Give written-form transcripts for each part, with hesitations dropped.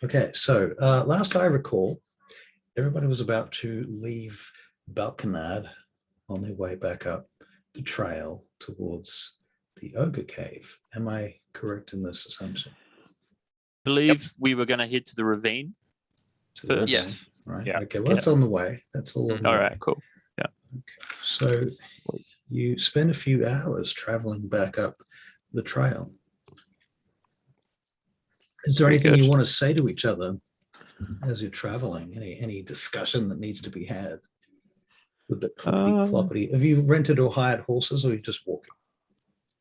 Okay, so last I recall, everybody was about to leave Balconad on their way back up the trail towards the Ogre Cave. Am I correct in this assumption? Believe we were going to head to the ravine To the first. ravine, right? Yeah. Okay, well, that's on the way. That's all on the All way. right, cool. Yeah. Okay. So you spend a few hours traveling back up the trail. Is there anything you want to say to each other as you're traveling? Any discussion that needs to be had with the clippity cloppity? Have you rented or hired horses, or are you just walking?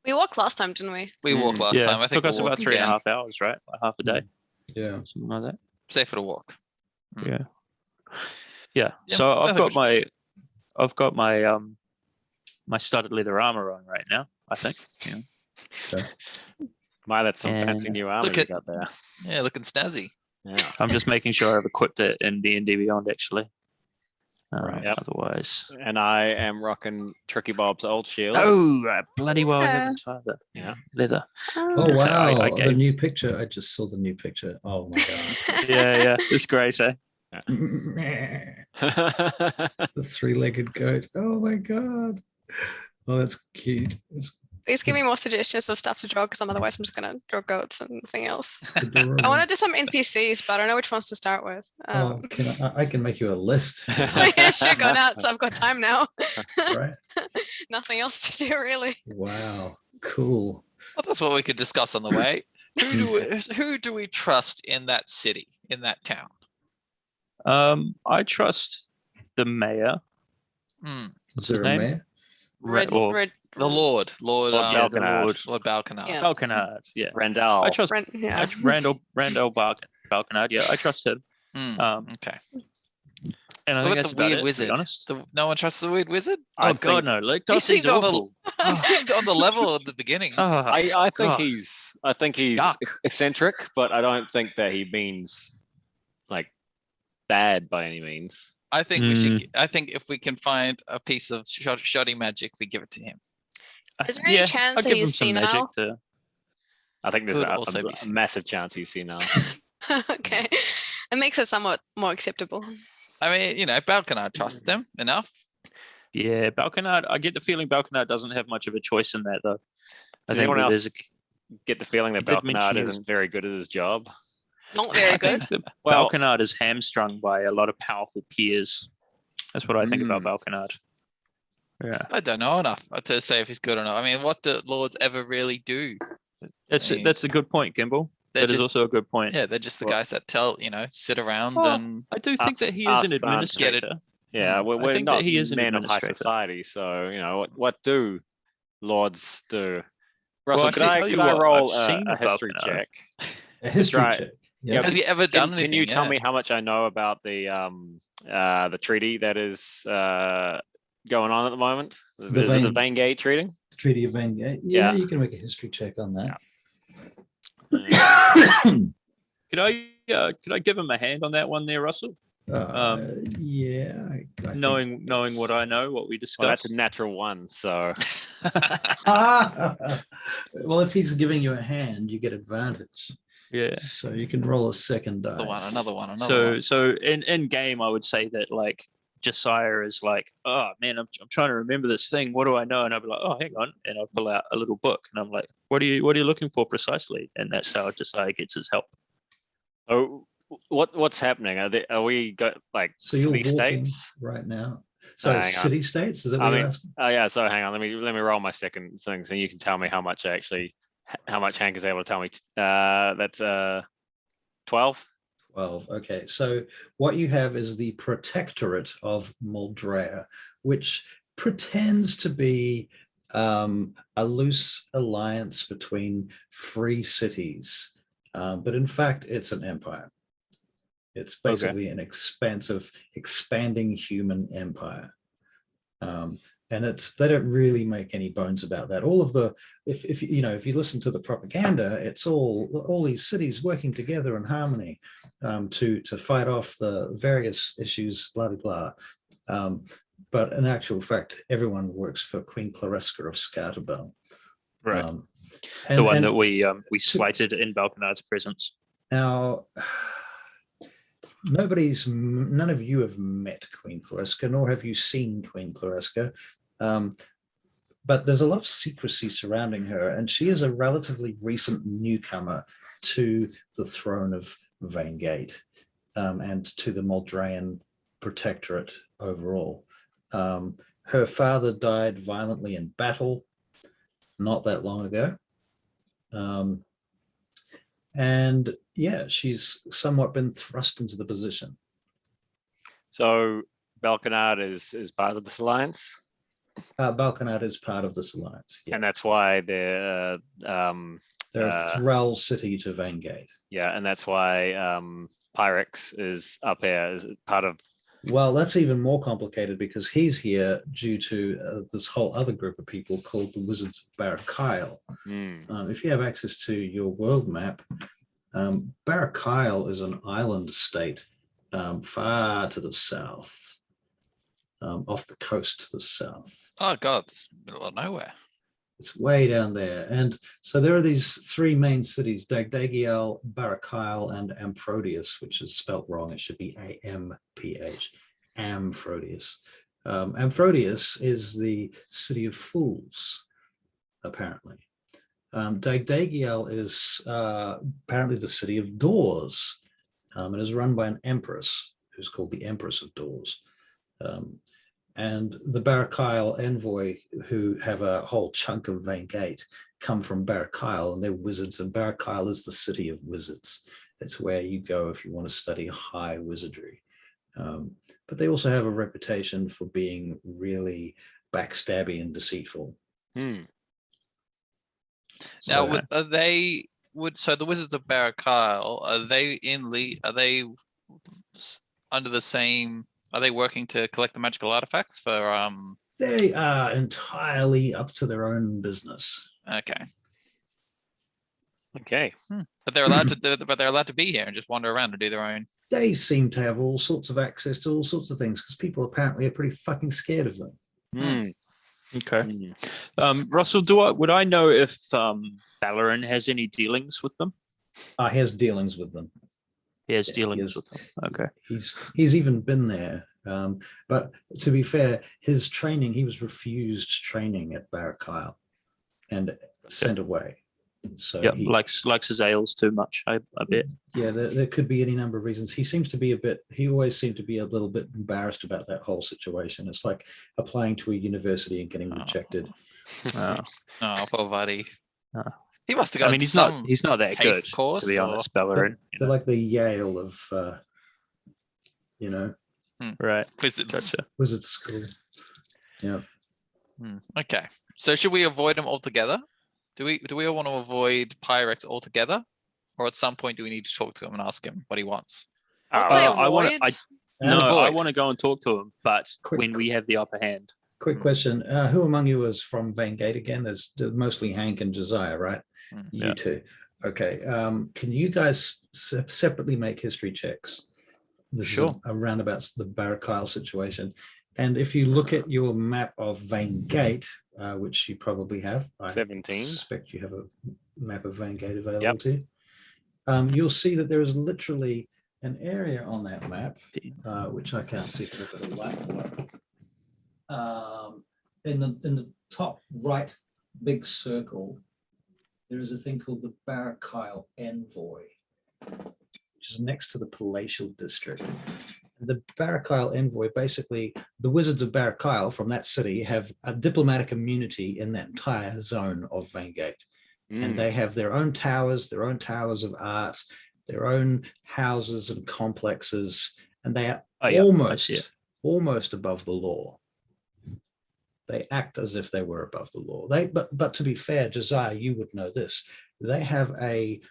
We walked last time, didn't we? We walked last time. I think took us we'll about walk 3.5 again. hours, right? Like half a day. Yeah. Something like that. Safer to walk. Yeah. Yeah, So I I've got my my studded leather armor on right now, I think. Yeah. Okay. My, that's some fancy new armor Look you at- got there. Yeah, looking snazzy. Yeah. I'm just making sure I've equipped it in D&D Beyond, actually. Right. Yep. Otherwise. And I am rocking Tricky Bob's old shield. Oh, bloody well, I Yeah. haven't tried that. Yeah. Leather. Oh, So wow. I The gave- new picture. I just saw the new picture. Oh, my God. Yeah, it's great, eh? The three-legged goat. Oh, my God. Oh, that's cute. That's Please give me more suggestions of stuff to draw, because otherwise I'm just gonna draw goats and nothing else. adorable. I want to do some NPCs, but I don't know which ones to start with. Oh, I can make you a list. Yeah, sure, go nuts. I've got time now. Right. Nothing else to do, really. Wow. Cool. Well, that's what we could discuss on the way. Who do we trust in that city, in that town? I trust the mayor. Is What's there his a name? mayor? The Lord Balconard. Lord Balconard. Yeah. Falconard, yeah. Randall. I trust Yeah. Randall Balconard, yeah. I trust him. Okay. And I What think about that's the about weird it, to wizard? be honest. No one trusts the weird wizard? Oh, God, no. Like, He Dossie's seemed on the- awful. He seemed on the level at the beginning. Oh, I think God. he's Yuck. eccentric, but I don't think that he means like bad by any means. I think we should. I think if we can find a piece of shoddy magic, we give it to him. Is there any chance I'll that give him he's some magic senile? to... I think there's Could a also be massive chance he's seen now. Okay. It makes it somewhat more acceptable. I mean, Balconard trusts them enough. Yeah, Balconard, I get the feeling Balconard doesn't have much of a choice in that, though. Does anyone that else there's get the feeling that He did mention Balconard he was- isn't very good at his job? Not very I good. think that Well- Balconard is hamstrung by a lot of powerful peers. That's what I think about Balconard. Yeah, I don't know enough to say if he's good or not. I mean, what do lords ever really do? that's a good point, Gimbal. They're That is just- also a good point. Yeah, they're just the Well- guys that sit around Well, and I do think that he is Us an aren't- administrator. Yeah, I we're think not that he is an men of high administrator. society, so what do lords do? Well, Russell, I could can I, tell you could I what, roll I've seen a of history Balconard. check? A history right. check. Yeah. has he ever done Can anything? you tell Yeah. me how much I know about the treaty that is going on at the moment? Is it the Vangate Treaty? Treaty of Vangate. Yeah, Yeah. you can make a history check on that. Could I give him a hand on that one there, Russell? Yeah. I think- Knowing what I know, what we discussed. Well, that's a natural one, so Well, if he's giving you a hand, you get advantage. Yeah. So you can roll a second dice. Another one. So in game, I would say that like Josiah is like, oh man, I'm trying to remember this thing. What do I know? And I'll be like, oh, hang on, and I'll pull out a little book, and I'm like, what are you looking for precisely? And that's how Josiah gets his help. oh, what's happening? Are we got like So you're city walking states? right now. So Hang on. city states? Is that what I you're mean, asking? oh yeah. So hang on, let me roll my second thing, so you can tell me how much Hank is able to tell me. That's 12. 12. Okay. So what you have is the Protectorate of Maldrea, which pretends to be a loose alliance between free cities, but in fact, it's an empire. It's basically an expansive, expanding human empire. And they don't really make any bones about that. All of the, if you listen to the propaganda, it's all these cities working together in harmony to fight off the various issues, blah, blah, blah. But in actual fact, everyone works for Queen Claresca of Scartabel. Right. The one that we slighted in Balconard's presence. Now, none of you have met Queen Claresca, nor have you seen Queen Claresca. But there's a lot of secrecy surrounding her, and she is a relatively recent newcomer to the throne of Vaingate and to the Maldrean Protectorate overall. Her father died violently in battle not that long ago. And yeah, she's somewhat been thrust into the position. So Balkanard is part of this alliance, Balkanad is part of this alliance. Yeah. and that's why they're They're a thrall city to Vaingate. yeah, and that's why Pyrex is up here as part of. Well, that's even more complicated because he's here due to this whole other group of people called the Wizards of Barrical. If you have access to your world map, Barrical is an island state far to the south, off the coast to the south. Oh God, it's middle of nowhere. It's way down there. And so there are these three main cities, Dagdagiel, Barrical, and Amphrodeus, which is spelt wrong. It should be A-M-P-H, Amphrodeus. Amphrodeus is the city of fools, apparently. Dagdagiel is apparently the city of doors, and is run by an empress who's called the Empress of Doors. And the Barrical Envoy, who have a whole chunk of Vaingate, come from Barrical, and they're wizards, and Barrical is the city of wizards. It's where you go if you want to study high wizardry. But they also have a reputation for being really backstabby and deceitful. Now, So, so the Wizards of Barrical, are they under the same? Are they working to collect the magical artifacts for? they are entirely up to their own business. Okay, Okay. but they're allowed to. But they're allowed to be here and just wander around and do their own. They seem to have all sorts of access to all sorts of things because people apparently are pretty fucking scared of them. Okay. Mm. Russell, would I know if Balarin has any dealings with them? He has dealings with them. He has Yeah, dealings he with them. Okay. He's even been there. But to be fair, his training, he was refused training at Barrical and sent away. So Yeah, likes his ales too much, I bet. yeah, there could be any number of reasons. He always seemed to be a little bit embarrassed about that whole situation. It's like applying to a university and getting rejected. Oh. Oh, poor buddy. Oh. He must have got. I mean, he's not that TAFE good, course, to be or- honest, Balarin. They're like the Yale of, Right. Wizards. Gotcha. wizard school. Yeah. Okay, so should we avoid him altogether? Do we all want to avoid Pyrex altogether, or at some point do we need to talk to him and ask him what he wants? I'd say I want avoid. I Avoid. want to go and talk to him, but Quick- when we have the upper hand. Quick question. Who among you is from Vaingate again? There's mostly Hank and Josiah, right? You Yeah. two. Okay. Can you guys separately make history checks? This Sure. is around about the Barrical situation. And if you look at your map of Vaingate, which you probably have, I 17. suspect you have a map of Vaingate available Yep. to you. You'll see that there is literally an area on that map, which I can't see because I've got a light. In the top right big circle, there is a thing called the Barrical Envoy, which is next to the palatial district. The Barrical Envoy, basically, the Wizards of Barrical from that city have a diplomatic immunity in that entire zone of Vaingate. And they have their own towers of art, their own houses and complexes, and they are Oh, yeah, I see it. almost above the law. They act as if they were above the law. But to be fair, Josiah, you would know this. They have a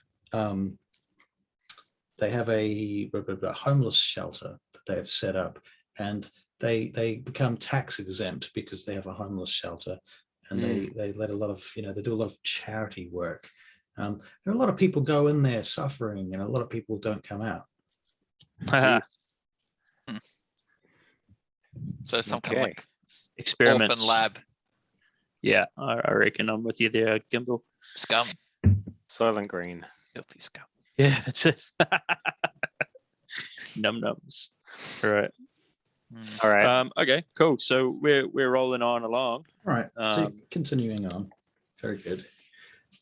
homeless shelter that they have set up, and they become tax exempt because they have a homeless shelter, and they let a lot of they do a lot of charity work. There are a lot of people go in there suffering, and a lot of people don't come out. So some kind of Okay. like Experiments. orphan lab Yeah, I reckon I'm with you there, Gimbal. scum, Silent Green. filthy scum. Yeah, that's it. Num nums. All right. All right. Okay, cool. So we're rolling on along. All right. So Um, continuing on. Very good.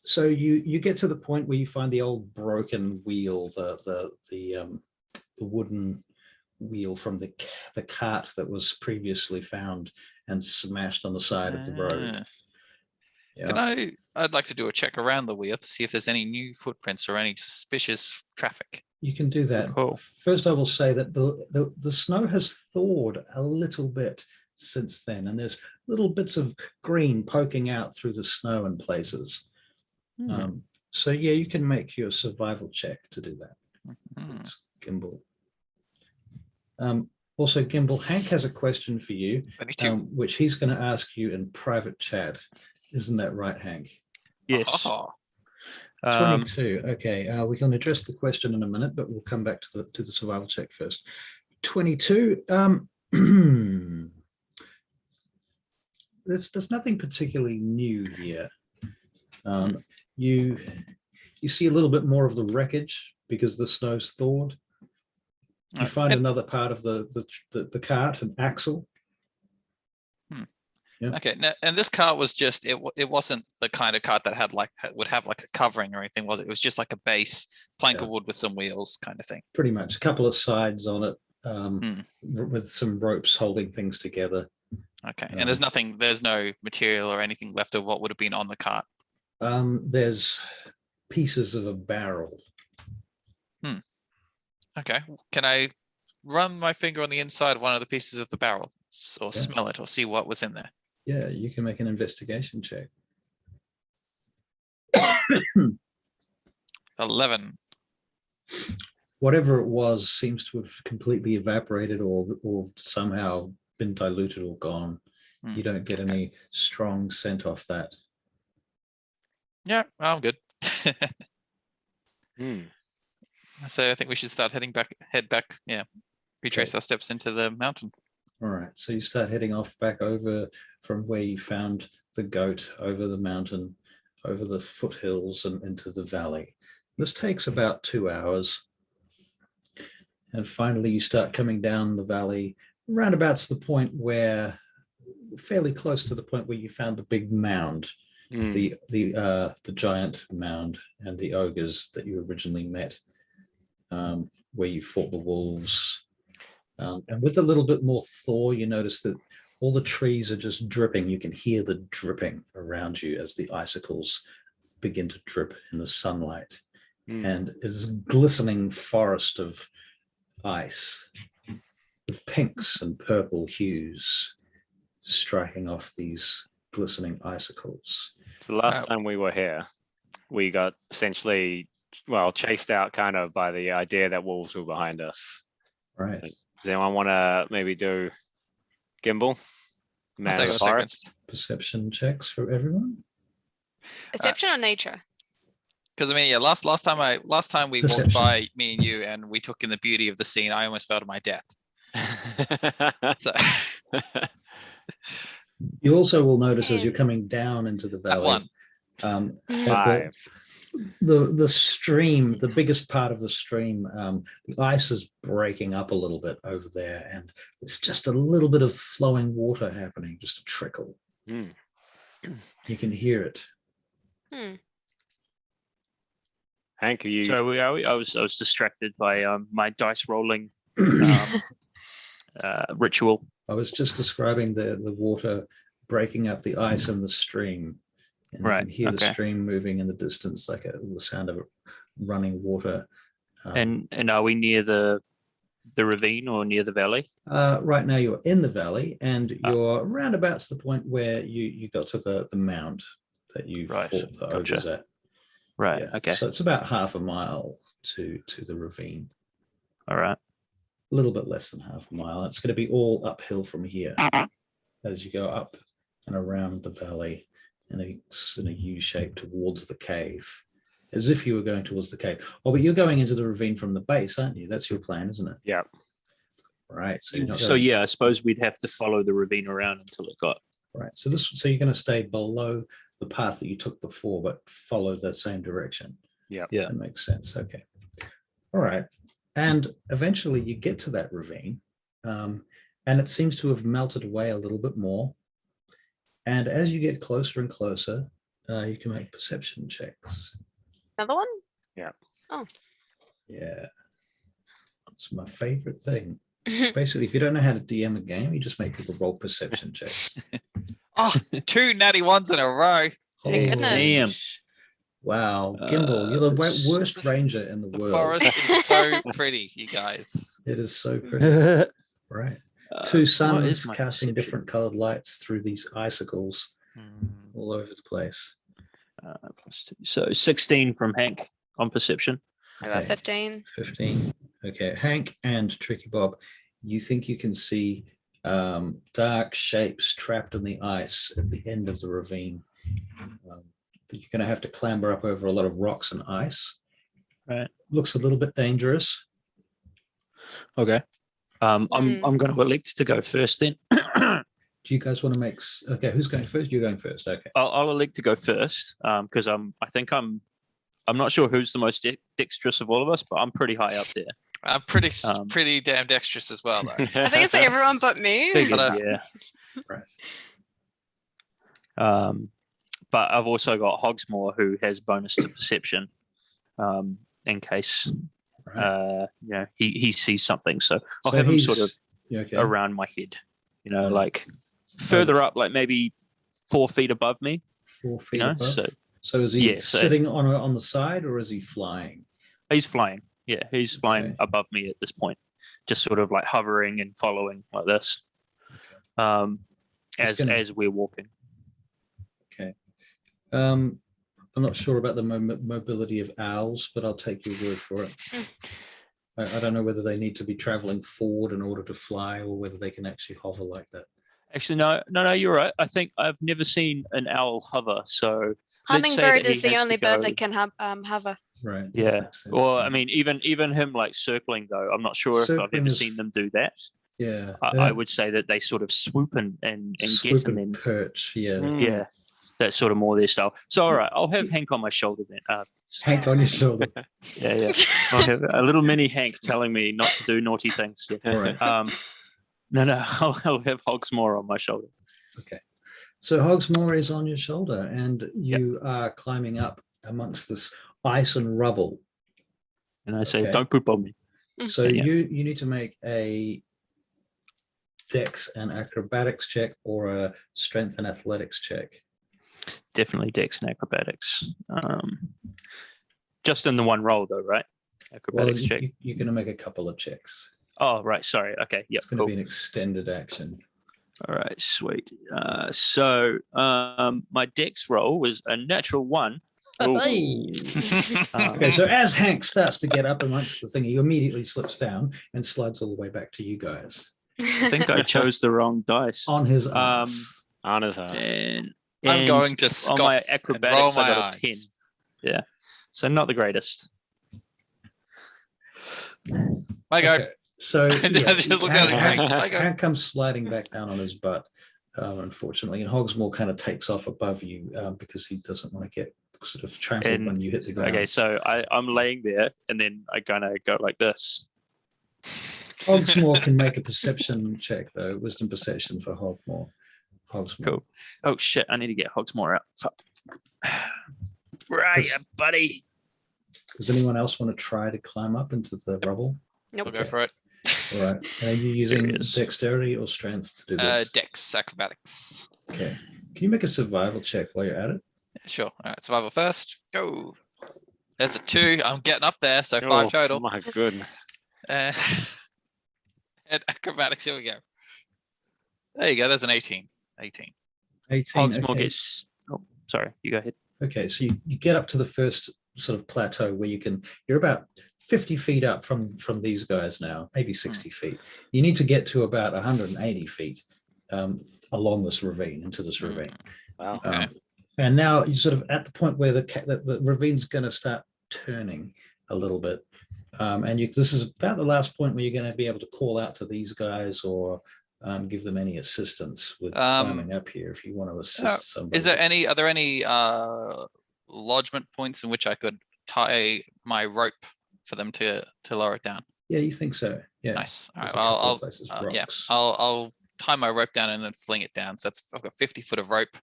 So you get to the point where you find the old broken wheel, the wooden wheel from the cart that was previously found and smashed on the side of the road. Ah. Yeah. Can I'd like to do a check around the wheel to see if there's any new footprints or any suspicious traffic. You can do that. Cool. First, I will say that the snow has thawed a little bit since then, and there's little bits of green poking out through the snow in places. So yeah, you can make your survival check to do that. It's Gimbal. Also, Gimbal, Hank has a question for you, 22. which he's going to ask you in private chat. Isn't that right, Hank? yes. Oh, 22. Okay, we can address the question in a minute, but we'll come back to the survival check first. 22. There's nothing particularly new here. You see a little bit more of the wreckage because the snow's thawed. You find another part of the cart, an axle. Yeah. okay. Now, and this cart was just it wasn't the kind of cart that would have like a covering or anything, was it? It was just like a base plank of wood with some wheels kind of thing. Pretty much, a couple of sides on it, with some ropes holding things together. Okay. And there's no material or anything left of what would have been on the cart. There's pieces of a barrel. Okay. Can I run my finger on the inside of one of the pieces of the barrel or Yeah. smell it or see what was in there? Yeah, you can make an investigation check. 11. Whatever it was seems to have completely evaporated or somehow been diluted or gone. You don't get any strong scent off that. Yeah, I'm good. Hmm. So I think we should start head back. Yeah. Retrace our steps into the mountain. All right, so you start heading off back over from where you found the goat, over the mountain, over the foothills and into the valley. This takes about 2 hours. And finally you start coming down the valley, roundabouts the point where, fairly close to the point where you found the big mound, the giant mound and the ogres that you originally met, where you fought the wolves. And with a little bit more thaw, you notice that all the trees are just dripping. You can hear the dripping around you as the icicles begin to drip in the sunlight. And it's a glistening forest of ice with pinks and purple hues striking off these glistening icicles. The last time we were here, we got essentially, chased out kind of by the idea that wolves were behind us. Right. Does anyone want to maybe do Gimbal? Man take of a the second. forest? Perception checks for everyone. Perception or nature? Because I mean, yeah, last time we walked Perception. by, me and you, and we took in the beauty of the scene, I almost fell to my death. So You also will notice as you're coming down into the that valley, one. at the stream, the biggest part of the stream, the ice is breaking up a little bit over there, and it's just a little bit of flowing water happening, just a trickle. Mm. You can hear it. Hank, are you? So I was distracted by my dice rolling ritual. I was just describing the water breaking up the ice in the stream. And Right, you can hear the okay. stream moving in the distance, like the sound of running water. And are we near the ravine or near the valley? Right now you're in the valley, and you're roundabouts the point where you got to the mound that you Right, fought the gotcha. ogres at. Right. Yeah, Okay. so it's about half a mile to the ravine. All right. A little bit less than half a mile. It's going to be all uphill from here as you go up and around the valley in a U shape towards the cave, as if you were going towards the cave. Oh, but you're going into the ravine from the base, aren't you? That's your plan, isn't it? Yeah. Right. So you're not So going- yeah, I suppose we'd have to follow the ravine around until it got. Right. So you're going to stay below the path that you took before, but follow the same direction. Yeah. Yeah. That makes sense. Okay. All right. And eventually you get to that ravine, and it seems to have melted away a little bit more. And as you get closer and closer, you can make perception checks. Another one? Yeah. It's my favorite thing. Oh, Basically, if you don't know how to DM a game, you just make people roll perception checks. Oh, 2 natty ones in a row. Thank goodness. Damn. Wow, Gimbal, you're the worst ranger in the The world. forest is so pretty, you guys. It is so pretty. Right. Two What suns is my casting perception? different colored lights through these icicles Hmm. all over the place. +2. So 16 from Hank on perception. I got Okay. 15. 15. Okay, Hank and Tricky Bob, you think you can see dark shapes trapped in the ice at the end of the ravine. You're going to have to clamber up over a lot of rocks and ice. Right. Looks a little bit dangerous. Okay. I'm Mm. going to elect to go first then. Do you guys want to make? Okay, who's going first? You're going first. Okay. I'll elect to go first because I'm not sure who's the most dexterous of all of us, but I'm pretty high up there. I'm pretty damn dexterous as well, though. I think it's everyone but me. Figured, But, yeah. Right. But I've also got Hogsmoor who has bonus to perception in case Right. he sees something. So I'll So have him he's- sort of Yeah, okay. around my head, Right. like further up, like maybe 4 feet above me. 4 feet know, above. so- So is he Yeah, so- sitting on the side or is he flying? He's flying. Yeah, he's flying Okay. above me at this point, just sort of like hovering and following like this. He's gonna- As we're walking. Okay. I'm not sure about the mobility of owls, but I'll take your word for it. I don't know whether they need to be traveling forward in order to fly or whether they can actually hover like that. Actually, no, you're right. I think I've never seen an owl hover. So let's say Hummingbird that is he the has only to bird go- that can hover. Right. that Yeah. makes sense Well, to I me. mean, even him like circling though, I'm not sure if I've Circling ever is- seen them do that. Yeah. I would say that they sort of swoop and get swoop and and then perch. Yeah. yeah, that's sort of more their style. So all right, I'll have Hank on my shoulder then. Hank on your shoulder. Yeah. I'll have a little mini Hank telling me not to do naughty things. Yeah. All right. No, I'll have Hogsmoor on my shoulder. Okay. So Hogsmoor is on your shoulder and you are climbing up amongst this ice and rubble. And I say, Okay. don't poop on me. So Yeah. you need to make a dex and acrobatics check or a strength and athletics check. Definitely dex and acrobatics. Just in the one roll though, right? Well, Acrobatics check. you're going to make a couple of checks. Oh, right. Sorry. Okay. Yep. It's going Cool. to be an extended action. All right. Sweet. So my dex roll was a natural 1. Ooh. Okay, so as Hank starts to get up amongst the thing, he immediately slips down and slides all the way back to you guys I think I chose the wrong dice. on his arms. On his ass. And I'm going to on scoff my and roll acrobatics, I my got a 10. eyes. Yeah. So not the greatest. My God. Okay, so yeah, Just look at it, Hank, Hank. Hank- Hank comes sliding back down on his butt, unfortunately, and Hogsmoor kind of takes off above you because he doesn't want to get sort of trampled And- when you hit the ground. Okay, so I'm laying there and then I kind of go like this. Hogsmoor can make a perception check though, wisdom perception for Hogsmoor. Cool. Oh shit, I need to get Hogsmoor out. Fuck. Right, Yes. buddy. Does anyone else want to try to climb up into the rubble? We'll Nope. go for it. All right. Are you using is. dexterity or strength to do this? Dex, acrobatics. Okay. Can you make a survival check while you're at it? Sure. All right, survival first. Go. There's a 2. I'm getting up there, so 5 Oh, total. My goodness. And acrobatics, here we go. There you go, there's an 18. 18. 18. Hogsmoor okay. gets. Oh, sorry. You go ahead. Okay, so you get up to the first sort of plateau where you're about 50 feet up from these guys now, maybe 60 feet. You need to get to about 180 feet along this ravine, into this ravine. Wow. Okay. And now you're sort of at the point where the ravine's going to start turning a little bit. And this is about the last point where you're going to be able to call out to these guys or give them any assistance with climbing up here if you want to assist somebody. Are there any lodgement points in which I could tie my rope for them to lower it down? Yeah, you think so? Yeah. Nice. All There's right. a Well, couple of places, yeah, rocks. I'll tie my rope down and then fling it down. So I've got 50 foot of rope,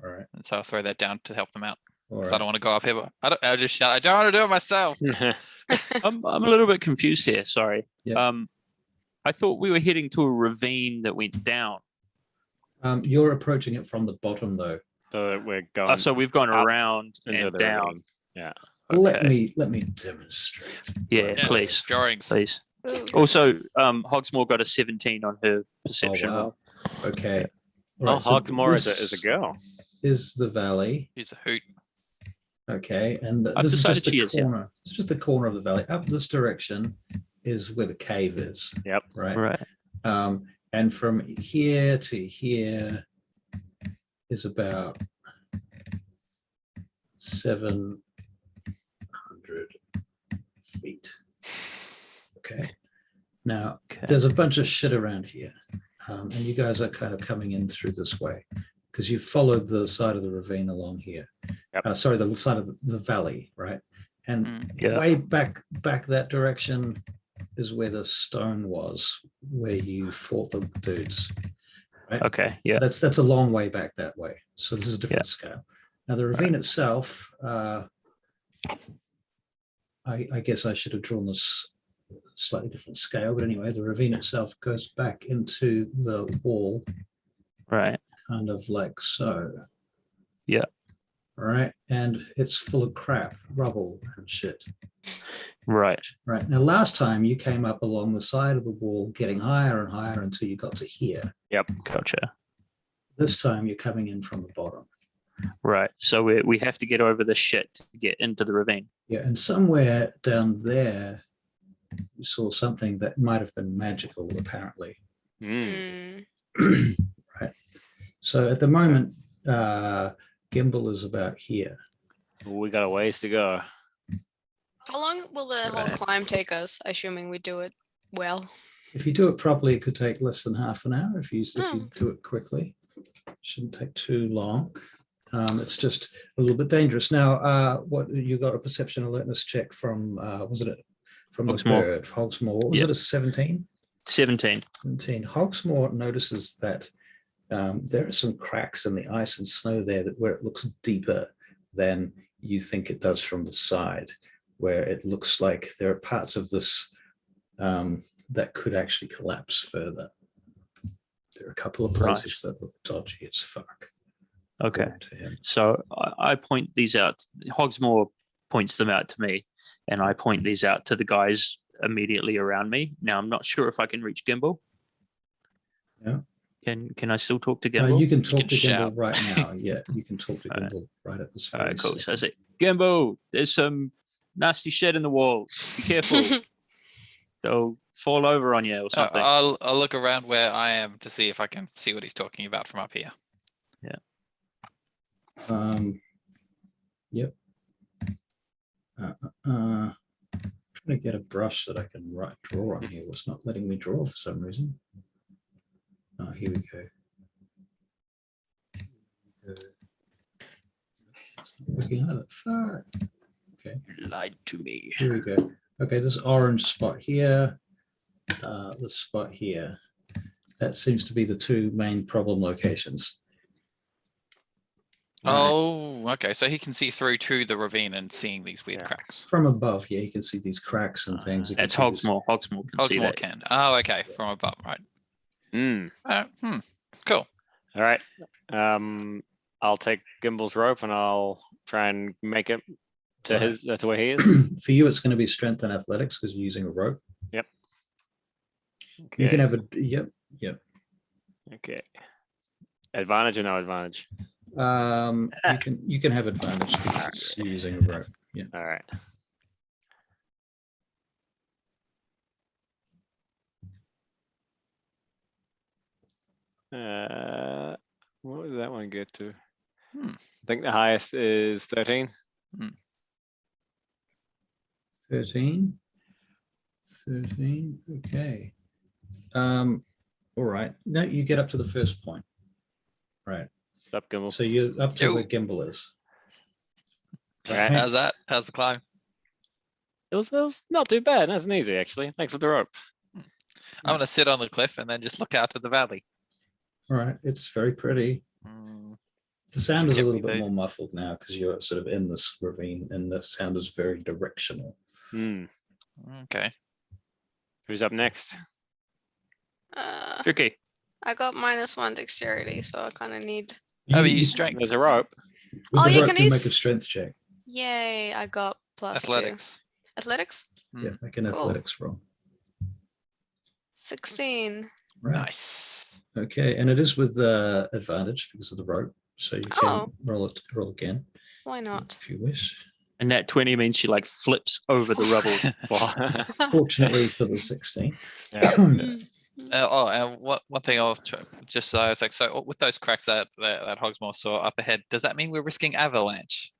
All right. and so I'll throw that down to help them out. All Because right. I don't want to go up here. But I just shout. I don't want to do it myself. I'm a little bit confused here. Sorry. Yeah. I thought we were heading to a ravine that went down. You're approaching it from the bottom, though. So we're Oh, going so we've gone up around into and the down. ravine. Yeah. Let Okay. me demonstrate. Yeah, Right. Yes, please. drawings. Please. Also, Hogsmore got a 17 on her perception Oh, wow. roll. Okay. Oh, Right, so Hogmore is this a girl. is the valley. She's a hoot. Okay, and I've this is just decided she the is, yeah. corner. It's just the corner of the valley. Up this direction is where the cave is. Yep. Right. Right. And from here to here is about 700 feet. Okay. Now Okay. there's a bunch of shit around here, and you guys are kind of coming in through this way because you followed the side of the ravine along here. Yep. Sorry, the side of the valley, right? And Yeah. way back that direction is where the stone was, where you fought the dudes. Right? Okay. Yeah. That's a long way back that way. So this is a different scale. Now the ravine itself, I guess I should have drawn this slightly different scale, but anyway, the ravine itself goes back into the wall, Right. kind of like so. Yeah. All right, and it's full of crap, rubble and shit. Right. Right. Now, last time you came up along the side of the wall, getting higher and higher until you got to here. Gotcha. This time you're coming in from the bottom. Right. So we have to get over the shit to get into the ravine. Yeah, and somewhere down there, you saw something that might have been magical, apparently. Mm. Right. So at the moment, Gimbal is about here. We got a ways to go. How long will the whole Right. climb take us? Assuming we do it well. If you do it properly, it could take less than half an hour. If you Oh. do it quickly, it shouldn't take too long. It's just a little bit dangerous. Now, what you got a perception alertness check from? Was it from the Hogsmoor. bird? Hogsmoor. What was Yeah. it a 17? 17. 17. Hogsmoor notices that there are some cracks in the ice and snow there where it looks deeper than you think it does from the side, where it looks like there are parts of this that could actually collapse further. There are a couple of Right. places that look dodgy as fuck. Okay. according to him. So I point these out. Hogsmoor points them out to me, and I point these out to the guys immediately around me. Now I'm not sure if I can reach Gimbal. Yeah. Can I still talk to Gimbal? You can talk can to shout. Gimbal right now. Yeah, you can talk to All right. Gimbal right at this All right, very cool. So I second. say, Gimbal, there's some nasty shit in the wall. Be careful. They'll fall over on you or something. I'll look around where I am to see if I can see what he's talking about from up here. Yep. Trying to get a brush that I can draw on here. It's not letting me draw for some reason. Oh, here we go. It's not working either. Fuck. Okay, You lied to me. here we go. Okay, this orange spot here, this spot here. That seems to be the two main problem locations. Oh, okay. So he can see through to the ravine and seeing these weird Yeah. cracks. From above, yeah, you can see these cracks and things. You can It's see this- Hogsmoor. Hogsmoor can see Hogsmoor that. can. Oh, okay. From above, right. Mm. Cool. All right. I'll take Gimbal's rope and I'll try and make it to Right. his to where he is. For you, it's going to be strength and athletics because you're using a rope. Okay. You can have a yep. Okay. Advantage or no advantage? You can have advantage because it's you're using a rope. Yeah. All right. What did that one get to? Hmm. I think the highest is 13. 13. Okay. All right. Now you get up to the first point. Right. Stop Gimbal. So you're up to Yo. where Gimbal is. All right. How's that? How's the climb? It was not too bad. Nice and easy, actually. Thanks for the rope. I'm gonna sit on the cliff and then just look out to the valley. All right, it's very pretty. Mm, The sound is a Get little me bit there. more muffled now because you're sort of in this ravine, and the sound is very directional. Hmm. okay. Who's up next? Tricky. I got -1 dexterity, so I kind of need. Oh, but you strength. There's a rope. With Oh, the you rope, can you make a use- strength check. Yay! I got +2. Athletics. Athletics. Yeah, make an Cool. athletics roll. 16. Right. Nice. Okay, and it is with advantage because of the rope, so you can Oh. roll again Why not? if you wish. And that 20 means she like flips over the rubble. Fortunately for the 16. Mm. And one thing I'll just say, I was like, so with those cracks that Hogsmore saw up ahead, does that mean we're risking avalanche?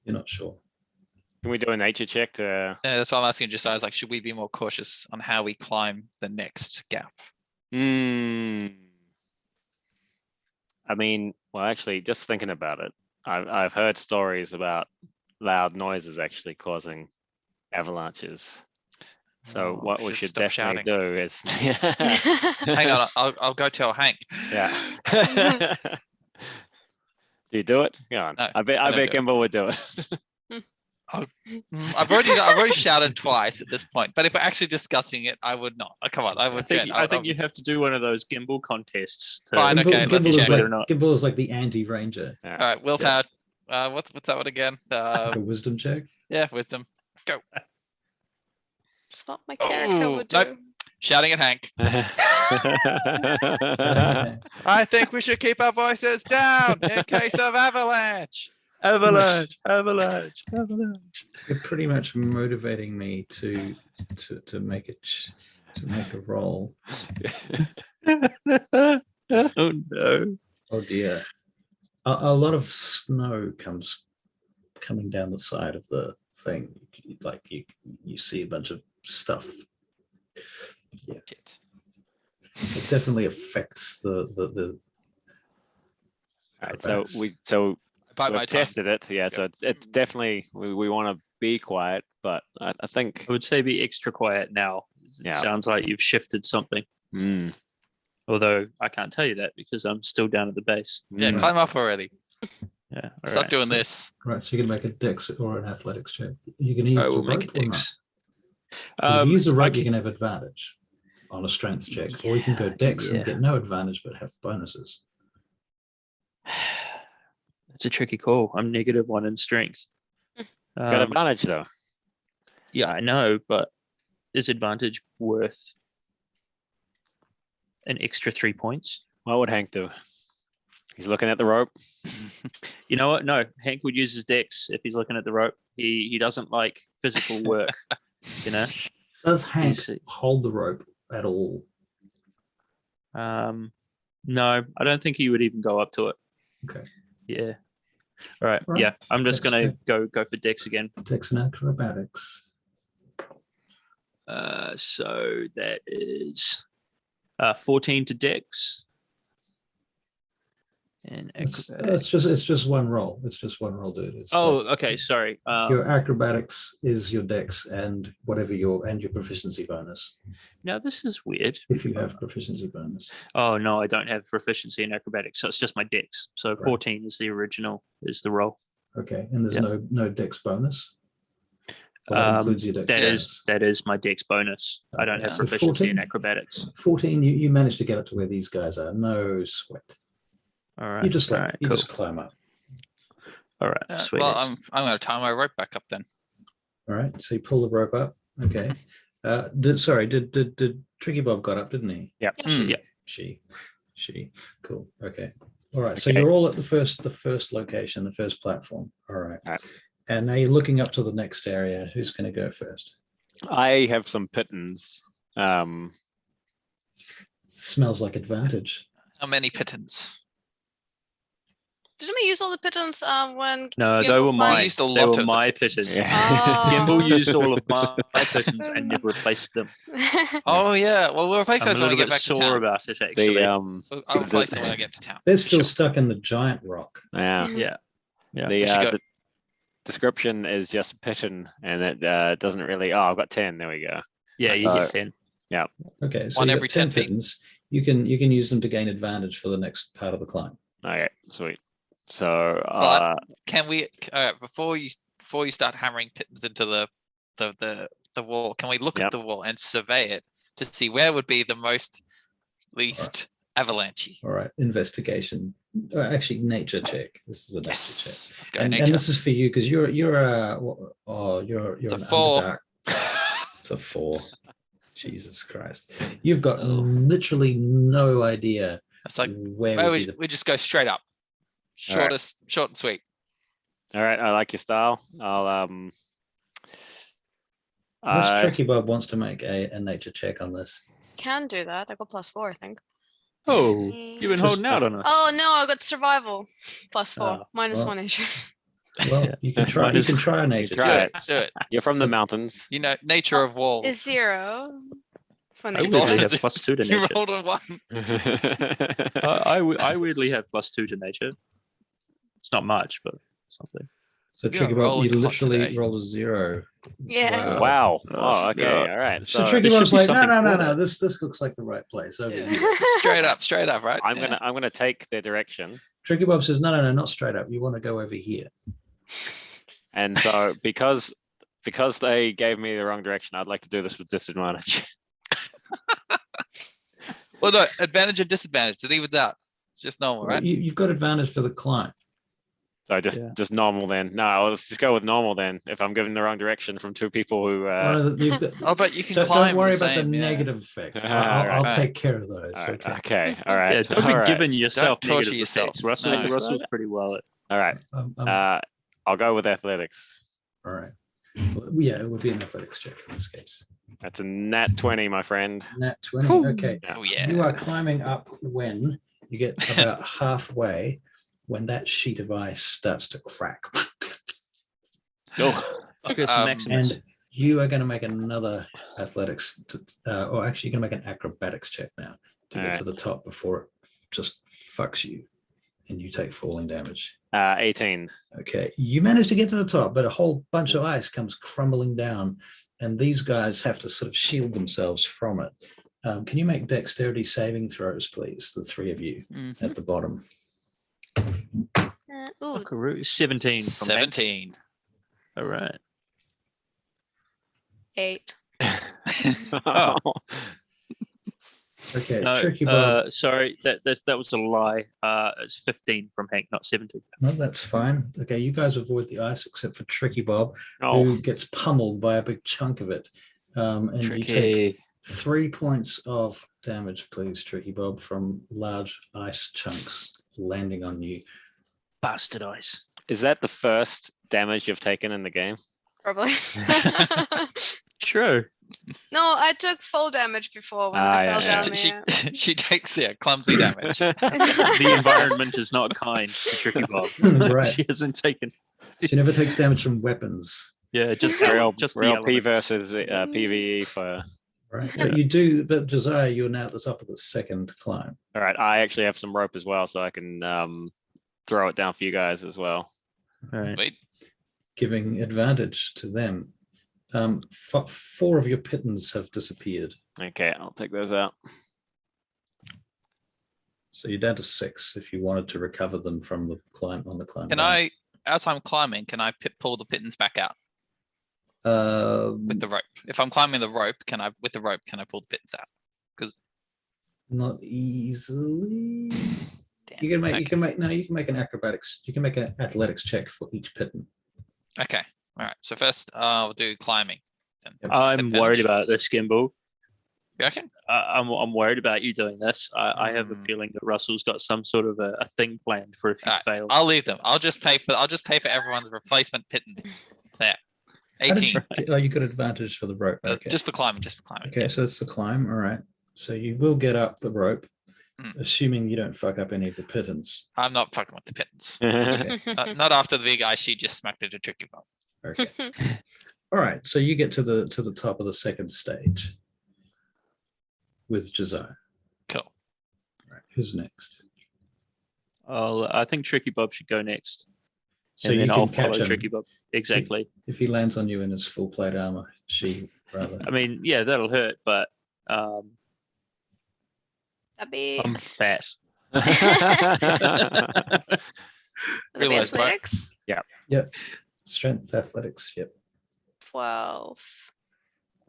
You're not sure. Can we do a nature check to? Yeah, that's why I'm asking. Just I was like, should we be more cautious on how we climb the next gap? Hmm. I mean, well, actually, just thinking about it, I've heard stories about loud noises actually causing avalanches. So Oh, what we should stop definitely shouting. do is, Hang on, I'll go tell Hank. yeah. Do you do it? Go on. No, I bet I don't do it. Kimber would do it. I've already shouted twice at this point, but if we're actually discussing it, I would not. Oh, come on, I would. I think you have to do one of those gimbal contests. To Fine, okay, let's Gimbal is check. whether like, or not. Gimbal is like the anti-ranger. Yeah. All right, willpower. What's that one again? A wisdom check. Yeah, wisdom. That's what my character Oh, would do. nope. Shouting at Hank. Okay. I think we should keep our voices down in case of avalanche. Avalanche, avalanche, avalanche. You're pretty much motivating me to make it to make a roll. Oh no. Oh dear. A lot of snow coming down the side of the thing. Like you see a bunch of stuff. Yeah, Shit. it definitely affects the All right, so Facts. we've Bite my tongue. tested it. Yeah, so it's definitely we want to be quiet, but I think I would say be extra quiet now. It Yeah. sounds like you've shifted something. Mm, Although I can't tell you that because I'm still down at the base. Yeah, mm. climb up already. Yeah. Stop doing this. right. So you can make a dex or an athletics check. You can use I the will make rope it or not? dex. 'Cause if you use the I rope, you can- can have advantage on a strength check, or you can go dex yeah. and get no advantage but have bonuses. It's a tricky call. I'm -1 in strength. Got advantage though. Yeah, I know, but is advantage worth an extra 3 points? What would Hank do? He's looking at the rope. You know what? No, Hank would use his dex if he's looking at the rope. He doesn't like physical work, you know? Does Hank He's- hold the rope at all? No, I don't think he would even go up to it. Okay. Yeah. All right. Right. Yeah, I'm just Dex gonna check. go for dex again. Dex and acrobatics. So that is 14 to dex. And It's just one roll. It's just one roll, dude. It's oh, like okay. Sorry. your acrobatics is your dex and whatever your proficiency bonus, Now this is weird. if you have proficiency bonus. Oh no, I don't have proficiency in acrobatics, so it's just my dex. So 14 is the original, is the roll. Okay, and there's Yeah. no dex bonus. Well, that includes your dex. That is my dex bonus. I don't have So proficiency in 14? acrobatics. 14. You managed to get up to where these guys are. No sweat. All right. You just all like right, you cool. just climb up. All right. Sweet. Well, I'm going to tie my rope back up then. All right. So you pull the rope up. Okay. Did Tricky Bob got up, didn't he? Yeah. Yeah. She. Cool. Okay. All right. So Okay. you're all at the first location, the first platform. All right. All right. And now you're looking up to the next area. Who's going to go first? I have some pittance. Smells like advantage. How many pittance? Didn't we use all the pittance when? No, they Gimbal were played? my. used a They lot were of my the pittance. Yeah. Gimbal Oh. used all of my pittance and never replaced them. Oh yeah. Well, we'll replace I'm a those when I little get bit back to sore town. about it actually. The I'll replace them when I get to town. They're still Sure. stuck in the giant rock. yeah. Yeah. Yeah. The, We should go- description is just Pitten, and it doesn't really. Oh, I've got 10. There we go. Yeah, you Nice. get 10. Okay, so One you every got 10 10 feet. pittance. You can use them to gain advantage for the next part of the climb. Okay, sweet. So Can we before you start hammering pittons into the wall, can we look Yep. at the wall and survey it to see where would be the least avalanche? All right, investigation. Actually, nature check. This is a nature Yes, let's check. go And nature. this is for you because you're you're a an 4. underdark. It's a 4. Jesus Christ. You've got Oh. literally no idea It's like where well, would be the we just go straight up, All right. short and sweet. all right, I like your style. I'll Unless Tricky Bob wants to make a nature check on this. Can do that. I got +4, I think. Oh, you've been Just- holding out on us. Oh no, I got survival +4, Oh, well. -1 nature. Well, Yeah. you can try. You Minus- can try a nature try Do check. it. it, do it. You're from the So- mountains. You know, nature of walls. Is 0 for I rolled weirdly nature. a have +2 to You nature. rolled a 1. I weirdly have +2 to nature. It's not much, but something. So You're Tricky Bob, rolling you hot literally today. rolled a 0. Yeah. Wow. Oh, Oh, okay. God. All right. So So Tricky there Bob's should be like, no, something no, for no, no. that. This looks like the right place over Yeah. here. straight up, right? I'm Yeah. gonna take their direction. Tricky Bob says, no, no, no, not straight up. You want to go over here. And so because they gave me the wrong direction, I'd like to do this with disadvantage. Well, no, advantage and disadvantage. It evens out. It's just normal, right? You've got advantage for the climb. So Yeah. just normal then. No, let's just go with normal then. If I'm given the wrong direction from 2 people who Well, you've got- Oh, but you can don't climb. worry the about the same, yeah. negative effects. Alright. I'll Alright. take care of those. all right, Okay. okay, all right. Yeah, don't be all right, giving yourself Don't torture negative yourself. effects. Russell, No. Russell's pretty well at. all right. I'll go with athletics. All right. Well, yeah, it would be an athletics check in this case. That's a nat 20, my friend. Nat 20. Whew. Okay. Oh, yeah. You are climbing up when you get about halfway when that sheet of ice starts to crack. Oh, Okay, so Maximus. And you are going to make another athletics, or actually you're going to make an acrobatics check now to get to the top before it just fucks you and you take falling damage. 18. Okay, you manage to get to the top, but a whole bunch of ice comes crumbling down, and these guys have to sort of shield themselves from it. Can you make dexterity saving throws, please? The 3 of you Mhm. at the bottom. Ooh, Buckaroo, 17 from Hank. 17. All right. 8. Oh. Okay, No, Tricky Bob. sorry, that was a lie. It's 15 from Hank, not 17. No, that's fine. Okay, you guys avoid the ice except for Tricky Bob, Oh, who gets pummeled by a big chunk of it. And you take Tricky. 3 points of damage, please, Tricky Bob, from large ice chunks landing on you. Bastard ice. is that the first damage you've taken in the game? Probably. True. No, I took full damage before when I Ah, fell yeah, down she, there. she takes clumsy damage. The environment is not kind to Tricky Bob. Right. She hasn't taken. She never takes damage from weapons. Yeah, just real just the real P elements. versus PVE for. Right. But you do, but Josiah, you're now at the top of the second climb. All right, I actually have some rope as well, so I can throw it down for you guys as well. All right. Wait, Giving advantage to them. 4 of your pittons have disappeared. Okay, I'll take those out. So you're down to 6 if you wanted to recover them from the climb on the climb. can down. as I'm climbing, can I pull the pittons back out Um, with the rope? If I'm climbing the rope, can I pull the pittons out? not easily. Damn. You can make Okay. you can make an athletics check for each pitten. Okay. All right. So first, I'll do climbing. Then. Yep. I'm worried about this, Gimbal. You reckon? I'm worried about you doing this. I have a Mm. feeling that Russell's got some sort of a thing planned for if you Alright, fail. I'll leave them. I'll just pay for everyone's replacement pittance. There. How did 18. you got advantage for the rope. Okay. Just for climbing. Okay, so it's the climb. All right. So you will get up the rope, Mm. assuming you don't fuck up any of the pittance. I'm not fucking with the pittance. All Not after the big ice she just smacked it a tricky bomb. Okay. All right. So you get to the top of the second stage with Josiah. Cool. All right. Who's next? I think Tricky Bob should go next. So and you then I'll can catch follow him Tricky Bob. Exactly. if he lands on you in his full plate armor. She rather. I mean, yeah, that'll hurt, but That'd be, I'm fat. that'd be Realised, right? athletics. Yep. Strength, athletics. Yep. 12.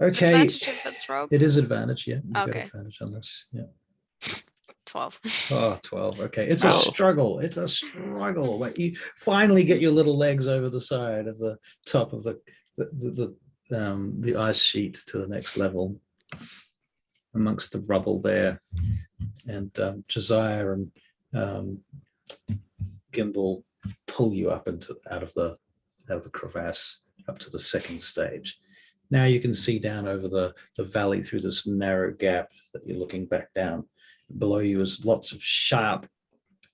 Okay. Advantage if it's rogue. It is advantage. Yeah. You've got Okay. advantage on this. Yeah. 12. Oh, 12. Okay. It's Oh. a struggle. It's a struggle. Like you finally get your little legs over the side of the top of the ice sheet to the next level amongst the rubble there. And Josiah and Gimbal pull you up out of the crevasse up to the second stage. Now you can see down over the valley through this narrow gap that you're looking back down. Below you is lots of sharp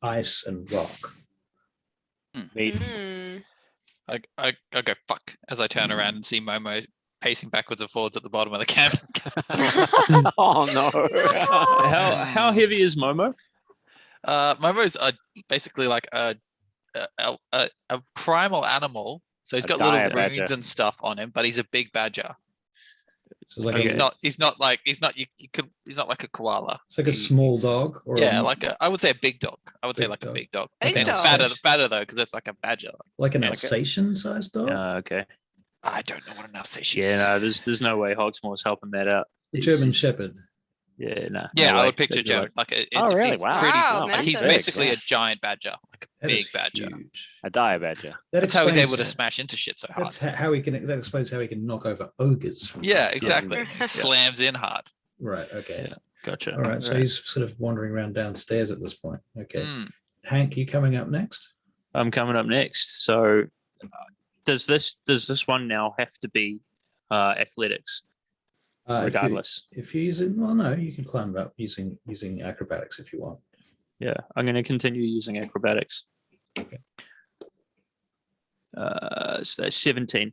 ice and rock. Neat. Mm. I go fuck as I turn around and see Momo pacing backwards and forwards at the bottom of the camp. Oh no. How heavy is Momo? Momo's basically like a primal animal, so he's A got little dire wounds badger. and stuff on him, but he's a big badger. So it's like Okay. He's not like a koala. it's like a small dog, or Yeah, I would say a big dog. I would say Big like dog. a big dog. Big Then dog. fatter though, because it's like a badger. like an Yeah, Alsatian-sized dog. Okay. I don't know what an Alsatian Yeah, is. no, there's no way Hogsmore's helping that out. The It's German just- Shepherd. Yeah, no. Yeah, no I way. would picture They'd be German. Like Oh, really? he's Wow. pretty. Wow, Like, he's massive. basically Yeah. a giant badger, like a That is big badger. huge. A dire badger. That That's how he's able to explains- smash into shit so hard. That's how he can. That explains how he can knock over ogres. From Yeah, time to exactly. time. He slams in hard. Right. Okay. Yeah. Gotcha. All right. So Right. he's sort of wandering around downstairs at this point. Okay. Mm. Hank, you coming up next? I'm coming up next. So does this one now have to be athletics regardless? If you're using, well, no, you can climb up using acrobatics if you want. Yeah, I'm going to continue using acrobatics. Okay. So that's 17.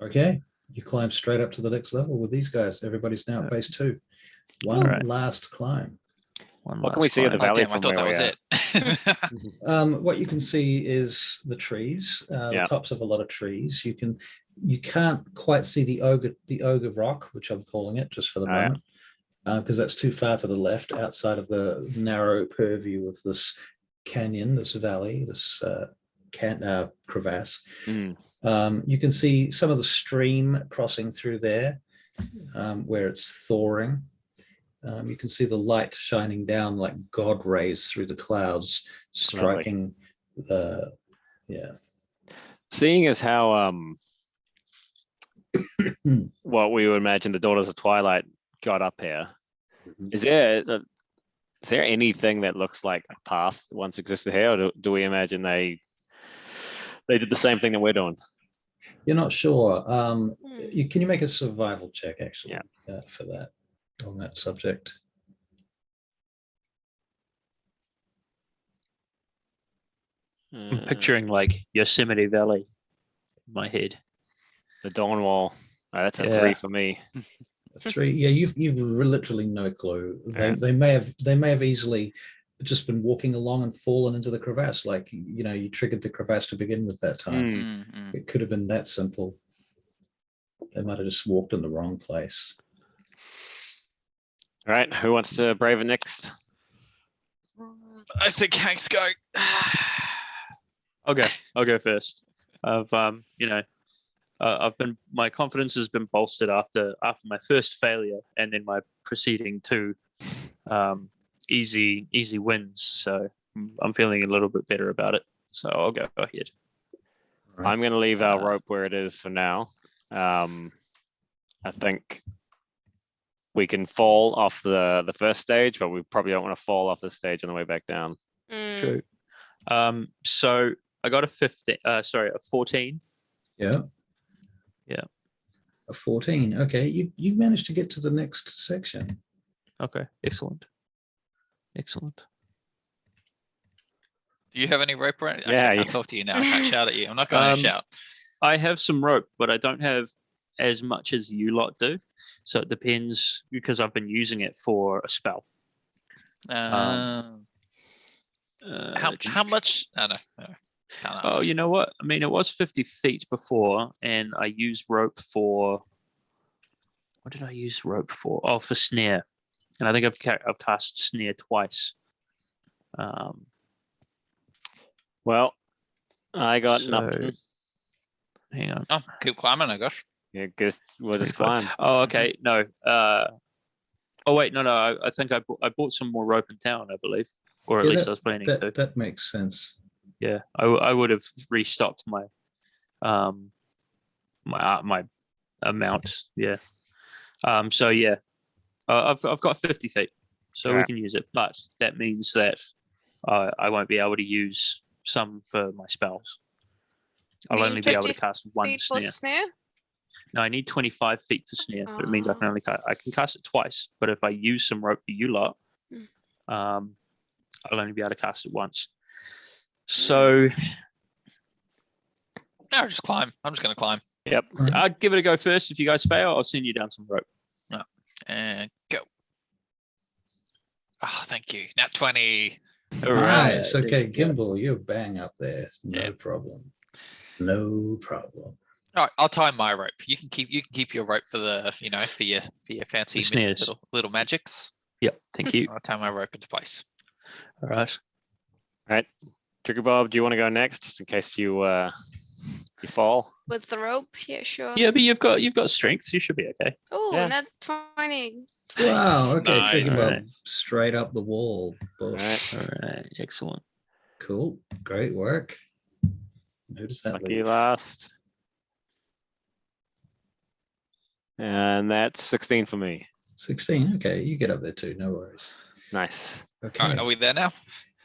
Okay. You climb straight up to the next level with these guys. Everybody's now at base 2. One Alright. last climb. One What can we last see of the climb. Oh, valley damn, I from thought that where was we it. What you can see is the trees, Yeah. the tops of a lot of trees. You can't quite see the ogre rock, which I'm calling it just for the Oh, yeah. moment, because that's too far to the left, outside of the narrow purview of this canyon, this valley, this crevasse. Mm. You can see some of the stream crossing through there, where it's thawing. You can see the light shining down like God rays through the clouds, striking the, yeah. Seeing as how what we would imagine the Daughters of Twilight got up here, Mhm. is there anything that looks like a path that once existed here, or do we imagine they did the same thing that we're doing? You're not sure. Hmm. Can you make a survival check actually Yeah. for that, on that subject? I'm picturing like Yosemite Valley in my head. The Dawn Wall. Oh, that's a Yeah. 3 for me. 3. Yeah, you've literally no clue. Yeah. They may have easily just been walking along and fallen into the crevasse. Like, you triggered the crevasse to begin with that time. Mm. Mm, mm. It could have been that simple. They might have just walked in the wrong place. All right, who wants to brave it next? I think Hank's go. I'll go first. My confidence has been bolstered after my first failure and then my preceding 2 easy wins. So I'm feeling a little bit better about it. So I'll go ahead. I'm going to leave our rope where it is for now. I think we can fall off the first stage, but we probably don't want to fall off the stage on the way back down. Mm. True. So I got a 14. Yeah. Yeah. A 14. Okay, you managed to get to the next section. Okay, excellent. Do you have any rope around? Actually, Yeah, I can't you- talk to you now. I can't shout at you. I'm not going to shout. I have some rope, but I don't have as much as you lot do. So it depends, because I've been using it for a spell. How much? I don't know. Can't Oh, ask. you know what? I mean, it was 50 feet before, and I used rope for. What did I use rope for? Oh, for snare. And I think I've cast snare twice. Well, I got So- nothing. Hang on. Oh, keep climbing, I guess. Yeah, guess we'll just 25. climb. Oh, okay. No. Oh wait, no. I think I bought some more rope in town, I believe, or at Yeah, least I was planning to. that makes sense. Yeah, I would have restocked my my amount. Yeah. So yeah, I've got 50 feet, so we Alright. can use it, but that means that I won't be able to use some for my spells. I'll Mean only be able to 50 cast one Feet for snare. snare. No, I need 25 feet for snare, but it means I can cast it twice. But if I use some rope for you lot, Mm. I'll only be able to cast it once. So No, just climb. I'm just gonna climb. Yep. Right. I'd give it a go first. If you guys fail, I'll send you down some rope. And go. Oh, thank you. Nat 20. Nice. There Okay, you go. Gimbal, you're bang up there. No Yeah. problem. No problem. All right, I'll tie my rope. You can keep your rope for the for your fancy snares. little magics. Yep. Thank you. I'll tie my rope into place. All right. Right. Trigger Bob, do you want to go next, just in case you fall? With the rope, yeah, sure. Yeah, but you've got strength. You should be okay. Oh, Yeah. nat 20. Wow. Okay, Nice. Trigger Bob, Alright. straight up the wall. Boof. Alright. All right. Excellent. Cool. Great work. Notice that. Lucky lead. last. And that's 16 for me. 16. Okay, you get up there too. No worries. Nice. Okay. All right, are we there now?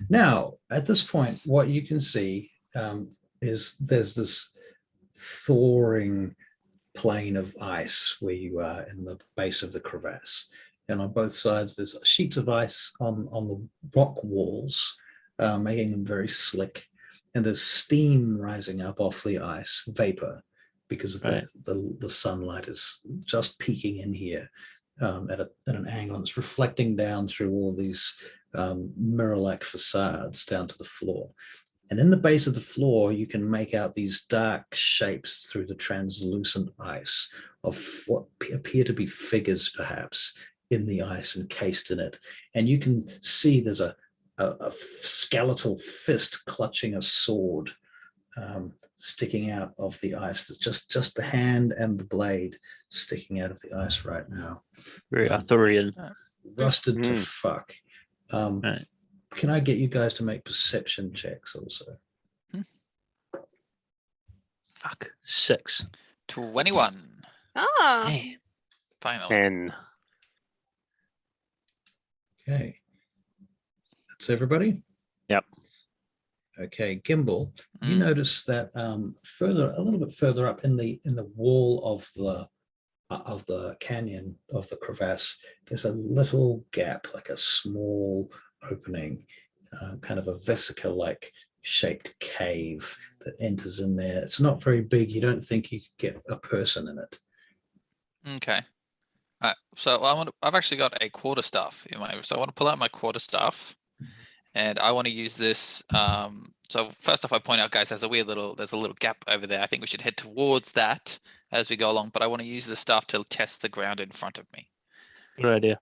Now, at this point, what you can see is there's this thawing plain of ice where you are in the base of the crevasse. And on both sides, there's sheets of ice on the rock walls, making them very slick. And there's steam rising up off the ice, vapor, because of Right. the sunlight is just peeking in here at an angle. And it's reflecting down through all these mirror-like facades down to the floor. And in the base of the floor, you can make out these dark shapes through the translucent ice of what appear to be figures, perhaps, in the ice encased in it. And you can see there's a skeletal fist clutching a sword sticking out of the ice. That's just the hand and the blade sticking out of the ice right now. Very Arthurian. Rusted to Mm. fuck. Right. Can I get you guys to make perception checks also? Fuck. 6. 21. Ah, Man. Finally. 10. Okay. That's everybody? Yep. Okay, Gimbal, you Mm. notice that a little bit further up in the wall of the canyon of the crevasse, there's a little gap, like a small opening, kind of a vesicle-like shaped cave that enters in there. It's not very big. You don't think you could get a person in it. Okay. All right. So I've actually got a quarterstaff in my. So I want to pull out my quarterstaff, and I want to use this. So first off, I point out, guys, there's a little gap over there. I think we should head towards that as we go along. But I want to use the staff to test the ground in front of me. Good idea.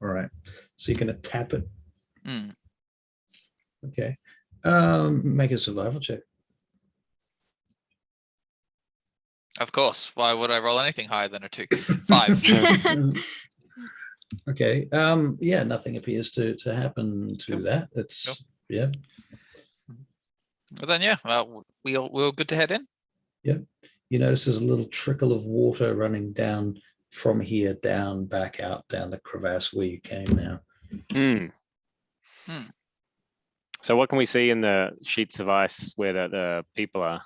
All right. So you're going to tap it. Mm. Okay. Make a survival check. Of course. Why would I roll anything higher than a 2? 5. Okay. Yeah, nothing appears to happen to Cool. that. It's Cool. yeah. Well then, yeah. Well, we're all good to head in. You notice there's a little trickle of water running down from here down back out down the crevasse where you came now. Hmm. Hmm. So what can we see in the sheets of ice where the people are?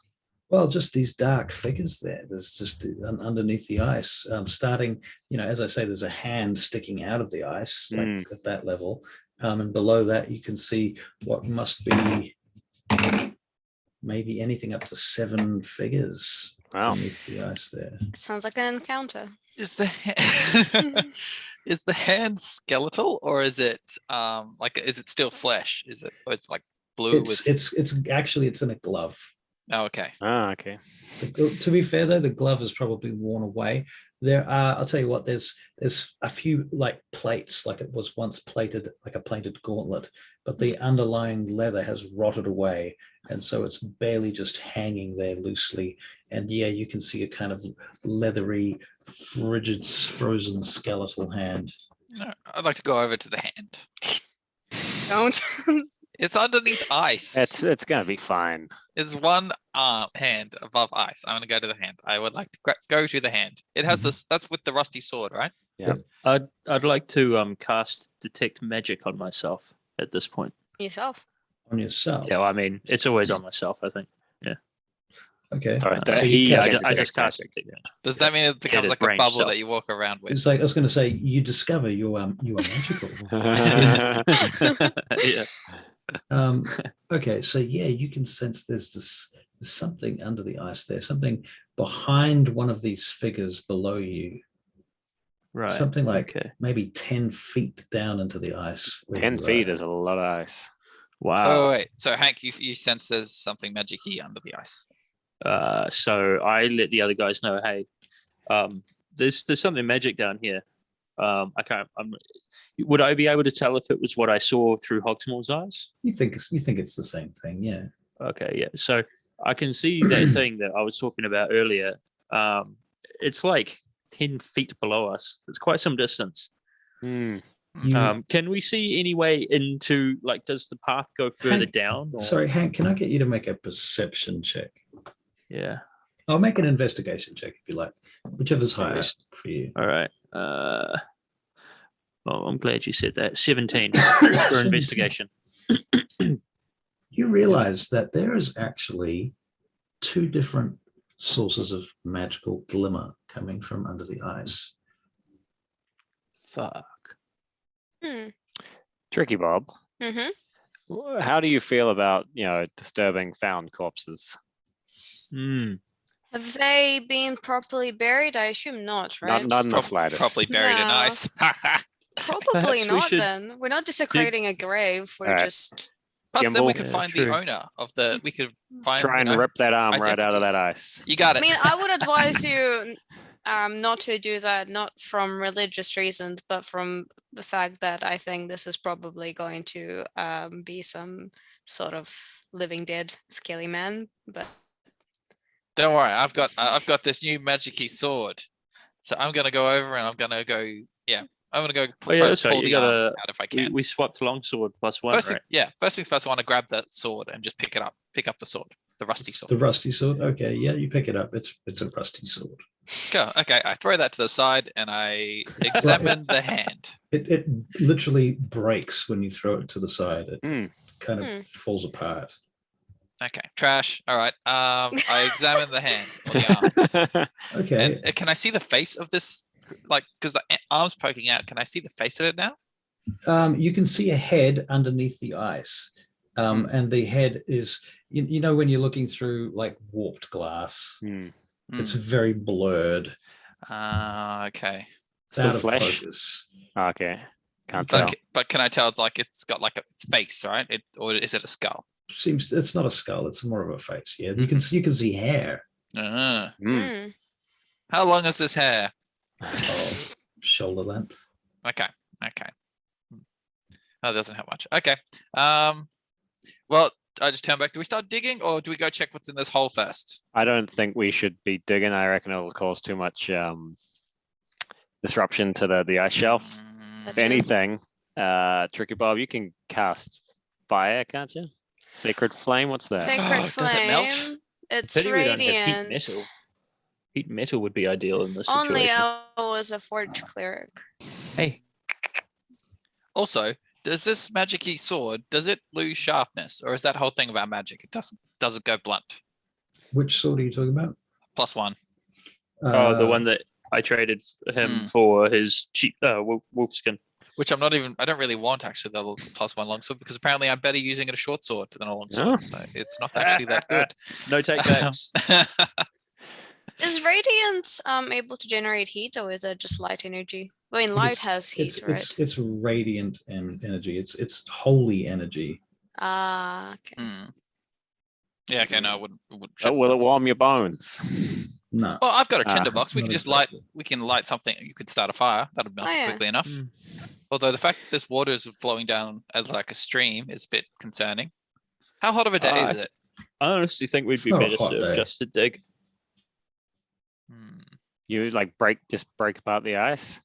Well, just these dark figures there. There's just underneath the ice, starting, as I say, there's a hand sticking out of the ice, like at that level. And below that, you can see what must be maybe anything up to 7 figures Wow. beneath the ice there. sounds like an encounter. Is the is the hand skeletal, or is it is it still flesh? Is it? Or it's like blue It's with. it's in a glove. Oh, okay. Ah, okay. To be fair, though, the glove is probably worn away. I'll tell you what, there's a few like plates, like it was once plated, like a plated gauntlet, but the underlying leather has rotted away. And so it's barely just hanging there loosely. And yeah, you can see a kind of leathery, frigid, frozen skeletal hand. No, I'd like to go over to the hand. Don't. It's underneath ice. It's gonna be fine. It's one hand above ice. I'm gonna go to the hand. I would like to go to the hand. It has this. That's with the rusty sword, right? I'd like to cast detect magic on myself at this point. Yourself. On yourself. Yeah, well, I mean, it's always on myself, I think. Okay. Sorry, So you I cast- just cast detect magic. Does that mean it becomes is like a ranged bubble self. that you walk around with? It's like I was going to say, you discover you are magical. Yeah. Okay, so yeah, you can sense there's something under the ice there, something behind one of these figures below you, Right. something like Okay. maybe 10 feet down into the ice. where 10 you feet are. is a lot of ice. Wow. Oh wait. So Hank, you sense there's something magic-y under the ice. So I let the other guys know, hey, there's something magic down here. Would I be able to tell if it was what I saw through Hogsmoor's eyes? You think it's the same thing, yeah. Okay, yeah. So I can see that thing that I was talking about earlier. It's like 10 feet below us. It's quite some distance. Hmm. Can we see any way into, like, does the path go further Hank, down? Or? Sorry, Hank, can I get you to make a perception check? Yeah. I'll make an investigation check if you like, whichever's higher for you. All right. Well, I'm glad you said that. 17 for investigation. You realize that there is actually two different sources of magical glimmer coming from under the ice. Fuck. Tricky Bob. Mm-hmm. How do you feel about, disturbing found corpses? Have they been properly buried? I assume not, right? Not in the slightest. Probably buried in No. ice. Probably Perhaps we not should then. We're not desecrating a grave. We're Alright. just Plus, then we Gimbal? could Yeah, find true. the owner of the. We could find. Try and rip that arm right out of that identities. ice. You got I it. mean, I would advise you not to do that, not from religious reasons, but from the fact that I think this is probably going to be some sort of living dead scaly man. But Don't worry, I've got this new magic-y sword. So I'm gonna go over and I'm gonna go. Yeah, I'm gonna go Oh, yeah, try that's to right. pull You the arm gotta. out if I We, can. we swapped longsword +1, First, right? first things first. I want to grab that sword and just pick it up. Pick up the sword, the rusty sword. The rusty sword. Okay, yeah, you pick it up. It's a rusty sword. Go. Okay, I throw that to the side and I examine the hand. It literally breaks when you throw it to the side. It Hmm. kind of falls apart. Okay, trash. All right. I examine the hand or the arm. Okay. And can I see the face of this? Like, because the arm's poking out. Can I see the face of it now? You can see a head underneath the ice. And the head is, you know, when you're looking through like warped glass, it's very blurred. Okay. It's out of flesh? focus. Okay. Can't tell. But can I tell it's like it's got like its face, right? Or is it a skull? Seems it's not a skull. It's more of a face. Yeah, you can see hair. How long is this hair? Shoulder length. Okay. Oh, that doesn't help much. Okay. Well, I just turn back. Do we start digging or do we go check what's in this hole first? I don't think we should be digging. I reckon it'll cause too much disruption to the ice shelf. If anything, Tricky Bob, you can cast fire, can't you? Sacred flame, what's that? Sacred Does it melt? flame. It's Pity we don't have heat radiant. metal. Heat metal would be ideal in this Only situation. I was a forge cleric. Hey, Also, does this magic-y sword, does it lose sharpness? Or is that whole thing about magic? It doesn't go blunt. Which sword are you talking about? +1. the one that I traded him for his cheap wolf skin. Which I don't really want actually the +1 longsword because apparently I'm better using it a short sword than a longsword. So it's not actually that good. No take backs. Is radiance able to generate heat, or is it just light energy? I mean, light has heat, right? It's radiant and energy. It's holy energy. Okay. Yeah, okay, no, it wouldn't. Oh, will it warm your bones? No. Well, I've got a Ah, tinderbox. We not can just exactly. we can light something. You could start a fire. That'll melt Oh, it yeah. quickly enough. Although the fact that this water is flowing down as like a stream is a bit concerning. How hot of a day is it? I honestly think we'd It's be not a better hot served day. just to dig. You like break apart the ice?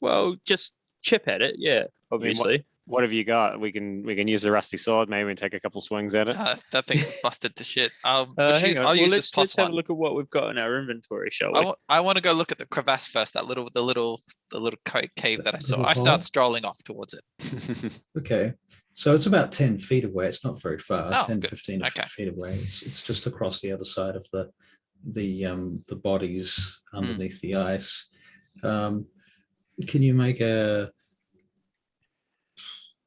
Well, just chip at it. Yeah, obviously. What have you got? We can use the rusty sword maybe and take a couple swings at it. That thing's busted to shit. Hang on. I'll use let's this plus have a one. look at what we've got in our inventory, shall we? I want to go look at the crevasse first. The little cave that I saw. Little I start hole? strolling off towards it. Okay. So it's about 10 feet away. It's not very far. Oh, 10, good. 15 Okay. feet away. It's just across the other side of the bodies underneath the ice. Can you make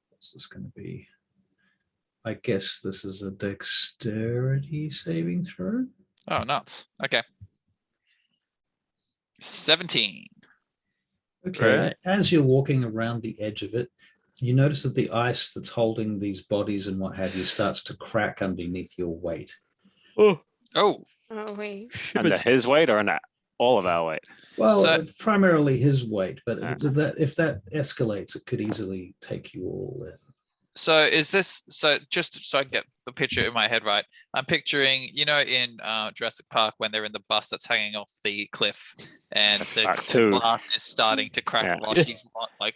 what's this going to be? I guess this is a dexterity saving throw. Oh, nuts. Okay. 17. Okay. Right. As you're walking around the edge of it, you notice that the ice that's holding these bodies and what have you starts to crack underneath your weight. Oh, Oh, Oh, wait. Under his weight or under all of our weight? Well, So- primarily his weight, but Ah. if that escalates, it could easily take you all in. so is this just so I get the picture in my head right? I'm picturing, in Jurassic Park when they're in the bus that's hanging off the cliff and Part the two. glass is starting to crack Yeah.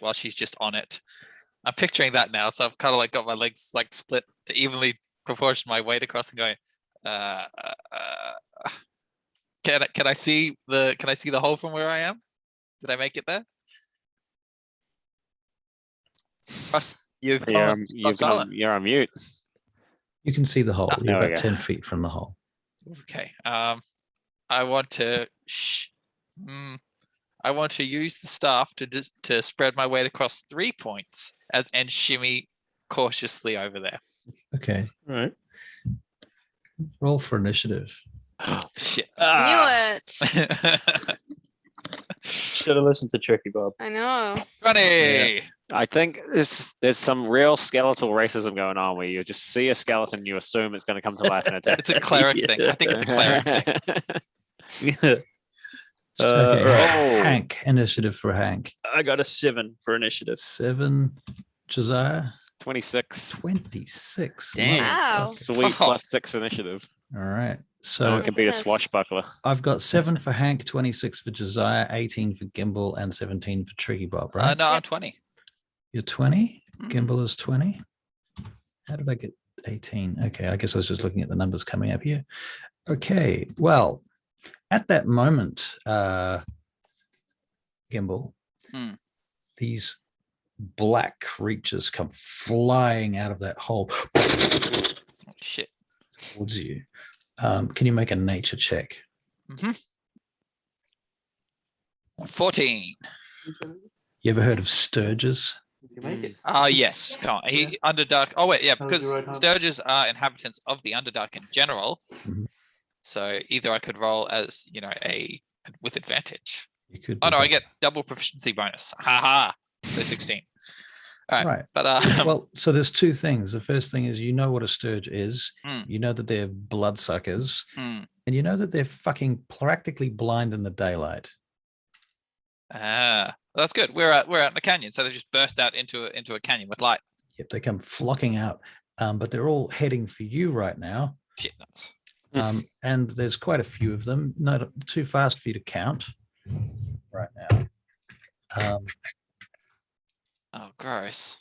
while she's just on it. I'm picturing that now, so I've kind of like got my legs like split to evenly proportion my weight across and going. Can I see the hole from where I am? Did I make it there? Russ, you've gone silent. You're on mute. You can see the hole. You're there we about go. 10 feet from the hole. Okay. I want to. I want to use the staff to spread my weight across 3 points and shimmy cautiously over there. Okay. right. Roll for initiative. Shit. Knew it. Should have listened to Tricky Bob. I know. 20. I think there's some real skeletal racism going on where you just see a skeleton, you assume it's going to come to life and attack. It's a cleric thing. I think it's a cleric thing. Okay. right. Hank, initiative for Hank. I got a 7 for initiative. 7. Josiah, 26. 26. Damn. Wow. Sweet plus 6 initiative. All right. No So one can beat a Yes. swashbuckler. I've got 7 for Hank, 26 for Josiah, 18 for Gimbal, and 17 for Tricky Bob, right? No, I'm Yep. 20. You're 20. Mm. Gimbal is 20. How did I get 18? Okay, I guess I was just looking at the numbers coming up here. Okay, well, at that moment, Gimbal, Mm. these black creatures come flying out of that hole Oh, shit. towards you. Can you make a nature check? 14. You ever heard of sturges? Yes. Come on. Underdark. Oh wait, yeah, because Sturges are inhabitants of the Underdark in general. Mhm. So either I could roll as with advantage. You could. Oh do no, I that. get double proficiency bonus. Ha ha. So 16. All right. Right. But Well, so there's two things. The first thing is you know what a sturge is. Mm. You know that they're bloodsuckers, hmm. and you know that they're fucking practically blind in the daylight. That's good. We're out in the canyon, so they just burst out into a canyon with light. Yep, they come flocking out, but they're all heading for you right now. Shit nuts. And there's quite a few of them. Not too fast for you to count right now. Oh, gross.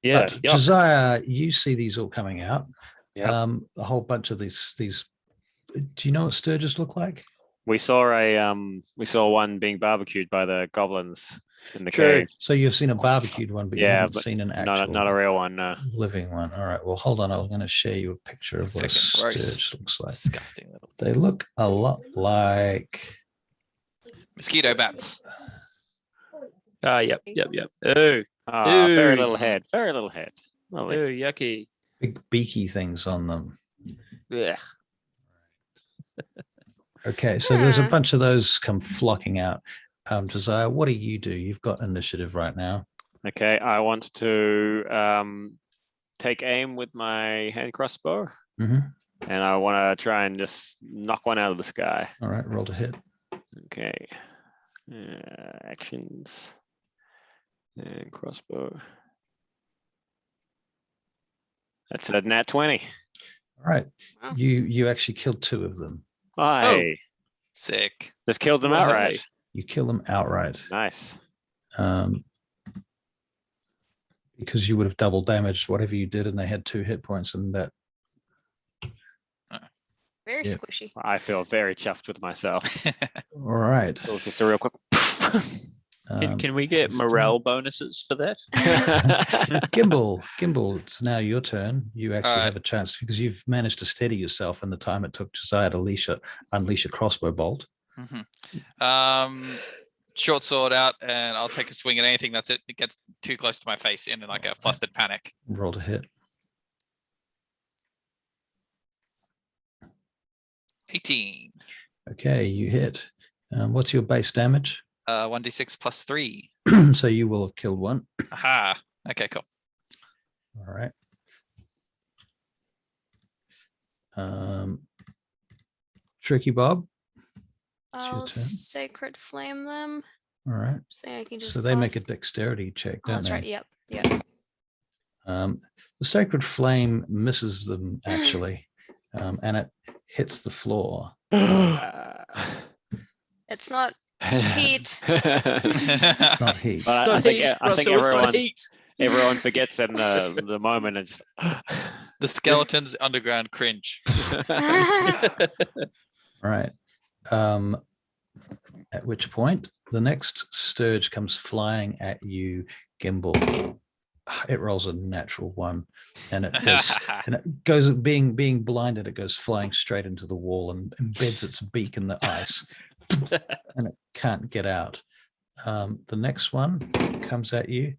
Yeah. But Josiah, you see these all coming out. Yeah. A whole bunch of these. Do you know what sturges look like? We saw one being barbecued by the goblins in the True. cave. So you've seen a barbecued one, but you Yeah, haven't but seen an actual Not a real one. No. living one. All right. Well, hold on. I'm going to share you a picture of what a Frickin' gross. sturge looks like. Disgusting little They look a lot like. mosquito bats. Yep. Oh, Ah, very Ew. little head. Very little head. Lovely. oh, yucky. Big beaky things on them. Ugh. Okay, so there's a Yeah. bunch of those come flocking out. Josiah, what do? You've got initiative right now. Okay, I want to take aim with my hand crossbow, Mhm. and I want to try and just knock one out of the sky. All right, roll to hit. Okay. Actions and crossbow. That's a nat 20. All right, Wow. you actually killed 2 of them. I Sick. just killed them Well, outright. hey. You kill them outright. Nice. Because you would have double damaged whatever you did, and they had 2 hit points, and that. Very Yeah. squishy. I feel very chuffed with myself. All right. So just a real quick. Can we get morale bonuses for that? Gimbal, it's now your turn. You actually Alright. have a chance because you've managed to steady yourself in the time it took Josiah to unleash a crossbow bolt. Short sword out, and I'll take a swing at anything it gets too close to my face in like a flustered panic. Roll to hit. 18. Okay, you hit. What's your base damage? 1d6 plus 3. So you will have killed 1. Aha. Okay, cool. All right. Tricky Bob. It's your I'll turn. sacred flame them. All right. So I can just. So they make a cast- dexterity check, Oh, don't that's they? right. Yep. Yep. The sacred flame misses them actually, and it hits the floor. It's not heat. It's not heat. But Not I think heat, I think Russell, it's not everyone heat. everyone forgets in the moment and just The skeletons underground cringe. All right. At which point the next scourge comes flying at you, Gimbal. It rolls a natural 1, and it goes being blinded. It goes flying straight into the wall and embeds its beak in the ice, and it can't get out. The next one comes at you.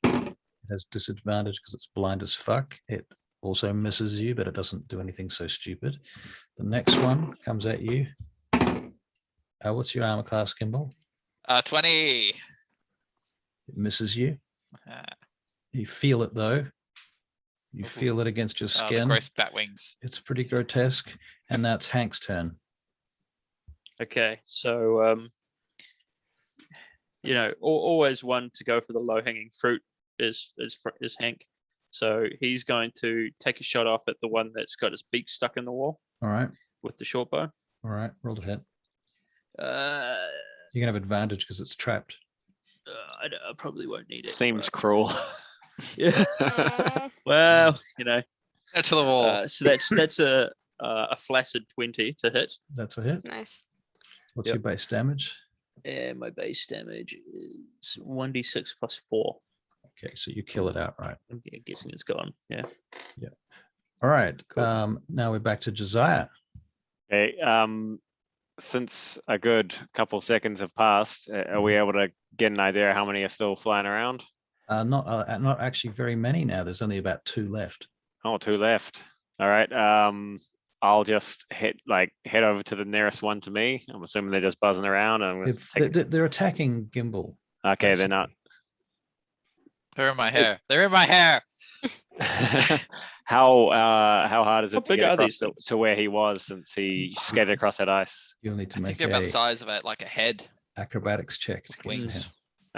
It has disadvantage because it's blind as fuck. It also misses you, but it doesn't do anything so stupid. The next one comes at you. What's your armor class, Gimbal? 20. It misses you. Uh, You feel it though. You Ooh. feel it against your the skin. gross bat wings. It's pretty grotesque. And now it's Hank's turn. Okay, so always one to go for the low hanging fruit is Hank. So he's going to take a shot off at the one that's got his beak stuck in the wall All right. with the short bow. All right. Roll to hit. Uh, You can have advantage because it's trapped. I probably won't need it. seems but- cruel. Yeah. Aw. Well, Get to the wall. so that's a flaccid 20 to hit. That's a hit. Nice. What's Yep. your base damage? And my base damage is 1d6 plus 4. Okay, so you kill it outright. I'm guessing it's gone. Yeah. All right. Cool. Now we're back to Josiah. Okay. Since a good couple seconds have passed, are we able to get an idea how many are still flying around? Not actually very many now. There's only about 2 left. Oh, 2 left. All right. I'll just head over to the nearest one to me. I'm assuming they're just buzzing around. And I'm gonna They're attacking Gimbal. okay, they're not. They're in my hair. They're in my hair. How hard is How it to big get are across these things? to where he was since he skated across that ice? You'll need to I make think they're about the a size of it, like a head. acrobatics check to With get to wings. him.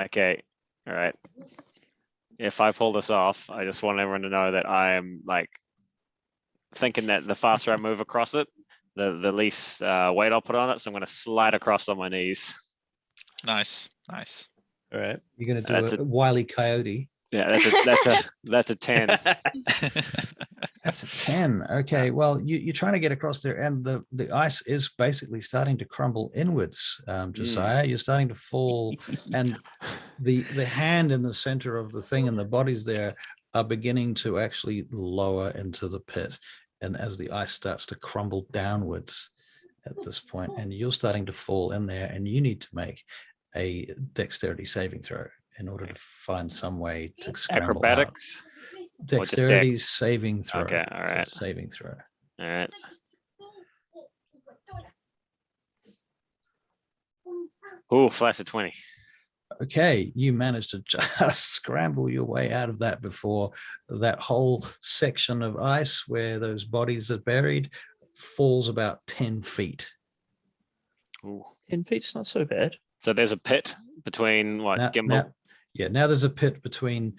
Okay. All right. If I pull this off, I just want everyone to know that I am thinking that the faster I move across it, the least weight I'll put on it. So I'm going to slide across on my knees. Nice. Nice. All right. You're going That's to do a Wile E. Coyote. Yeah, that's a 10. That's a 10. Okay, well, you're trying to get across there, and the ice is basically starting to crumble inwards, Josiah. You're starting to fall, and the hand in the center of the thing and the bodies there are beginning to actually lower into the pit. And as the ice starts to crumble downwards at this point, and you're starting to fall in there, and you need to make a dexterity saving throw in order to find some way to scramble out. Acrobatics. Dexterity dex? saving throw. Okay, It's a alright. saving throw. All right. Oh, flash of 20. Okay, you managed to just scramble your way out of that before that whole section of ice where those bodies are buried falls about 10 feet. Ooh. 10 feet's not so bad. So there's a pit between what Gimbal? Now there's a pit between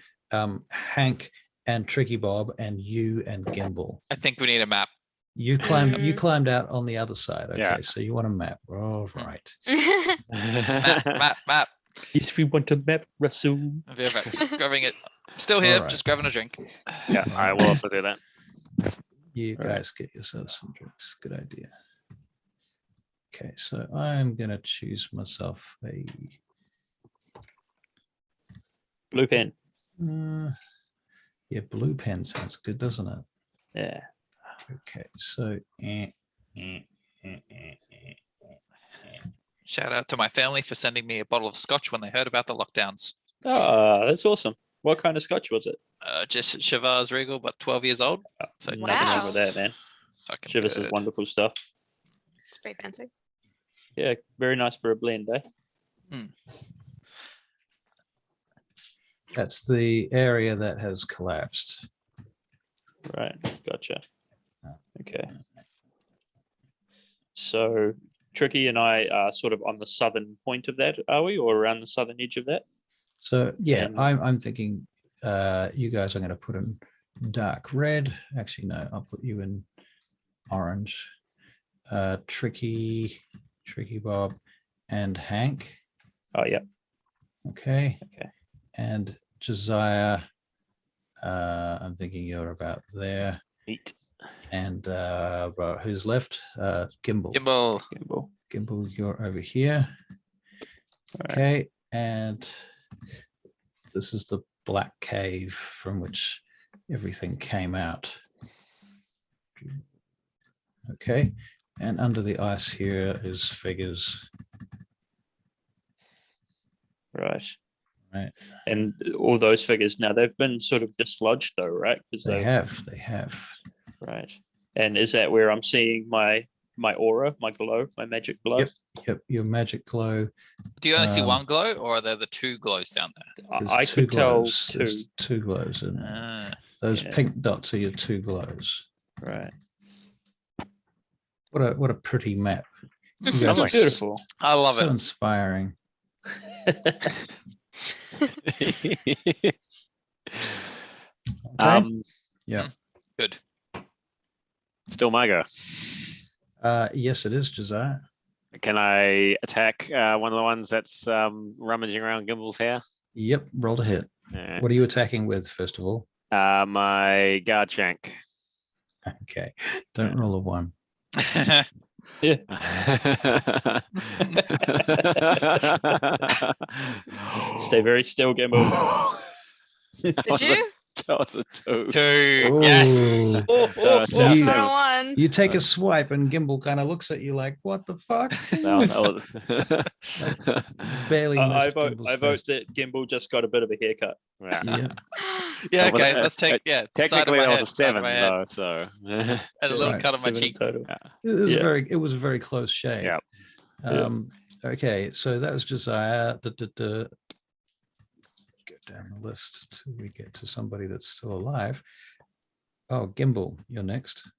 Hank and Tricky Bob and you and Gimbal. I think we need a map. You climbed out on the other side. Okay, Yeah. so you want a map. All right. Map. Yes, we want a map, Russell. I'll be right back. Just grabbing it. Still here, Alright. just grabbing a drink. Yeah, I will also do that. You All right. guys get yourselves some drinks. Good idea. Okay, so I'm gonna choose myself a Blue pen. yeah, blue pen sounds good, doesn't it? Yeah. Okay, so Shout out to my family for sending me a bottle of scotch when they heard about the lockdowns. Oh, that's awesome. What kind of scotch was it? Just Chivas Regal, but 12 years old. So Nothing Wow. wrong with that, man. fucking Chivas is good. wonderful stuff. It's pretty fancy. Yeah, very nice for a blend, eh? that's the area that has collapsed. Right, gotcha. Okay. So Tricky and I are sort of on the southern point of that, are we, or around the southern edge of that? So yeah, And- I'm thinking you guys are going to put in dark red. Actually, no, I'll put you in orange. Tricky Bob and Hank. Oh, yeah. Okay. Okay. And Josiah, I'm thinking you're about there. Neat. And well, who's left? Gimbal. Gimbal. Gimbal. Gimbal, you're over here. All right. Okay, and this is the black cave from which everything came out. Okay, and under the ice here is figures. Right. Right. And all those figures now, they've been sort of dislodged though, right? Because They have. Right. And is that where I'm seeing my aura, my glow, my magic glow? Yep, your magic glow. Do you only see Um, one glow, or are there the two glows down there? There's I two could tell glows. two. There's two glows in there. Ah, Those yeah. pink dots are your two glows. Right. What a pretty map. You That's guys are beautiful. I love so it. inspiring. Okay. Yeah. Good. Still my go. Yes, it is, Josiah. Can I attack one of the ones that's rummaging around Gimbal's hair? Yep, roll to hit. Yeah. What are you attacking with, first of all? My guard shank. Okay, don't roll a 1. Stay very still, Gimbal. Did you? That was a 2. Two. Yes. Ooh. So a You- seven. Not a one. You take a swipe and Gimbal kind of looks at you like, what the fuck? That was- Barely I missed vote Gimbal's that face. Gimbal just got a bit of a haircut. Yeah. Yeah, Yeah. But, Okay. Let's take. Yeah. side of Technically, my that was head, a side of 7 my head, though. So and a little Right, cut on my 7 in cheek. total. it was Yeah. a very close shave. Yeah. Okay, so that was Josiah. Go down the list till we get to somebody that's still alive. Oh, Gimbal, you're next.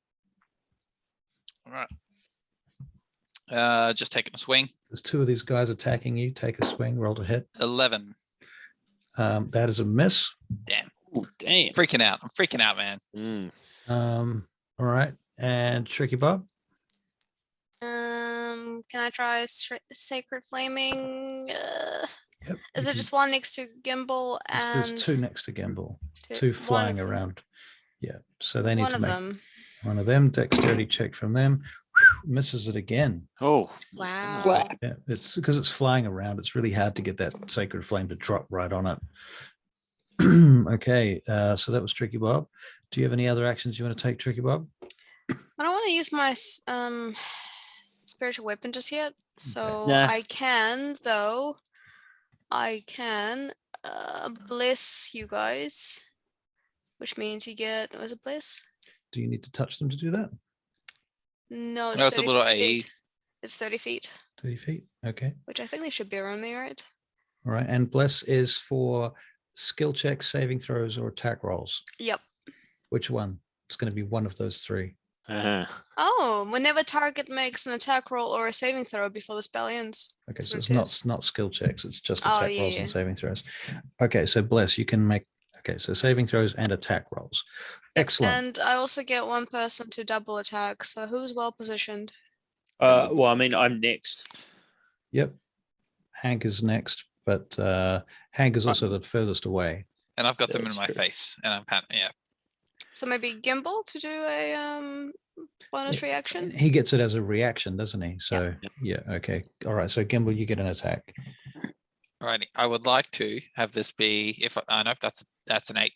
All right. Just taking a swing. There's 2 of these guys attacking you. Take a swing, roll to hit. 11. That is a miss. Damn. Ooh, damn. Freaking out. I'm freaking out, man. All right, and Tricky Bob. Can I try Sacred Flaming? Yep, Is you it can- just one next to Gimbal and there's 2 next to Gimbal, two- 2 one flying of them- around. Yeah, so they need One to of make them. one of them. Dexterity check from them. Misses it again. Oh, Wow. Yeah, it's because it's flying around. It's really hard to get that sacred flame to drop right on it. Okay, so that was Tricky Bob. Do you have any other actions you want to take, Tricky Bob? I don't want to use my spiritual weapon just yet. So Nah. I can though. I can bless you guys, which means you get, was it bless? Do you need to touch them to do that? No, it's, No, it's a 30 little feet. AE. It's 30 feet, 30 feet. Okay. which I think they should be around there, right? All right. And bless is for skill checks, saving throws, or attack rolls. Yep. Which one? It's going to be one of those three. Oh, whenever target makes an attack roll or a saving throw before the spell ends. Okay, That's so what it's it not says. not skill checks. It's just Oh, attack yeah, rolls yeah. and saving throws. Okay, so bless, you can make. Okay, so saving throws and attack rolls. Excellent. And I also get one person to double attack. So who's well positioned? Well, I mean, I'm next. Yep. Hank is next, but Hank is also the furthest away. And I've got them in That's my true. face, and I'm yeah. So maybe Gimbal to do a bonus reaction. He gets it as a reaction, doesn't he? So Yep. yeah, okay. All right. So Gimbal, you get an attack. Alrighty. I would like to have this be if I know that's an 8.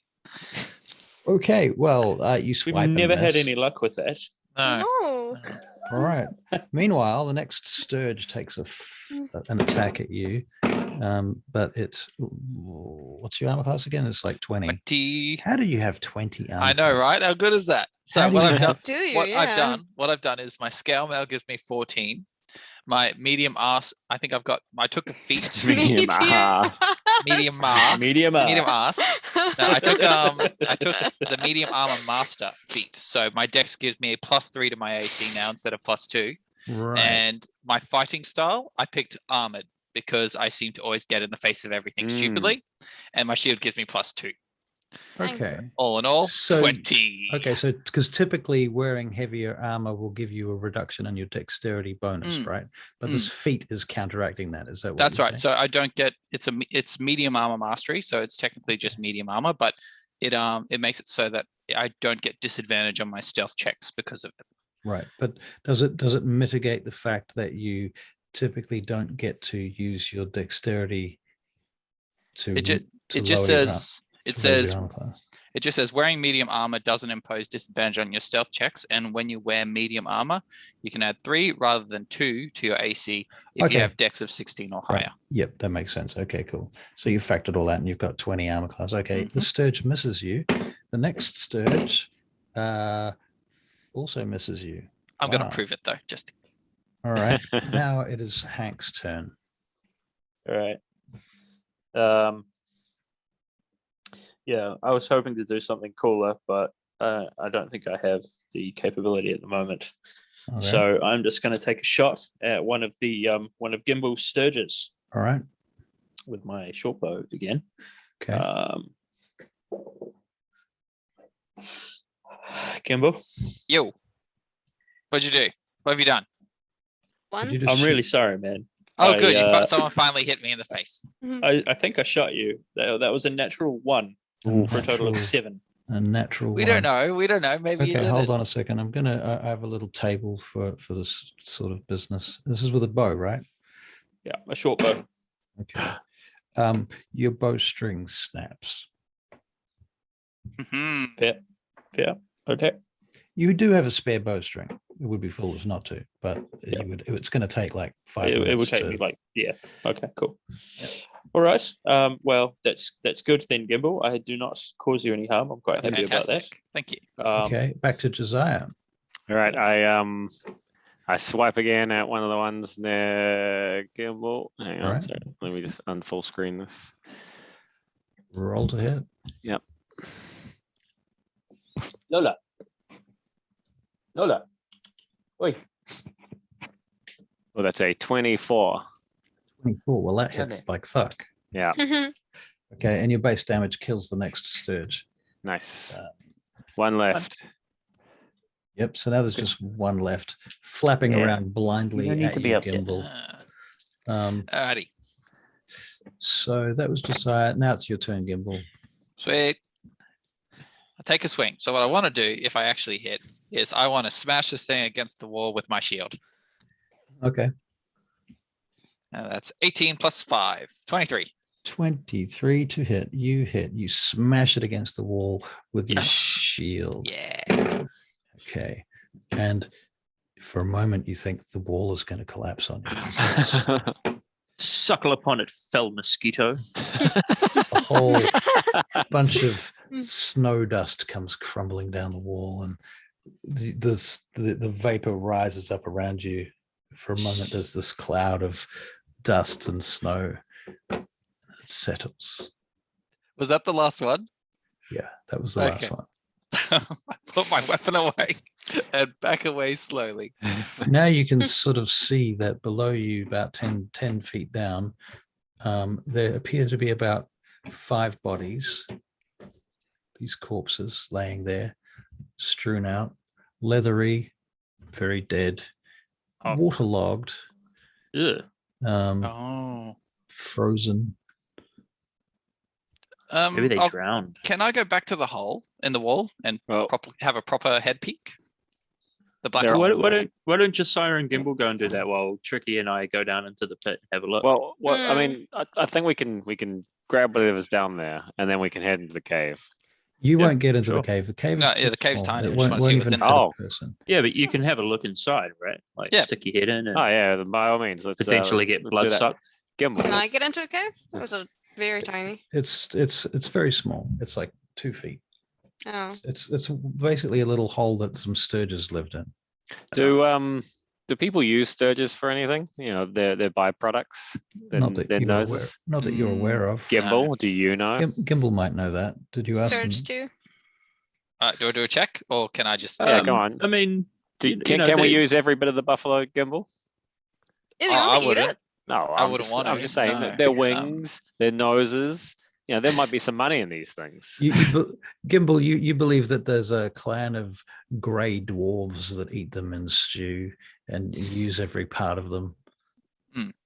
Okay. Well, you We've swipe and never had miss. any luck with that. No. No. All right. Meanwhile, the next Sturge takes an attack at you, but it's what's your armor class again? It's like 20. 20. How do you have 20 armor? I know, class? right? How good is that? So How do what you I've done, have- Do you? what Yeah. I've done is my scale mail gives me 14. My medium ass, I think I took a feat. Medium medium mar. Medium Medium ass. ass. No, I took the medium armor master feat. So my dex gives me a +3 to my AC now instead of +2. Right. And my fighting style, I picked armored because I seem to always get in the face of everything stupidly. And my shield gives me +2. Okay. All in all, So- 20. Okay, so because typically wearing heavier armor will give you a reduction in your dexterity bonus, right? But this feat is counteracting that. Is that what That's you're right. saying? So I don't get it's medium armor mastery, so it's technically just medium armor, but it makes it so that I don't get disadvantage on my stealth checks because of it. Right, but does it mitigate the fact that you typically don't get to use your dexterity to It just lower your says it to raise your says armor class? it just says wearing medium armor doesn't impose disadvantage on your stealth checks, and when you wear medium armor, you can add 3 rather than 2 to your AC if Okay. you have dex of 16 or Right. higher. Yep, that makes sense. Okay, cool. So you factored all that and you've got 20 armor class. Okay, the Sturge misses you. The next Sturge also misses you. I'm going Wow. to prove it though. Just All right. Now it is Hank's turn. All right. Yeah, I was hoping to do something cooler, but I don't think I have the capability at the moment. Okay. So I'm just going to take a shot at one of Gimbal's Sturges All right. with my short bow again. Okay. Gimbal, yo, what'd you do? What have you done? Did you One. just I'm really shoot- sorry, man. Oh, I, good. Someone finally hit me in the face. I think I shot you. That was a natural 1 for a total of 7. A natural We one. don't know. We don't know. Maybe you Okay, did hold it. on a second. I'm gonna. I have a little table for this sort of business. This is with a bow, right? Yeah, a short bow. Okay. Your bowstring snaps. Mhm. Fair. Okay. You do have a spare bowstring. It would be foolish not to, but Yeah. you would. It's going to take like 5 It minutes. would take to- me like, yeah. Okay, cool. All right. Well, that's good then, Gimbal. I do not cause you any harm. I'm quite That's happy about that. fantastic. Thank you. Okay, back to Josiah. All right, I swipe again at one of the ones near Gimbal. Hang on, Alright. sorry. Let me just unfull screen this. Roll to hit. Lola. Oi. Oh, that's a 24. 24. Well, that Damn hits it. like fuck. Yeah, Okay, and your base damage kills the next Sturge. nice. One left. Yep. So now there's just one left, flapping Yeah. around blindly You don't need at to you, be up there. Gimbal. Alrighty. So that was Josiah. Now it's your turn, Gimbal. Sweet. I take a swing. So what I want to do, if I actually hit, is I want to smash this thing against the wall with my shield. Okay. And that's 18 plus 5, 23. 23 to hit. You hit. You smash it against the wall with your Yes. shield. Yeah. Okay. And for a moment, you think the wall is going to collapse on you. 'Cause it's- Suckle upon it, fell mosquito. a whole bunch of snow dust comes crumbling down the wall, and the vapor rises up around you. For a moment, there's this cloud of dust and snow. settles. Was that the last one? Yeah, that was the last Okay. one. I put my weapon away and back away slowly. Now you can sort of see that below you, about 10 feet down, there appear to be about 5 bodies. These corpses laying there, strewn out, leathery, very dead, Oh. waterlogged, Ugh. Oh. frozen. Maybe they I'll- drowned. Can I go back to the hole in the wall and Well, have a proper head peek? The black There- hole. Why don't Josiah and Gimbal go and do that while Tricky and I go down into the pit and have a look? well, I Mm. mean, I think we can grab whatever's down there, and then we can head into the cave. You Yeah, won't get into sure. the cave. The cave No, is yeah, too the cave's small. tiny. It I just won't, wanna see won't what's even in fit there. a Oh. person. Yeah, but you can have a look inside, right? Like Yeah. stick your head in and Oh yeah, by all means, let's potentially let's get do blood that. sucked. Gimbal. Can I get into a cave? Was it very tiny? It's very small. It's like 2 feet. Oh, It's basically a little hole that some sturges lived in. Do people use sturges for anything? You know, their byproducts, Not that their you're aware. noses. Not that you're aware of. Gimbal, do you know? Gimbal might know that. Did you ask him? Sturge too. Do I do a check or can I just? Yeah, come on. I mean, Can we use every bit of the buffalo gimbal? Is it I gonna eat wouldn't. it? No, I I'm wouldn't just, want I'm to, just saying no. that their wings, their noses. You know, there might be some money in these things. Gimbal, you believe that there's a clan of grey dwarves that eat them in stew and use every part of them.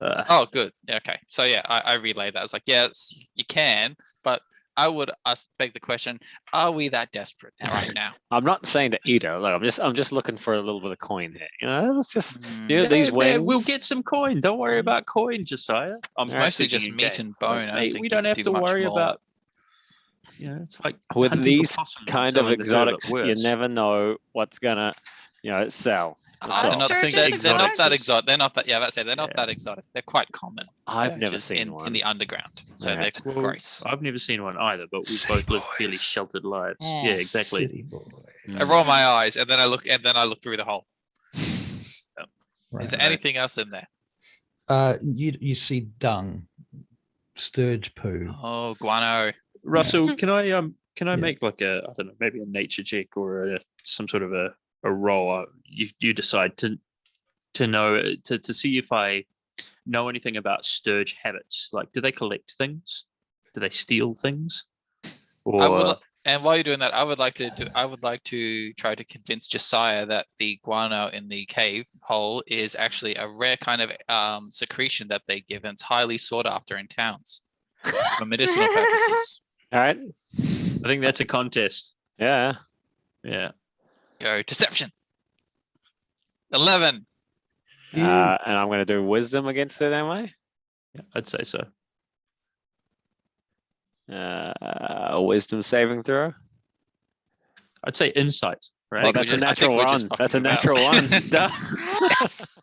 Oh, good. Yeah, okay. So yeah, I relayed that. I was like, yes, you can, but I would beg the question: are we that desperate right now? I'm not saying to eat it. Look, I'm just looking for a little bit of coin here. You know, it's just Mm. you know, these man, wings. we'll get some coin. Don't worry about coin, Josiah. I'm It's mostly speaking just in meat game. and bone. I don't mate, think we you don't can have do to much worry more. about. It's like With hunting these for possum and kind of selling the herb at exotics, you worst. never know what's gonna, sell. They're That's not, all. Sturges they're not that exotic? exotic. They're not that. Yeah, that's it. They're not Yeah. that exotic. They're quite common. I've never sturges seen in one. the underground, so Yeah. they're Well, gross. I've never seen one either, but we City both live fairly boys. sheltered lives. Mm. Yeah, exactly. City boy. I roll my eyes and then I look through the hole. Right, Is there right. anything else in there? You see dung, sturge poo. Oh, guano. Russell, can I Yeah. make like I don't know, maybe a nature check or some sort of a roll? You decide to know to see if I know anything about sturge habits. Like, do they collect things? Do they steal things? Or And while you're doing that, I would like to try to convince Josiah that the guano in the cave hole is actually a rare kind of secretion that they give, and it's highly sought after in towns for medicinal purposes. All right. I think that's a contest. Yeah. Yeah. Go deception. 11. And I'm going to do wisdom against it, am I? I'd say so. A wisdom saving throw. I'd say insight, right? Well, think that's we a just- I think natural we're just one. That's a fucking about. natural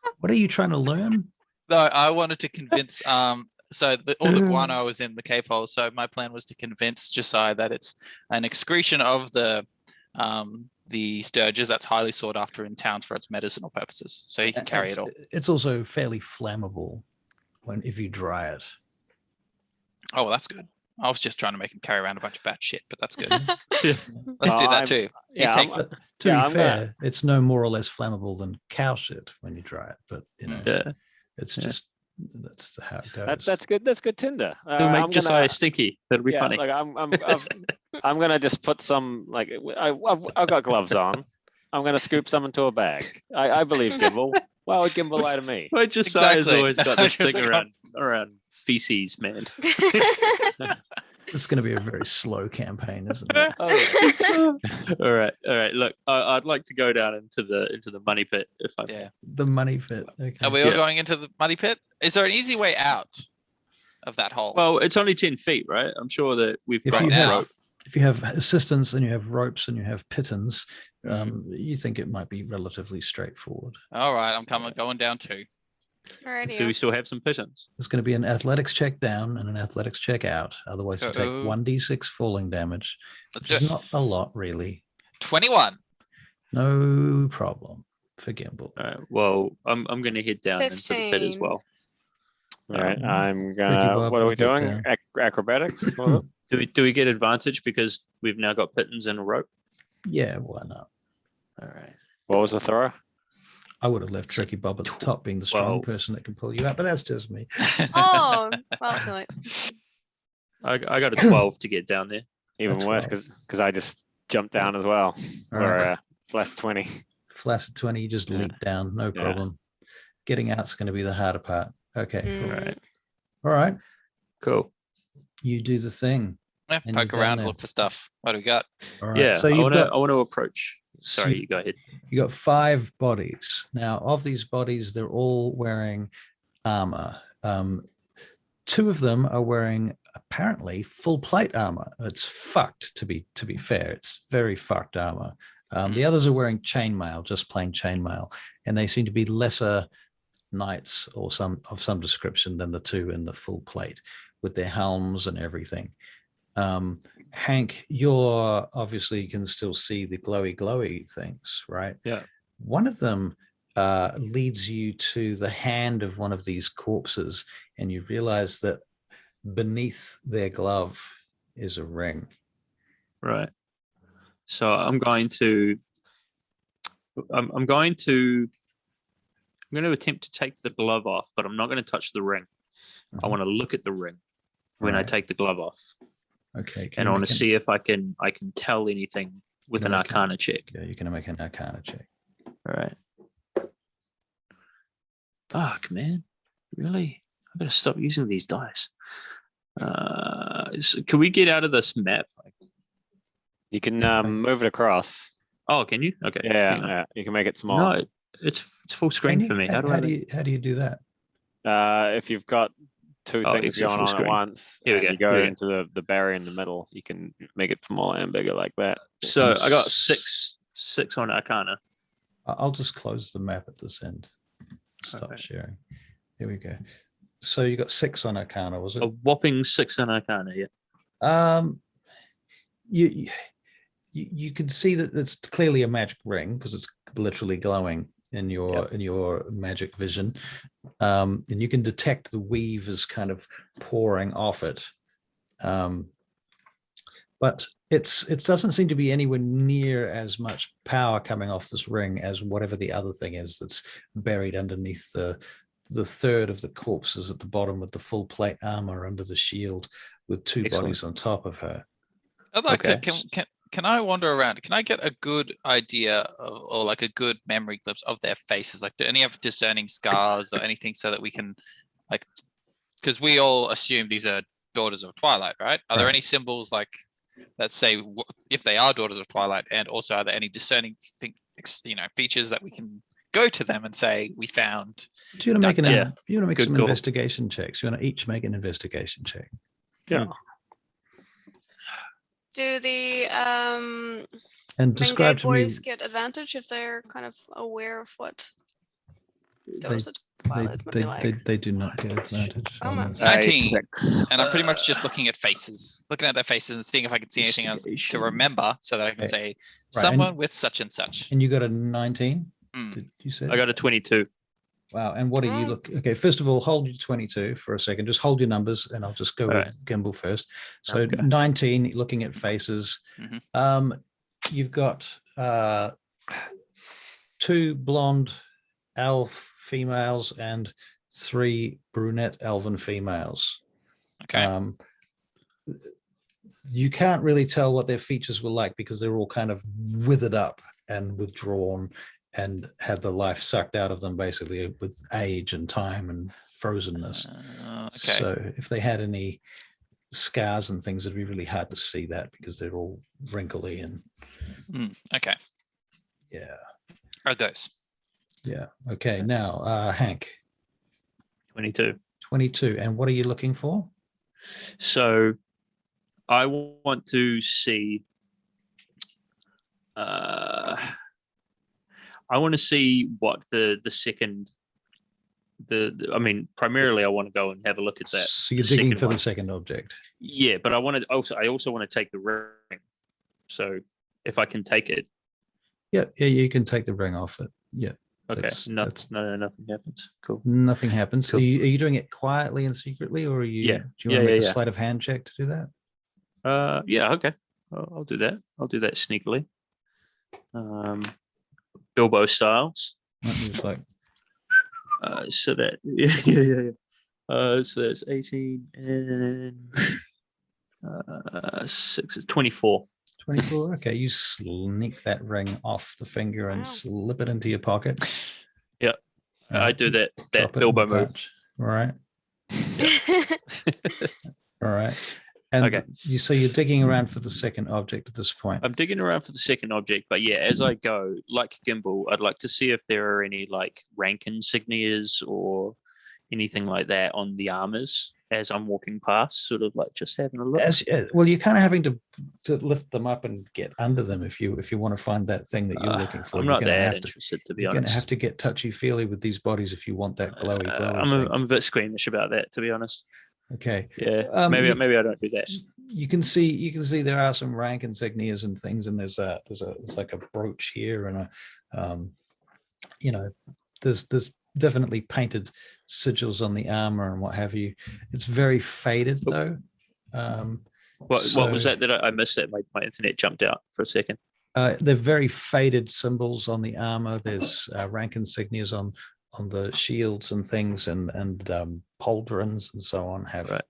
one. What are you trying to learn? No, I wanted to convince. So all the guano was in the cave hole. So my plan was to convince Josiah that it's an excretion of the sturges that's highly sought after in towns for its medicinal purposes. So he can carry it all. It's also fairly flammable if you dry it. Oh, well, that's good. I was just trying to make him carry around a bunch of bad shit, but that's good. Yeah. Let's do Oh, that too. He's Yeah, taking. I'm- To Yeah, be I'm fair, gonna- it's no more or less flammable than cow shit when you dry it, but Yeah. it's Yeah. just that's how it goes. that's good. That's good tinder. It'll make Josiah stinky. That'll be funny. Like I'm gonna just put some I've got gloves on. I'm gonna scoop some into a bag. I believe Gimbal. Why would Gimbal lie to me? Well, Josiah's Exactly. always got this thing Just- around feces, man. This is going to be a very slow campaign, isn't it? Oh, yeah. all right. Look, I'd like to go down into the money pit if I Yeah. The money pit. Okay. Are we all Yeah. going into the muddy pit? Is there an easy way out of that hole? Well, it's only 10 feet, right? I'm sure that we've If got you now. have if you have assistants and you have ropes and you have pittons, you think it might be relatively straightforward. All right, I'm going down too. Alrighty. So we still have some pittons. There's going to be an athletics check down and an athletics check out. Otherwise, you take Uh-oh. 1d6 falling damage. Let's Which do is it. not a lot, really. 21. No problem for Gimbal. All right. Well, I'm going to head down into the pit as 15. well. Right, I'm Tricky gonna. Bob, What are I'll we get doing? down. Acrobatics. Was it? Do we get advantage because we've now got pittance and a rope? Yeah, why not? All right. What was the throw? I would have left So Tricky Bob at the top, being the strong 12. person that can pull you out, but that's just me. Oh, well, too late. I got a 12 to get down there. Even That's worse, fine. because I just jumped down as well. All Or right. plus 20. Flaccid 20, you just Yeah. leap down, no Yeah. problem. Getting out's going to be the harder part. Okay, cool. Mm, All right, Cool. you do the thing. Yeah, And poke you're down around, there. look for stuff. What do we got? All right, Yeah. so I you've want got to approach. so Sorry, you go ahead. you got 5 bodies. Now, of these bodies, they're all wearing armor. 2 of them are wearing apparently full plate armor. It's fucked, to be fair. It's very fucked armor. The others are wearing chainmail, just plain chainmail, and they seem to be lesser knights or of some description than the 2 in the full plate, with their helms and everything. Hank, you're obviously can still see the glowy things, right? Yeah. One of them leads you to the hand of one of these corpses, and you realize that beneath their glove is a ring. Right. So I'm going to attempt to take the glove off, but I'm not going to touch the ring. I want to look at the ring when I Right. take the glove off, Okay. and I want to see if I can tell anything with an make an- Arcana check. Yeah, you're going to make an Arcana check. All right. Fuck, man. Really? I gotta stop using these dice. Can we get out of this map? You can Okay. move it across. Oh, can you? Okay. Yeah, hang on. yeah, you can make it small. No, it's full screen Can you- for me. How do you do that? If you've got 2 Oh, things exit going full on screen. at once, Here we and go, you go here we go. into the barrier in the middle, you can make it smaller and bigger like that. So I got six on Arcana. I'll just close the map at this end. Stop Okay. sharing. There we go. So you got 6 on Arcana, was it? A whopping 6 on Arcana. Yeah. You can see that it's clearly a magic ring because it's literally glowing in your magic vision, and you can detect the weave is kind of pouring off it, but it doesn't seem to be anywhere near as much power coming off this ring as whatever the other thing is that's buried underneath the third of the corpses at the bottom with the full plate armor under the shield with 2 Excellent. bodies on top of her. I'd like Okay. to. Can I wander around? Can I get a good idea of, or like a good memory glimpse of their faces? Like, do any have discerning scars or anything so that we can, like, because we all assume these are daughters of Twilight, right? Are there Right. any symbols like that say if they are daughters of Twilight, and also are there any discerning features that we can go to them and say we found? Do you want to make Yeah. you want to make Good some call. investigation checks? You want to each make an investigation check. Yeah. Do the And main describe gate to me. boys get advantage if they're kind of aware of what They, those are Twilights might be like? they do not get advantage. Oh, on man. this. 19. 6. And I'm pretty much just looking at faces, looking at their faces and seeing if I can see anything else to Investigation. remember so that I can Okay. say Right, someone and- with such and such. And you got a 19. Mm. Did you say? I got a 22. Wow. And what are you Oh. look? Okay, first of all, hold your 22 for a second. Just hold your numbers, and I'll just go All with Gimbal first. So Okay. 19, looking at faces. Mhm. You've got 2 blonde elf females and 3 brunette elven females. Okay. You can't really tell what their features were like because they're all kind of withered up and withdrawn and had the life sucked out of them basically with age and time and frozenness. Okay. So if they had any scars and things, it'd be really hard to see that because they're all wrinkly and Okay. yeah. Are those? Yeah. Okay. Now, Hank, 22. 22. And what are you looking for? So I want to see. I want to see what the second. I mean, primarily, I want to go and have a look at that. So you're the digging second for one. the second object. Yeah, but I also want to take the ring. So if I can take it, Yeah. Yeah. You can take the ring off it. Yeah. Okay. That's- No, that's- no, nothing happens. Cool. Nothing happens. Cool. Are you doing it quietly and secretly, or are you? Yeah. Do you want to make a Yeah. sleight of hand check to do that? Yeah. Okay. I'll do that. I'll do that sneakily. Bilbo styles. Just like So that yeah. So that's 18 and 6 is 24. 24. Okay, you sneak that ring off the finger and Wow. slip it into your pocket. Yeah. I do that Drop it in Bilbo the move. pouch. All right. All right. And Okay. so you're digging around for the second object at this point. I'm digging around for the second object, but yeah, as I go, like Gimbal, I'd like to see if there are any like rank insignias or anything like that on the armors as I'm walking past, sort of like just having a look. Well, you're kind of having to lift them up and get under them if you want to find that thing that you're looking for. I'm you're not gonna that have interested, to be You're going to honest. have to get touchy-feely with these bodies if you want that glowy I'm thing. a bit squeamish about that, to be honest. Okay. Yeah, maybe I don't do that. You can see there are some rank insignias and things, and there's like a brooch here and there's definitely painted sigils on the armor and what have you. It's very faded though. What was that I missed? That my internet jumped out for a second. They're very faded symbols on the armor. There's rank insignias on the shields and things, and pauldrons and so on have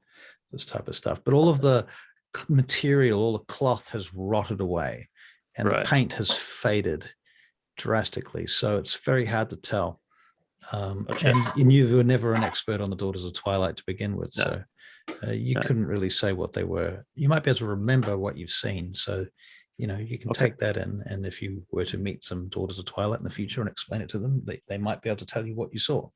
this type of stuff. But all of the material, all the cloth has rotted away, and the paint has faded drastically. So it's very hard to tell. And you were never an expert on the Daughters of Twilight to begin with, so you couldn't really say what they were. You might be able to remember what you've seen, so you can take that in, and if you were to meet some Daughters of Twilight in the future and explain it to them, they might be able to tell you what you saw.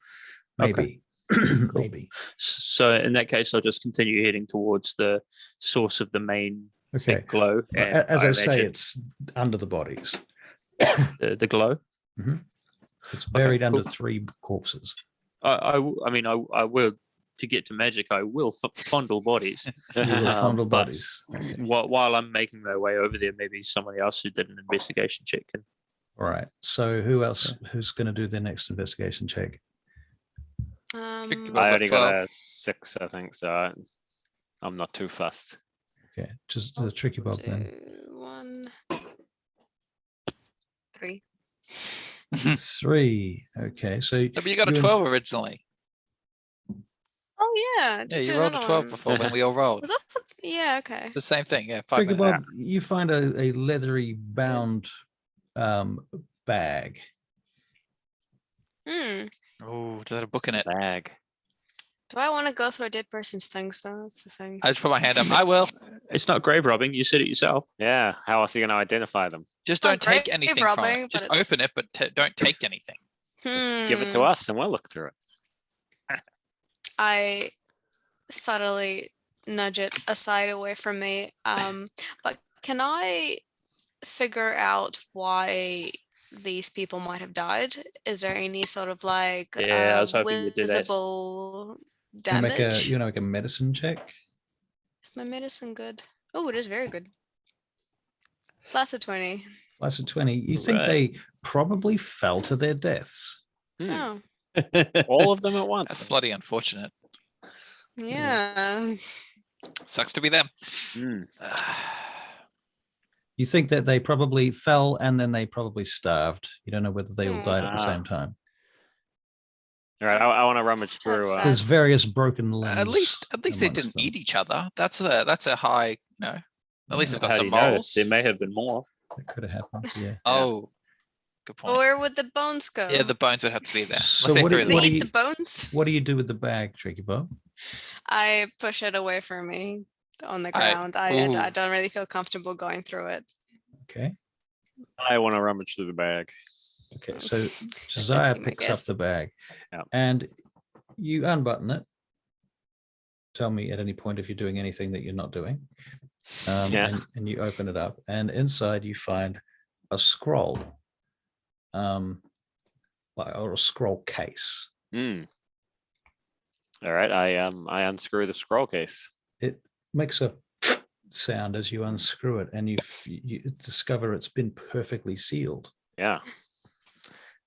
Maybe. Cool. Maybe. So in that case, I'll just continue heading towards the source of the main big glow. And As I say, imagine it's under the bodies. the glow. Mm-hmm. It's buried under cool. 3 corpses. I will, to get to magic, I will fondle bodies. You will fondle but bodies. Okay. While I'm making my way over there, maybe somebody else who did an investigation check can. All right. So who's going to do their next investigation check? I already got a 6, I think, so I'm not too fussed. Okay, just the tricky Bob then. 1, 3. 3. Okay, so But you got a 12 originally. Oh yeah. Yeah, did you do rolled a that 12 one. before when we all rolled. Was that yeah, okay. The same thing, yeah. 5 Tricky minutes. Bob, you find a leathery bound bag. Oh, does that have a book in it? Bag. Do I want to go through a dead person's things though? That's the thing. I just put my hand up. I will. It's not grave robbing. You said it yourself. Yeah, how else are you going to identify them? Just Not don't take grave anything from robbing, it. Just but it's- open it, but don't take anything. Give it to us and we'll look through it. I subtly nudge it aside away from me. But can I figure out why these people might have died? Is there any sort of like Yeah, I was hoping you'd do that. visible You want damage? to make a medicine check? Is my medicine good? Oh, it is very good. Plus a 20. Plus a 20. You think Right. they probably fell to their deaths. Oh, All of them at That's once. bloody unfortunate. yeah. Sucks to be them. Hmm. You think that they probably fell and then they probably starved. You don't know whether they all Hmm. died at the Ah. same time. All right, I want to rummage through. That's There's various broken limbs. At least they amongst didn't them. eat each other. That's a high, At least they've got How do some you know? morals. There may have been more. That could have happened. Yeah. Oh, good point. Where would the bones go? Yeah, the bones would have to be there. So Unless they what threw do- They them. what do eat you- the bones? What do you do with the bag, Tricky Bob? I push it away from me on the I- ground. I ooh. don't really feel comfortable going through it. Okay. I want to rummage through the bag. Okay. So Josiah be my picks up guess. the bag Yeah. and you unbutton it. Tell me at any point if you're doing anything that you're not doing. Yeah. And you open it up, and inside you find a scroll, or a scroll case. Hmm. All right, I unscrew the scroll case. It makes a sound as you unscrew it, and you discover it's been perfectly sealed. Yeah.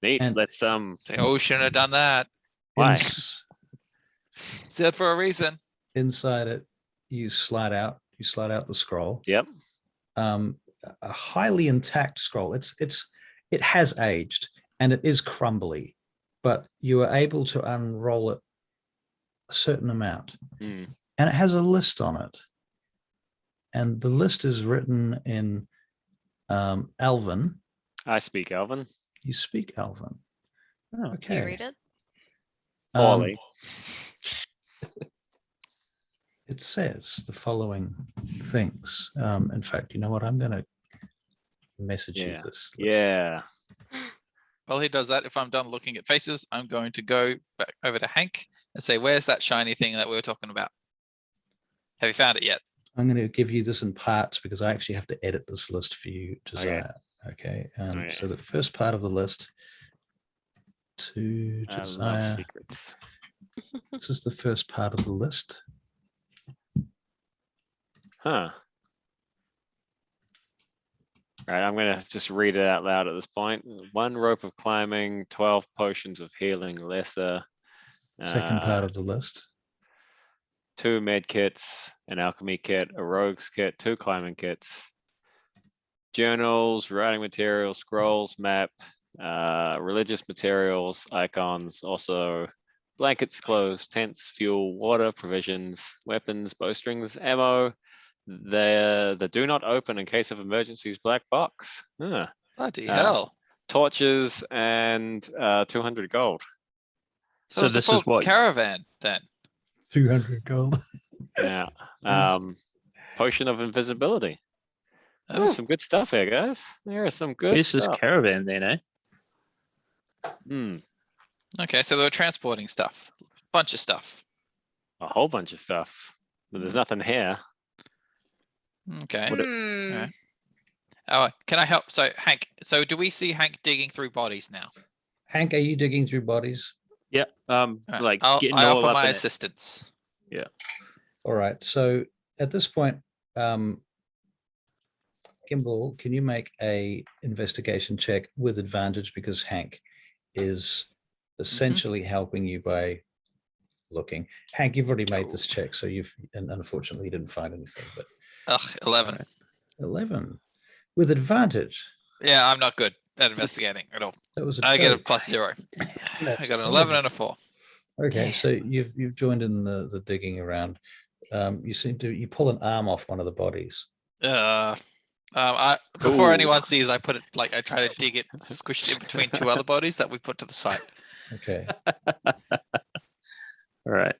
Neat. And- Let's Say, oh, shouldn't have done that. Why? Said for a reason. Inside it, you slide out the scroll. Yep. A highly intact scroll. It has aged and it is crumbly, but you are able to unroll it a certain amount. Hmm. And it has a list on it. And the list is written in Elven. I speak Elven. You speak Elven. Oh, Okay. You read it? poorly. It says the following things. In fact, you know what? I'm going to message you Yeah. this list. Yeah. While he does that, if I'm done looking at faces, I'm going to go back over to Hank and say, where's that shiny thing that we were talking about? Have you found it yet? I'm going to give you this in parts because I actually have to edit this list for you, Josiah. Okay. Okay. So the first part of the list to I love Josiah. secrets. This is the first part of the list. Huh. Right, I'm gonna just read it out loud at this point. 1 rope of climbing, 12 potions of healing, lesser. Second part of the list. 2 med kits, an alchemy kit, a rogue's kit, 2 climbing kits, journals, writing materials, scrolls, map, religious materials, icons, also blankets, clothes, tents, fuel, water, provisions, weapons, bowstrings, ammo. The do not open in case of emergencies black box. Huh. Bloody Uh, hell. Torches and 200 gold. So, so it's a this is full what- caravan then. 200 gold. Yeah. Potion of invisibility. Oh, There's some good stuff here, guys. There is some good Where's this stuff. caravan then, eh? Hmm. okay, so they were transporting stuff. Bunch of stuff. A whole bunch of stuff. But there's nothing here. Okay. Hmm. Oh, can I help? So Hank, so do we see Hank digging through bodies now? Hank, are you digging through bodies? Yeah. Alright, Like getting I all offer up my in it. assistance. All right. So at this point, Gimbal, can you make a investigation check with advantage because Hank is essentially helping you by looking. Hank, you've already made this check, so and unfortunately you didn't find anything, but Ugh, 11. Alright. 11 with advantage. Yeah, I'm not good at investigating at all. That was a I get a joke. +0. I That's got an 11 terrible. and a 4. Okay, so you've joined in the digging around. You pull an arm off one of the bodies. Before Ooh. anyone sees, I put it like I try to dig it, squish it in between 2 other bodies that we put to the side. Okay. All right.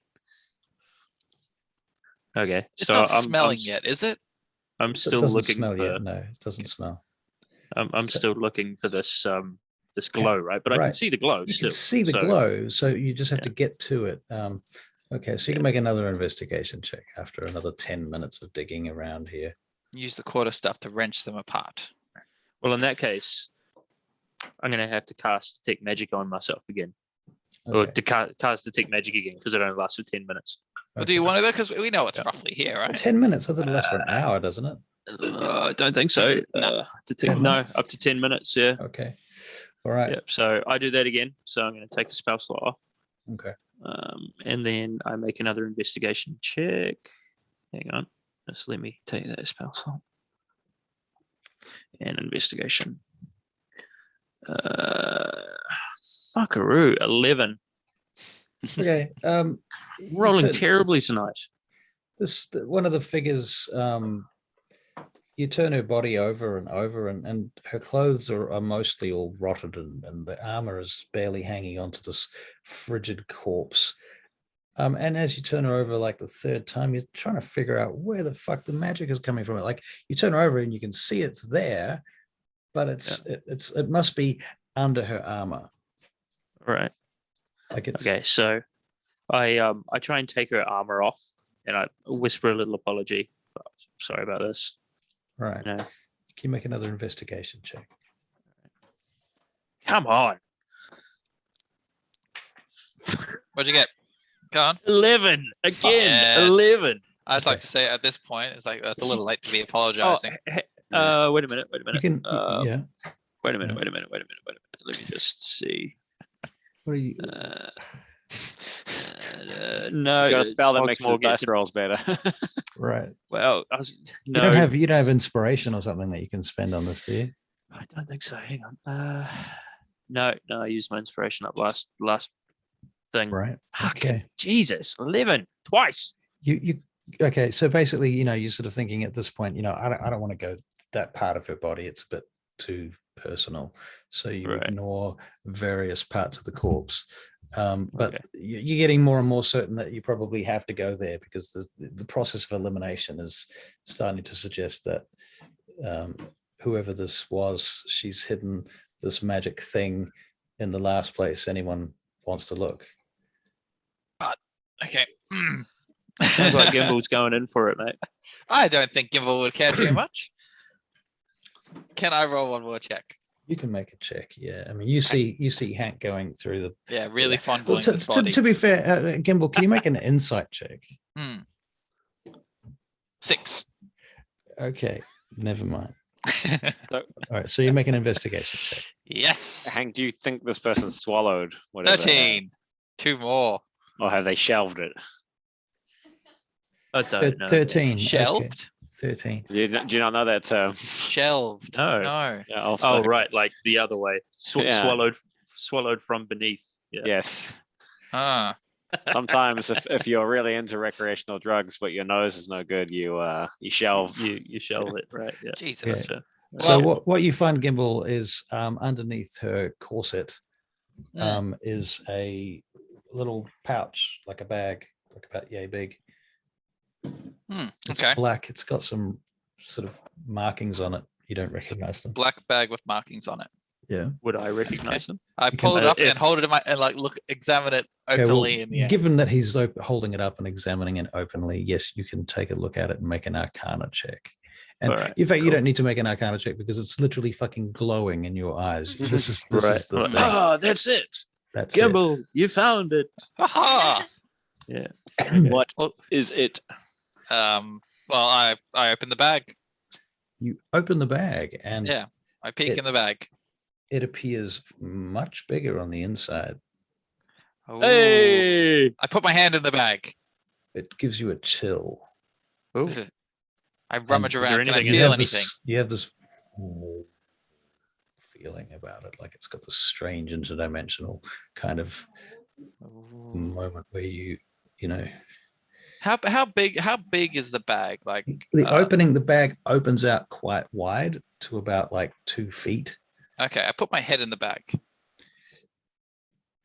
Okay. It's so not I'm smelling yet, is it? I'm It still doesn't looking smell for. yet. No, it doesn't smell. I'm Okay. still looking for this this glow, right? But I can Right. see the glow You still. can see the so- glow, so you just have Yeah. to get to it. Okay, so you can Yeah. make another investigation check after another 10 minutes of digging around here. Use the quarter stuff to wrench them apart. Well, in that case, I'm gonna have to cast detect magic on myself again, or Okay. to cast detect magic again because it only lasts for 10 minutes. Well, do you Okay. want to though? Because we know it's Yeah. roughly here, right? 10 minutes? I thought it lasts for an hour, doesn't it? I don't think so. No. Detect 10 no, minutes? up to 10 minutes. Yeah. Okay. All right. Yep. So I do that again. So I'm going to take a spell slot off, Okay. and then I make another investigation check. Hang on, just let me take that spell slot and investigation. Fuckaroo, 11. Okay. you Rolling turn- terribly tonight. one of the figures, you turn her body over and over, and her clothes are mostly all rotted, and the armor is barely hanging onto this frigid corpse. And as you turn her over like the third time, you're trying to figure out where the fuck the magic is coming from. Like you turn her over and you can see it's there, but it must be under her armor. All right. Like it's Okay. So I try and take her armor off, and I whisper a little apology. Sorry about this. right. You know, Can you make another investigation check? come on. What'd you get? Go on. 11 again. Yes. 11. I'd Okay. like to say at this point, it's like that's a little late to be Oh, apologizing. wait a minute. Wait a You minute. can, yeah. Wait a minute. Yeah. Wait a minute. let me just see. What are you? No, He's got a spell that Frostmoor makes his gets dice rolls better. Right. Well, You don't have inspiration or something that you can spend on this, do you? I don't think so. Hang on. No, I used my inspiration up last thing. Right. Fucking Okay. Jesus, 11 twice. You okay? So basically, you're sort of thinking at this point, I don't want to go that part of her body. It's a bit too personal. So you Right. ignore various parts of the corpse. But Okay. you're getting more and more certain that you probably have to go there because the process of elimination is starting to suggest that whoever this was, she's hidden this magic thing in the last place anyone wants to look. Okay. Sounds like Gimble's going in for it, mate. I don't think Gimbal would care too much. Can I roll one more check? You can make a check. Yeah, I mean, you see Hank going through the. Yeah, really Yeah. fondling Well, this body. to be fair, Gimbal, can you make an insight check? 6. Okay, never mind. So, All right, so you make an investigation check. Yes. Hank, do you think this person swallowed whatever? 13. 2 more. Or have they shelved it? I don't know. 13. Okay, Shelved. 13. Do you not know that term? Shelved. No. No. Yeah, I'll Oh, start- right, like the other way. Yeah. Swallowed from beneath. Yeah. Yes. Ah. Sometimes if you're really into recreational drugs, but your nose is no good, you shelve. You shelve it, right? Yeah. Jesus. Gotcha. So Well- what you find, Gimbal, is underneath her corset is a little pouch, like a bag, like about yay big. It's Okay. black. It's got some sort of markings on it. You don't recognize them. Black bag with markings on it. Yeah. Would I recognize them? I You can- pull it up and if- hold it in my and like examine it Okay, well, openly in the air. given that he's holding it up and examining it openly, yes, you can take a look at it and make an Arcana check. And All right, in fact, you cool. don't need to make an Arcana check because it's literally fucking glowing in your eyes. This is the thing. Oh, that's it. That's Gimbal, you found it. Aha! Yeah. What Well- is it? Well, I open the bag. it. You open the bag and Yeah. I peek in the bag. it appears much bigger on the inside. Ooh. Hey. I put my hand in the bag. It gives you a chill. Ooh. I rummage is there around. Can I anything in feel there? anything? You have this feeling about it, like it's got this strange interdimensional kind of moment where you know How big is the bag? Like the bag opens out quite wide to about like 2 feet. okay, I put my head in the bag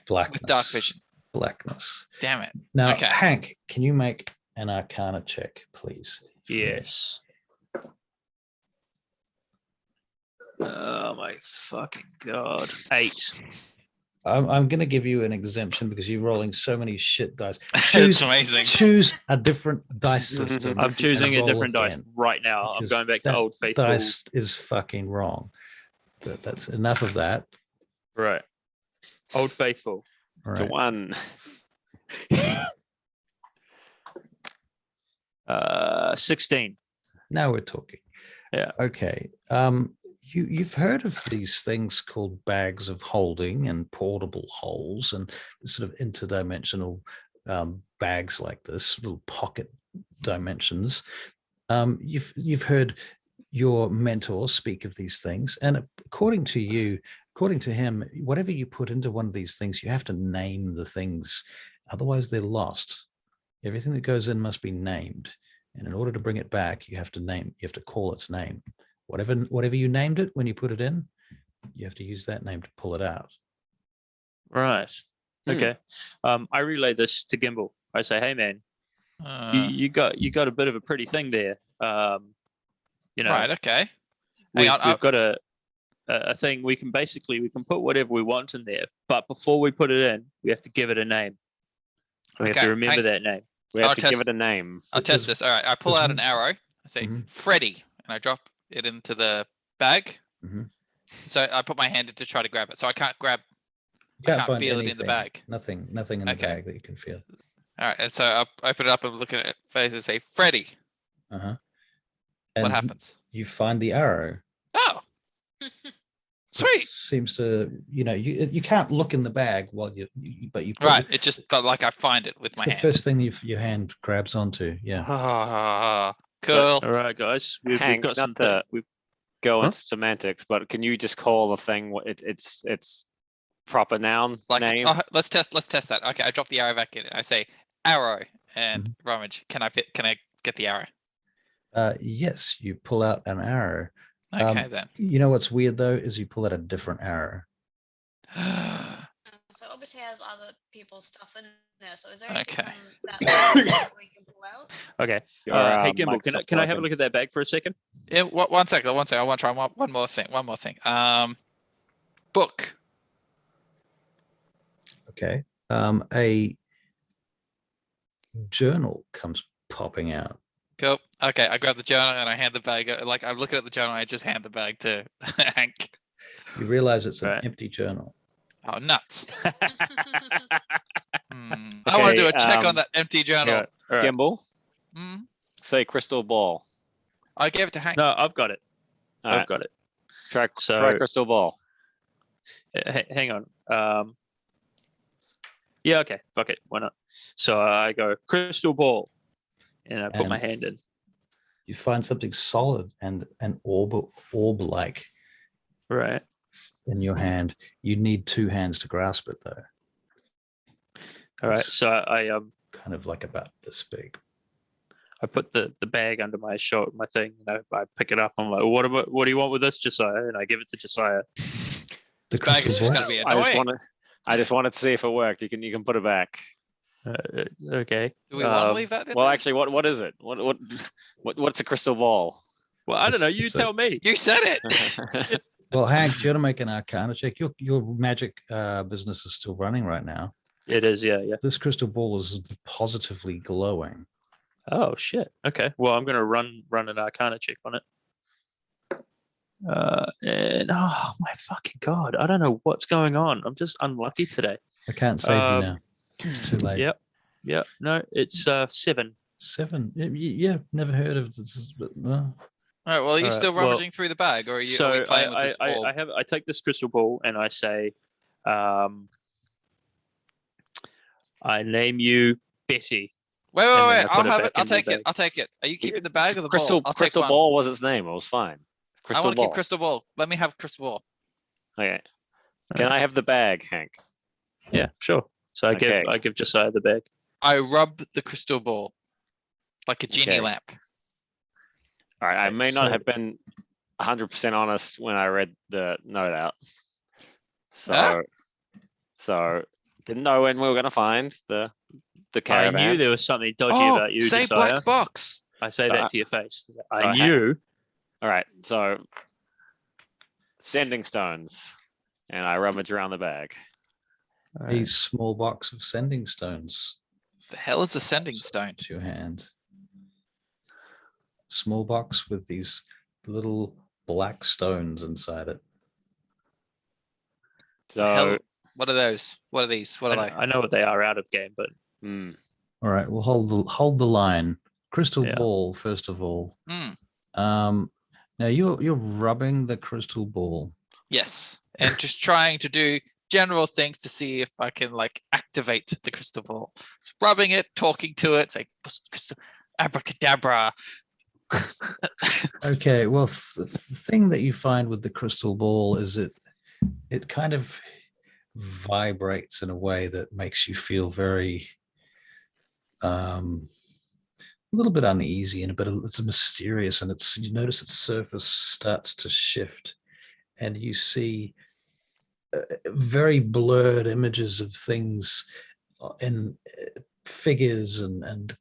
Blackness. with dark vision. Blackness. Damn it. Now, Okay. Hank, can you make an Arcana check, please? for me? Yes. Oh my fucking god. 8. I'm going to give you an exemption because you're rolling so many shit dice. It's amazing. Choose a different dice system. I'm choosing a and roll different dice again, right now. I'm because going back to that Old Faithful. Dice is fucking wrong. But that's enough of that. Right. Old Faithful. All It's a right. 1. 16. Now we're talking. Yeah. Okay. You've heard of these things called bags of holding and portable holes and sort of interdimensional bags like this, little pocket dimensions. You've heard your mentor speak of these things, and according to him, whatever you put into one of these things, you have to name the things, otherwise they're lost. Everything that goes in must be named, and in order to bring it back, you have to call its name. Whatever you named it when you put it in, you have to use that name to pull it out. Right. Okay. I relay this to Gimbal. I say, hey man, you got a bit of a pretty thing there. Right. Okay. We've Hang on. got a thing we can put whatever we want in there, but before we put it in, we have to give it a name. We have Okay, to remember hang- that name. We have I'll to test- give it a name. I'll test this. All right. I pull there's out an arrow. I say Mhm. Freddy, and I drop it into the bag. Mhm. So I put my hand in to try to grab it. So I can't grab. You I can't find feel it in the anything. bag. Nothing in the Okay. bag that you can feel. All right. And so I open it up and look at it face and say Freddy. Uh-huh. What And happens? You find the arrow. Oh. Sweet. Seems to, you can't look in the bag while but you put Right. It just, but like I find it with it's my the hand. first thing your hand grabs onto. Yeah. Ah, cool. All right, guys. We've Hank, got not some. to We've go Huh? into semantics, but can you just call the thing what it's proper noun Like, name? let's test that. Okay, I drop the arrow back in. I say arrow and Mhm. rummage. Can I get the arrow? Yes, you pull out an arrow. Okay then. You know what's weird though is you pull out a different arrow. So obviously has other people's stuff in there. So is there anything Okay. from that list that we can pull out? okay. Your, Hey, Gimbal, Microsoft can I have a plugin. look at that bag for a second? Yeah, 1 second. I want to try one more thing. Book. Okay. A journal comes popping out. Cool. Okay, I grab the journal and I hand the bag. Like I'm looking at the journal, I just hand the bag to Hank. You realize it's an Right. empty journal. Oh, nuts. I want to Okay, do a check on that empty journal. All right. Gimbal, Mm, say crystal ball. I gave it to Hank. No, I've got it. All I've right, got it. try So- crystal ball. Hang on. Yeah, okay. Fuck it. Why not? So I go crystal ball, and I put my And- hand in. You find something solid and an orb-like Right. in your hand. You need two hands to grasp it though. All right. It's So I kind of like about this big. I put the bag under my shoulder, my thing, and I pick it up. I'm like, what do you want with this, Josiah? And I give it to Josiah. The This bag is crystal just ball. gonna be I just annoying. wanted to see if it worked. You can put it back. Okay. Do we want to Um, leave that in Well, there? actually, what is it? What's a crystal ball? Well, I don't know. It's- You it's a- tell me. You said it. Well, Hank, do you want to make an Arcana check? Your magic business is still running right now. It is. Yeah. Yeah. This crystal ball is positively glowing. Oh shit. Okay. Well, I'm gonna run an Arcana check on it. And oh my fucking god, I don't know what's going on. I'm just unlucky today. I can't save you Um, now. It's too late. Yep. Yeah. No, it's 7. 7. Yeah, never heard of this. But, well, All right. Well, are you Alright, still well, rummaging through the bag, or are we So playing with this orb? I take this crystal ball and I say, I name you Betty. Wait. and then I I'll put it have back it. I'll in the take it. bag. I'll take it. Are you keeping the bag or the crystal ball? I'll crystal take one. ball was its name. It was fine. I Crystal want to ball. keep crystal ball. Let me have crystal ball. Okay. Can I have the bag, Hank? Yeah, sure. So Okay. I give Josiah the bag. I rub the crystal ball like a genie Okay. lamp. All right. I Okay, may not so- have been 100% honest when I read the note out. Huh? So didn't know when we were going to find the caravan. I knew there was something dodgy Oh, about you, say Josiah. black box. I say So that I- to your face. I I knew. All right. So sending stones, and I rummage around the bag. a small box of sending stones. The hell is a sending stone? To your hand. Small box with these little black stones inside it. The hell? So What are those? What are these? What are they? I know what they are out of game, but All right, we'll hold the line. Crystal Yeah. ball, first of all. Hmm. Now you're rubbing the crystal ball. Yes, and just trying to do general things to see if I can like activate the crystal ball. Just rubbing it, talking to it, say abracadabra. Okay, well, the thing that you find with the crystal ball is it kind of vibrates in a way that makes you feel very a little bit uneasy, but it's mysterious, and you notice its surface starts to shift, and you see very blurred images of things in figures and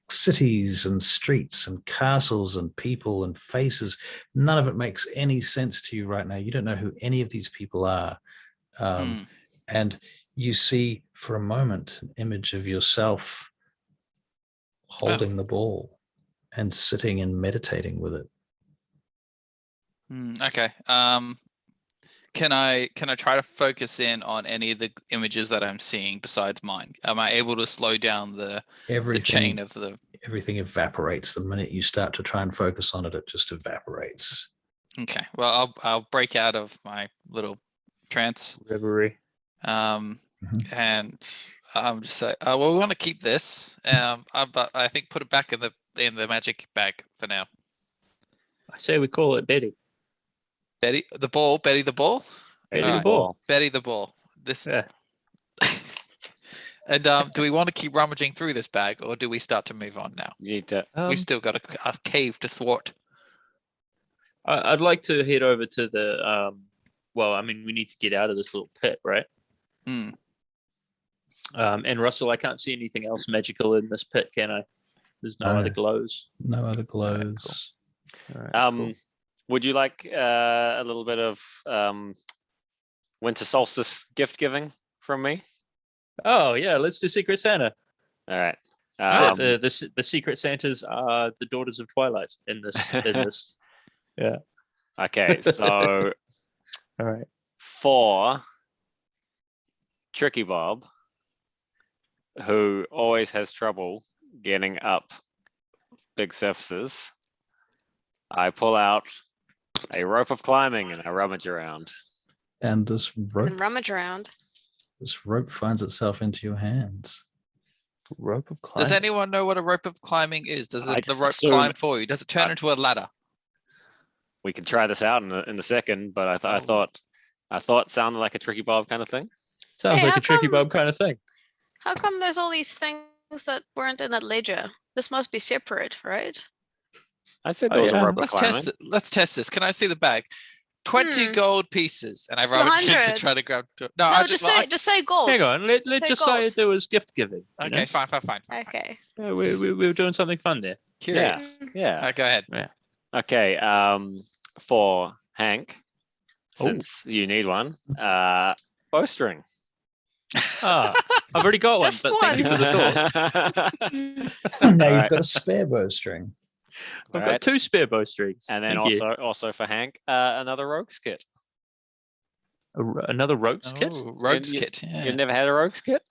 cities and streets and castles and people and faces. None of it makes any sense to you right now. You don't know who any of these people are. And you see for a moment an image of yourself holding the ball and sitting and meditating with it. Okay. Can I try to focus in on any of the images that I'm seeing besides mine? Am I able to slow down the chain Everything of the? evaporates the minute you start to try and focus on it. It just evaporates. Okay. Well, I'll break out of my little trance. Reverie. And just say, well, we want to keep this. But I think put it back in the magic bag for now. I say we call it Betty. Betty the ball. Betty the Alright. ball. Betty the ball. This. Yeah. And do we want to keep rummaging through this bag, or do we start to move on now? You need to. We've still got a cave to thwart. I'd like to head over to the. Well, I mean, we need to get out of this little pit, right? Hmm. And Russell, I can't see anything else magical in this pit, can I? There's no other glows. No other glows. All right, cool. Would you like a little bit of winter solstice gift giving from me? Oh yeah, let's do Secret Santa. All right. The Secret Santas are the daughters of Twilight in this. Yeah. Okay, so All right. for Tricky Bob, who always has trouble getting up big surfaces, I pull out a rope of climbing and I rummage around. And this rope, And rummage around. finds itself into your hands. Rope of climbing. Does anyone know what a rope of climbing is? Does I the just rope assume- climb for you? Does it turn into a ladder? We can try this out in a second, but I thought it sounded like a Tricky Bob kind of thing. Sounds Hey, like how a Tricky come- Bob kind of thing. How come there's all these things that weren't in that ledger? This must be separate, right? I said Oh, there was yeah. a rope of Let's climbing. test it. Let's test this. Can I see the bag? 20 Hmm. gold pieces, and I It's rummage in to 100. try to grab. No, No, I just like- say gold. Hang on, let's Say just say gold. there was gift giving. you Okay, know? fine. Okay. Yeah, we were doing something fun there. Curious. Yeah. Go ahead. Okay. For Hank, Oh. since you need one, bowstring. Ah, I've already got one, Just but thank you one. for the thought. Now All you've right. got a spare bowstring. I've Alright. got 2 spare bowstrings. And then Thank you. also for Hank, another rogue's kit. Another rogue's kit. Oh, rogue's You- kit. Yeah. You've never had a rogue's kit?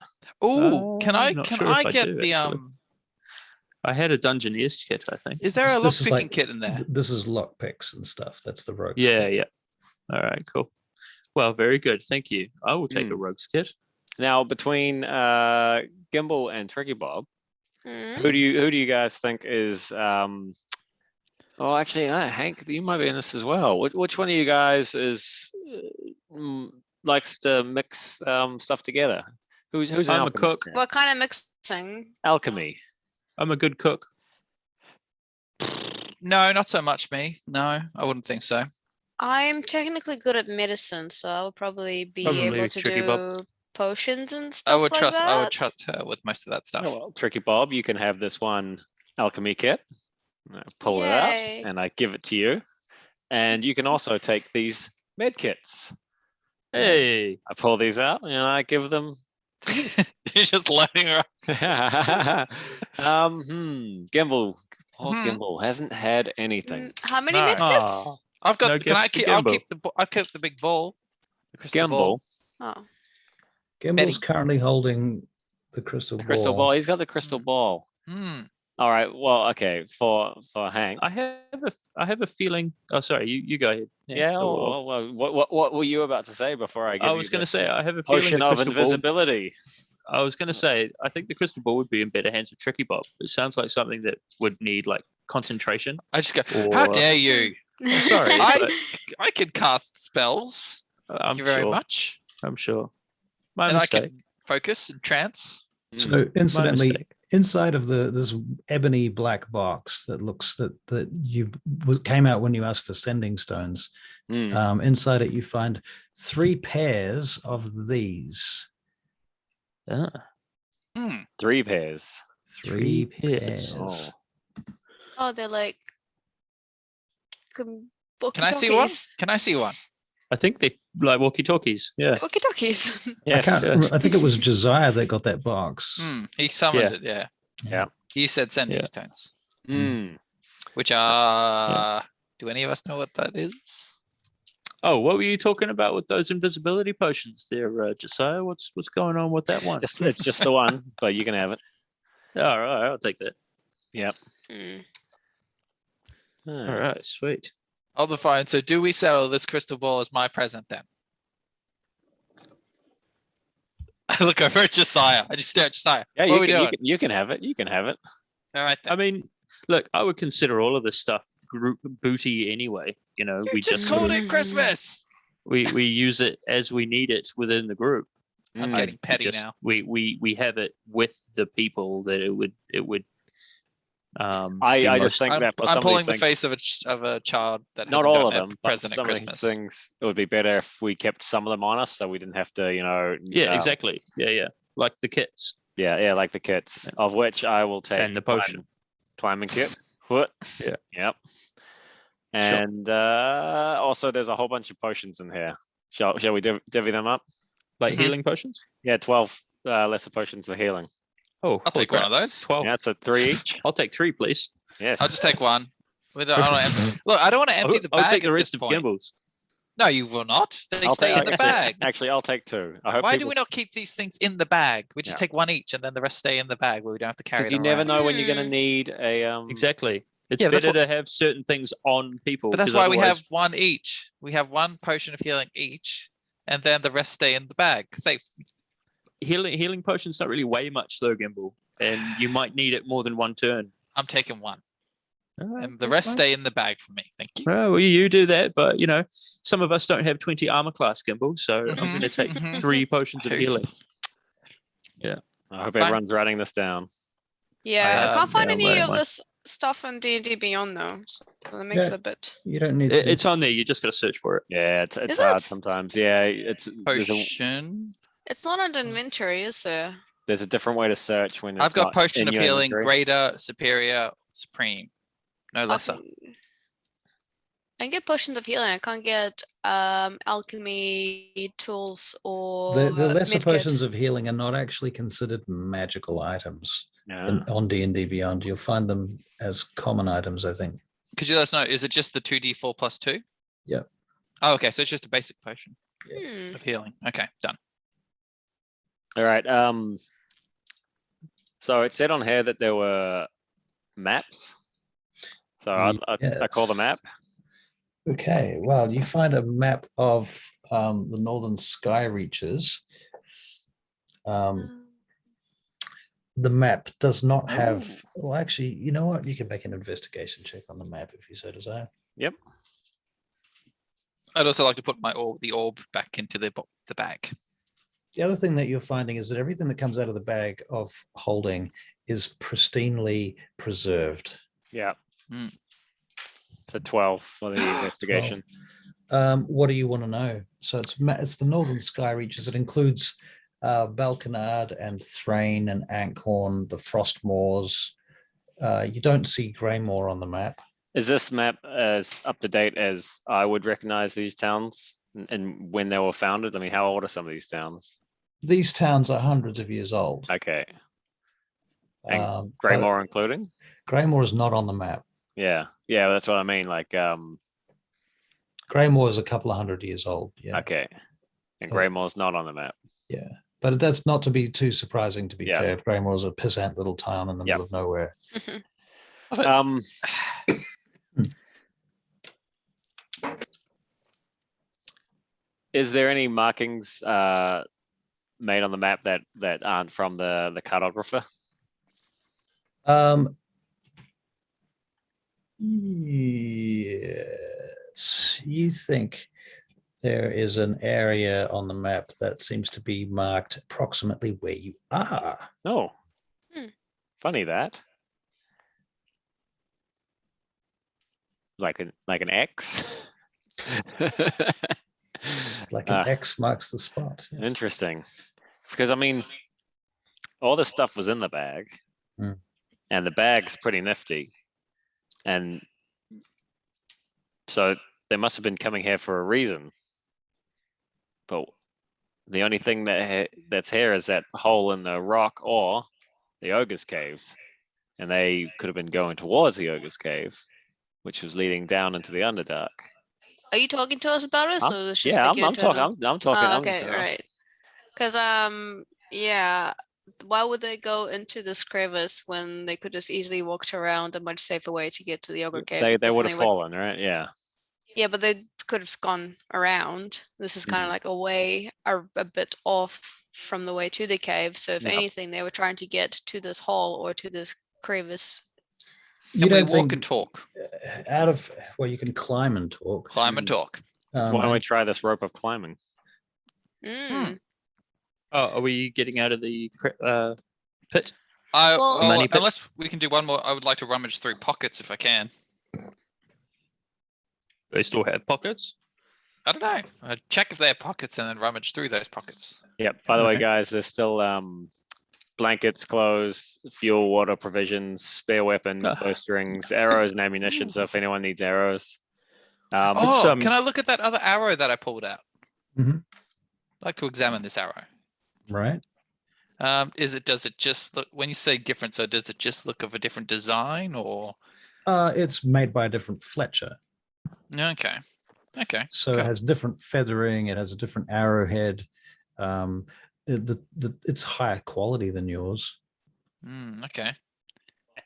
Oh, can I not sure if I get do, the actually. I had a Dungeoneer's kit, I think. Is there a This is lockpicking like- kit in there? This is lock picks and stuff. That's the rope. Yeah. All right, cool. Well, very good. Thank you. I will take a rogue's kit. Now between Gimbal and Tricky Bob, Mm. who do you guys think is oh actually Hank, you might be in this as well. Which one of you guys is likes to mix stuff together? Who's an I'm a alchemist cook. here? What kind of mixing? Alchemy. I'm a good cook. No, not so much me. No, I wouldn't think so. I'm technically good at medicine, so I'll probably be Probably able to Tricky do Bob. potions and stuff I would like trust. that. I would trust her with most of that stuff. Oh, well, Tricky Bob, you can have this one alchemy kit. I pull it Yay. out and I give it to you. And you can also take these med kits. Hey, I pull these out and I give them. You're just loading her up. Gimbal. Oh, Hmm. Gimbal hasn't had anything. How many No. medkits? Aw. I've got. No Can I gifts to keep? I'll Gimbal. keep the. I'll keep the big ball. The crystal Gimbal, ball. Oh, Gimbal's currently holding the crystal the ball. crystal ball. He's got the crystal ball. Hmm. All right. Well, okay. For Hank. I have a feeling. Oh, sorry. You go ahead. Yeah. go on. Well, what were you about to say before I give I you was going to this say I have a feeling potion the of crystal ball. invisibility? I was going to say I think the crystal ball would be in better hands with Tricky Bob. It sounds like something that would need like concentration. I just go. How Or- dare you? Sorry, but I could cast spells. I'm Thank you very sure. much. I'm sure. My And I mistake. can focus and trance. So incidentally, mistake. inside of this ebony black box that looks that you came out when you asked for sending stones. Mm. Inside it, you find 3 pairs of these. Ah, Hmm. 3 pairs. 3 pairs. pairs. Oh. oh, they're like. Can I see one? Can I see one? I think they like walkie-talkies. Yeah. Walkie talkies. I, Yes. can't, Yeah. remember- I think it was Josiah that got that box. Hmm. He summoned Yeah. it. Yeah. Yeah. He said sending Yeah. stones, Mm. which are. Do any of us know what that is? Oh, what were you talking about with those invisibility potions there, Josiah? What's going on with that one? It's just the one, but you can have it. All right, I'll take that. Yep. Mm. All right, sweet. On the phone. So do we settle this crystal ball as my present then? I look over at Josiah. I just stare at Josiah. Yeah, What are we doing? you can have it. You can have it. All right then. I mean, look, I would consider all of this stuff group booty anyway. You know, You we just sort called of- it Christmas. we use it as we need it within the group. I'm Mm. getting petty Just- now. We have it with the people that it would. I just think that for I'm some pulling of the these face things, of a child that not hasn't all of gotten a them, but for present at some of these Christmas. things, it would be better if we kept some of them on us, so we didn't have to, Yeah, exactly. Yeah. Like the kits Yeah, like the kits, of which I will take and the potion. climbing kit. What? Yeah. Yep. And also, there's a whole bunch of potions in here. Shall we divvy them up? Like Mhm. healing potions. Yeah, 12 lesser potions for healing. Oh, I'll take one of those. 12. Yeah, so 3 each. I'll take 3, please. Yes. I'll just take one. I don't wanna look, I don't want to empty the bag. I'll take the at rest this of point. Gimbals. No, you will not. They I'll stay take- in the bag. Actually, I'll take 2. I hope Why do people- we not keep these things in the bag? We just Yeah. take one each, and then the rest stay in the bag, where we don't have to carry Because them you never around. know when you're going to Hmm. need a Exactly. It's Yeah, that's better to have certain things on people. But that's 'cause why we otherwise- have one each. We have one potion of healing each, and then the rest stay in the bag. Safe. healing potions don't really weigh much though, Gimbal, and you might need it more than one turn. I'm taking one, and the that's rest fine. stay in the bag for me. Thank you. Well, you do that, but you know, some of us don't have 20 armor class, Gimbal, so I'm Mhm, going to take mhm. 3 potions of Who's- healing. I hope Fine. everyone's writing this down. Yeah, I can't find yeah, any where of am I? this stuff in D&D Beyond though. So that makes Yeah. it a bit. You don't need to. It's on there. You just got to search for it. Yeah, it's Is hard it? sometimes. Yeah, there's a, Potion. It's not in the inventory, is there? there's a different way to search when it's I've got not potion in of your healing, inventory. greater, superior, supreme. No lesser. I can get potions of healing. I can't get alchemy tools or The lesser medkit. potions of healing are not actually considered magical items Yeah. on D&D Beyond. You'll find them as common items, I think. Could you let us know? Is it just the 2d4 plus 2? Yep. Oh, okay. So it's just a basic potion Hmm. of healing. Okay, done. All right. So it said on here that there were maps. So I call the map. Okay, well, you find a map of the northern sky reaches. The map does not have, well, actually, you know what? You can make an investigation check on the map if you so desire. Yep. I'd also like to put the orb back into the bag. The other thing that you're finding is that everything that comes out of the bag of holding is pristinely preserved. Yeah. Mm. So 12 for the investigation. What do you want to know? So it's the northern sky reaches. It includes Balconard and Thrain and Ankhorn, the Frostmoors. You don't see Greymoor on the map. Is this map as up to date as I would recognize these towns and when they were founded? I mean, how old are some of these towns? These towns are hundreds of years old. Okay. And But Greymoor including? Greymoor is not on the map. Yeah. Yeah, that's what I mean. Like, Greymoor is a couple of hundred years old. Yeah. okay. And Yeah. Greymoor's not on the map. Yeah. But that's not to be too surprising, to be Yeah. fair. Greymoor is a pissant little town in the Yep. middle of nowhere. Is there any markings made on the map that aren't from the cartographer? Yes. You think there is an area on the map that seems to be marked approximately where you are. No. Hmm. Funny that. Like an X. Like an X marks the spot. Yes. Interesting. Because I mean, all this stuff was in the bag, Mm. and the bag's pretty nifty, and so they must have been coming here for a reason. But the only thing that's here is that hole in the rock or the ogre's cave, and they could have been going towards the ogre's cave, which was leading down into the Underdark. Are you talking to us about it? I'm- So it's just Yeah, like your I'm turn talking. now? I'm talking. Oh, I'm okay, just, right. Because yeah, why would they go into this crevice when they could just easily walked around a much safer way to get to the ogre cave? They would Definitely have fallen, right? Yeah. Yeah, but they could have gone around. This is kind of like a bit off from the way to the cave. So if Yep. anything, they were trying to get to this hole or to this crevice. You Can we don't walk think and talk? well, you can climb and talk. Climb and talk. Why don't we And try this rope of climbing? Mm. Oh, are we getting out of the pit? Well- Money pit? Unless we can do one more, I would like to rummage through pockets if I can. They still have pockets. I don't know. I'd check if they have pockets and then rummage through those pockets. Yep. By the way, Okay. guys, there's still blankets, clothes, fuel, water, provisions, spare weapons, Ah. bowstrings, arrows, and ammunition. So if anyone needs arrows, Oh, can I look at that other arrow that I pulled out? Mhm. I'd like to examine this arrow. right. Does it just look, when you say different, so does it just look of a different design or? It's made by a different Fletcher. Okay. Okay. So cool. it has different feathering. It has a different arrowhead. It's higher quality than yours. Okay.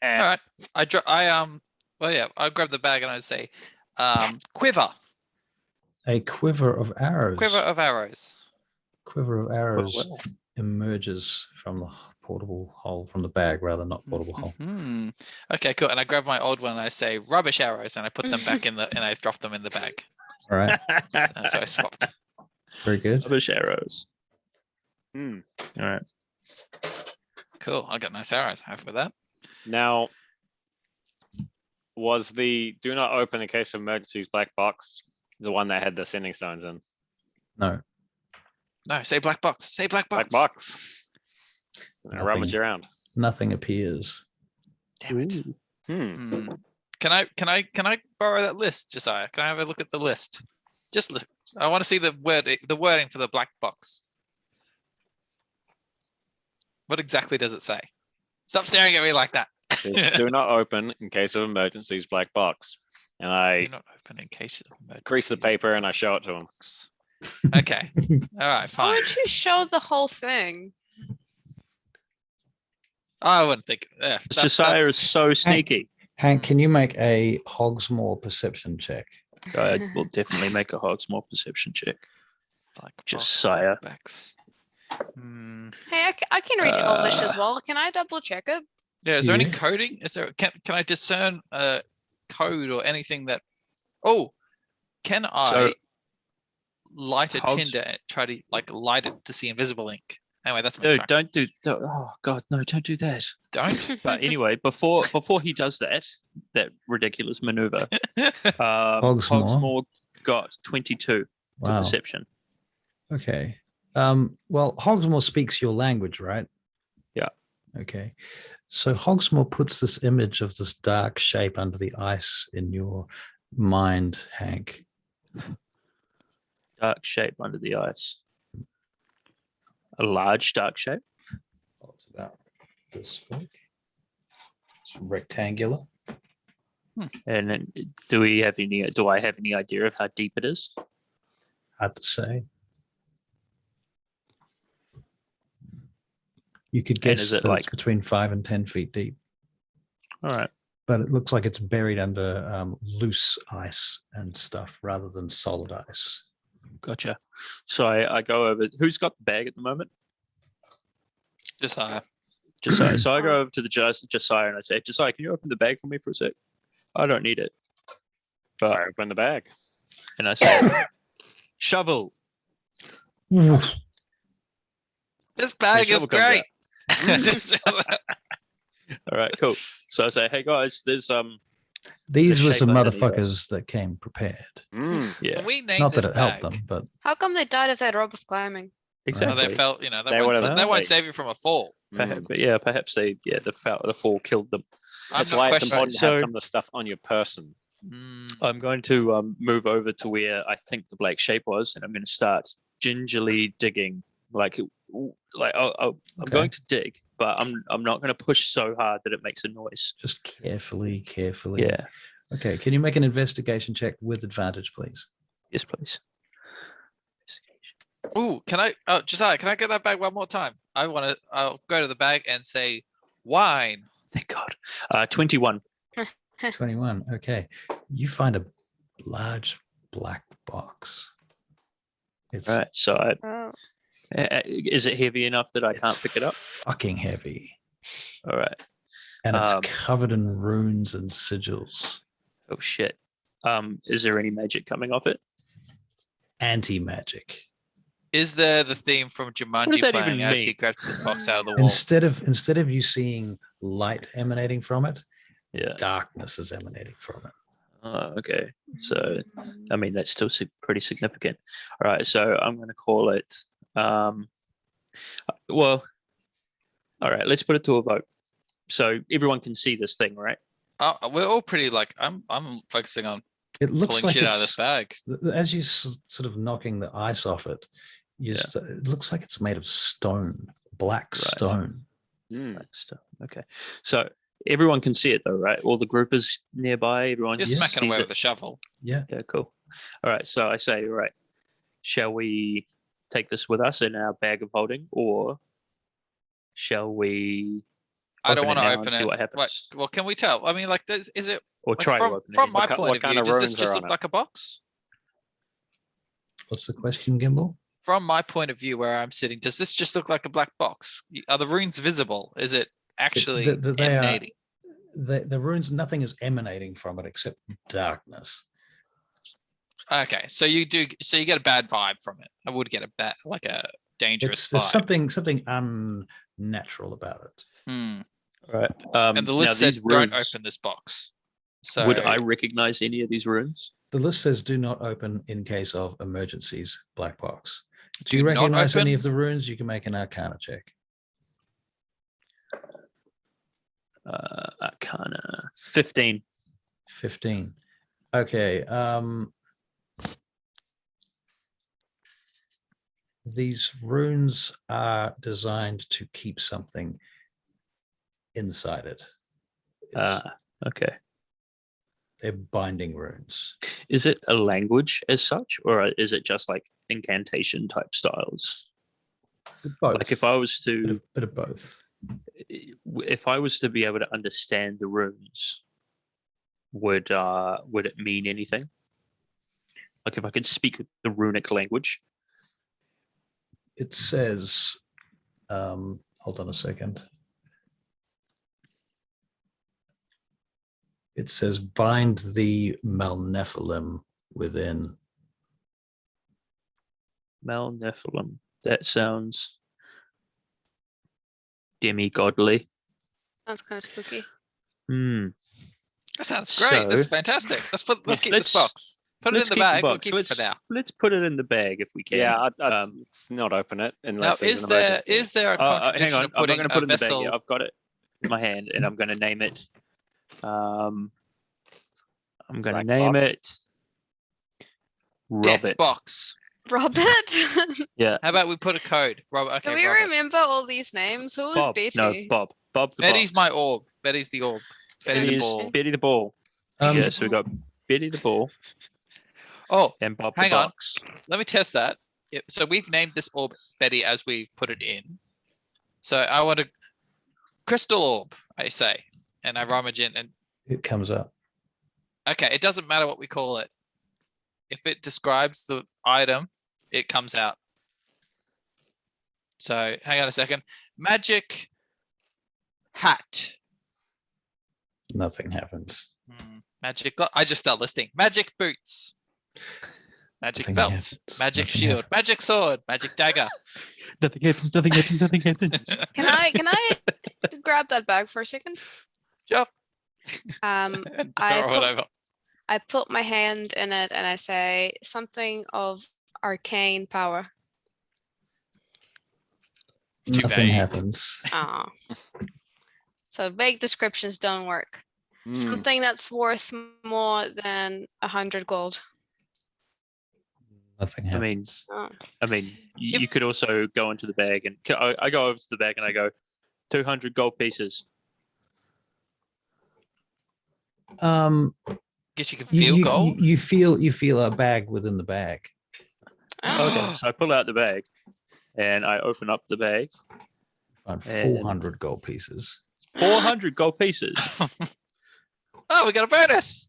All right. I'll grab the bag and I'd say, quiver. A quiver of arrows. Quiver of arrows. Quiver of arrows well. emerges from the portable hole, from the bag rather, not portable hole. Hmm. Okay, cool. And I grab my old one and I say rubbish arrows and I put them back and I drop them in the bag. All right. So I swapped. Very good. Rubbish arrows. Hmm. All right. Cool. I got nice arrows. Happy with that. Now, was the do not open in case of emergencies black box the one that had the sending stones in? No. No, say black box. Say black box. Black box. Now rummage Nothing. around. Nothing appears. Damn it. Ooh. Hmm. Can I borrow that list, Josiah? Can I have a look at the list? Just look. I want to see the wording for the black box. What exactly does it say? Stop staring at me like that. Says, do not open in case of emergencies black box. And I Do not open in case of crease the emergencies. paper and I show it to him. Okay. All right. Why Fine. would you show the whole thing? I wouldn't think. Yeah, Josiah is so sneaky. Hank, can you make a Hogsmore perception check? I will definitely make a Hogsmore perception check. like Josiah. backs. Hey, I can read Elvish as well. Can I double check it? Yeah. Is there any Yeah. coding? Is there? Can I discern a code or anything that? Oh, can I light a Hogs- tinder and try to light it to see invisible ink? Anyway, that's my No, track. don't do. Oh God, no! Don't do that. Don't. But anyway, before he does that ridiculous maneuver, Hogsmore got 22 to Wow. perception. Okay. Well, Hogsmore speaks your language, right? Yeah. Okay. So Hogsmore puts this image of this dark shape under the ice in your mind, Hank. Dark shape under the ice. A large dark shape. Oh, it's about this big. It's rectangular. And then do I have any idea of how deep it is? Hard to say. You could And guess is that it it's like- between 5 and 10 feet deep, All right. but it looks like it's buried under loose ice and stuff rather than solid ice. Gotcha. So I go over. Who's got the bag at the moment? Josiah. Josiah. So I go over to the Josiah and I say, Josiah, can you open the bag for me for a sec? I don't need it. But I open the bag. and I say, shovel. This bag Yeah, is shovel comes great. All right, cool. So I say, hey guys, there's These were shape some under the motherfuckers that came prepared. yeah, Can we name Not this that it bag? helped them, but How come they died of that rope of climbing? Oh, exactly. they felt, they They would've- won't they- save you from a fall. Perhaps, perhaps the fall killed them. I'm That's not why it's questioning. important to So- have some of the stuff on your person. I'm going to move over to where I think the black shape was, and I'm going to start gingerly digging. I'm going to dig, but I'm not going to push so hard that it makes a noise. just carefully. Yeah. Okay. Can you make an investigation check with advantage, please? Yes, please. Ooh, Josiah, can I get that bag one more time? I'll go to the bag and say wine. Thank God. 21. 21. Okay. You find a large black box. It's Right. So Oh. is it heavy enough that I it's can't pick it up? fucking heavy. All right. And it's Um, covered in runes and sigils. Oh shit. Is there any magic coming off it? Anti-magic. Is there the theme from What does Jumanji that playing even as he mean? grabs this box out of the wall? Instead of you seeing light emanating from it, Yeah. darkness is emanating from it. Oh, okay. So, I mean, that's still pretty significant. All right. So I'm going to call it. Well, all right. Let's put it to a vote. So everyone can see this thing, right? We're all pretty like I'm focusing on It looks pulling like shit out of it's this bag. as you sort of knocking the ice off it. It looks like it's made of stone, black stone. Black stone. Okay. So everyone can see it though, right? All the group is nearby. Everyone You're sees smacking away it. with a shovel. Yeah. Yeah, cool. All right. So I say, right, shall we take this with us in our bag of holding, or shall we I don't open want it to now and open see it. what happens? Well, can we tell? I mean, like, is it Or like, try to from open from it? my What point of kind view? of Does this runes just are look on it? like a box? What's the question, Gimbal? From my point of view, where I'm sitting, does this just look like a black box? Are the runes visible? Is it actually They are. emanating? The runes, nothing is emanating from it except darkness. Okay, so you do. So you get a bad vibe from it. I would get a bad, like a dangerous There's vibe. something unnatural about it. Hmm. All right. And the now list says, these "Don't runes, open this box." So would I recognize any of these runes? The list says do not open in case of emergencies, black box. Do Do you not recognize any open? of the runes? You can make an Arcana check. Arcana 15. 15. Okay. These runes are designed to keep something inside it. Okay. They're binding runes. Is it a language as such, or is it just like incantation type styles? Both. Like if I was to, bit of both. if I was to be able to understand the runes, would it mean anything? Like if I could speak the runic language? It says, hold on a second. It says bind the Malnephilim within. Malnephilim. That sounds demi-godly. That's kind of spooky. Hmm. that sounds great. That's So- fantastic. Let's keep let's- this box. Put it in Let's the keep bag. We'll box. keep it for now. Let's put it in the bag if we can. Yeah, let's not open it Now, unless there's is an there emergency. is there a hang contradiction on. of I'm not putting going to put a it in the bag vessel? yet. I've got it in my hand, and I'm going to name it. I'm going to Black name box. it Death Robert. box. Robert? Yeah. How about we put a code? Robert. Okay, Do we Robert. remember all these names? Who was Bob. Betty? No, Bob. Bob the Betty's box. my orb. Betty's the orb. Betty the Betty's ball. Betty the ball. Yeah, so we got Betty the ball Oh, and Bob hang the on. box. let me test that. So we've named this orb Betty as we put it in. So I want a crystal orb, I say, and I rummage in, and It comes up. okay, it doesn't matter what we call it. If it describes the item, it comes out. So hang on a second. Magic hat. Nothing happens. Magic. I just start listing. Magic boots. Magic Nothing belt. happens. Magic Nothing shield. happens. Magic sword. Magic dagger. Nothing happens. Nothing happens. Nothing happens. Can I grab that bag for a second? Yep. I Throw it put- over. I put my hand in it and I say something of arcane power. It's too Nothing vague. happens. Oh. So vague descriptions don't work. Hmm. Something that's worth more than 100 gold. Nothing I mean, happens. Oh. You could also go into the bag and I go over to the bag and I go 200 gold pieces. Guess you can feel gold. You feel a bag within the bag. Okay, so I pull out the bag and I open up the bag. Find And- 400 gold pieces. 400 gold pieces. Oh, we got a bonus.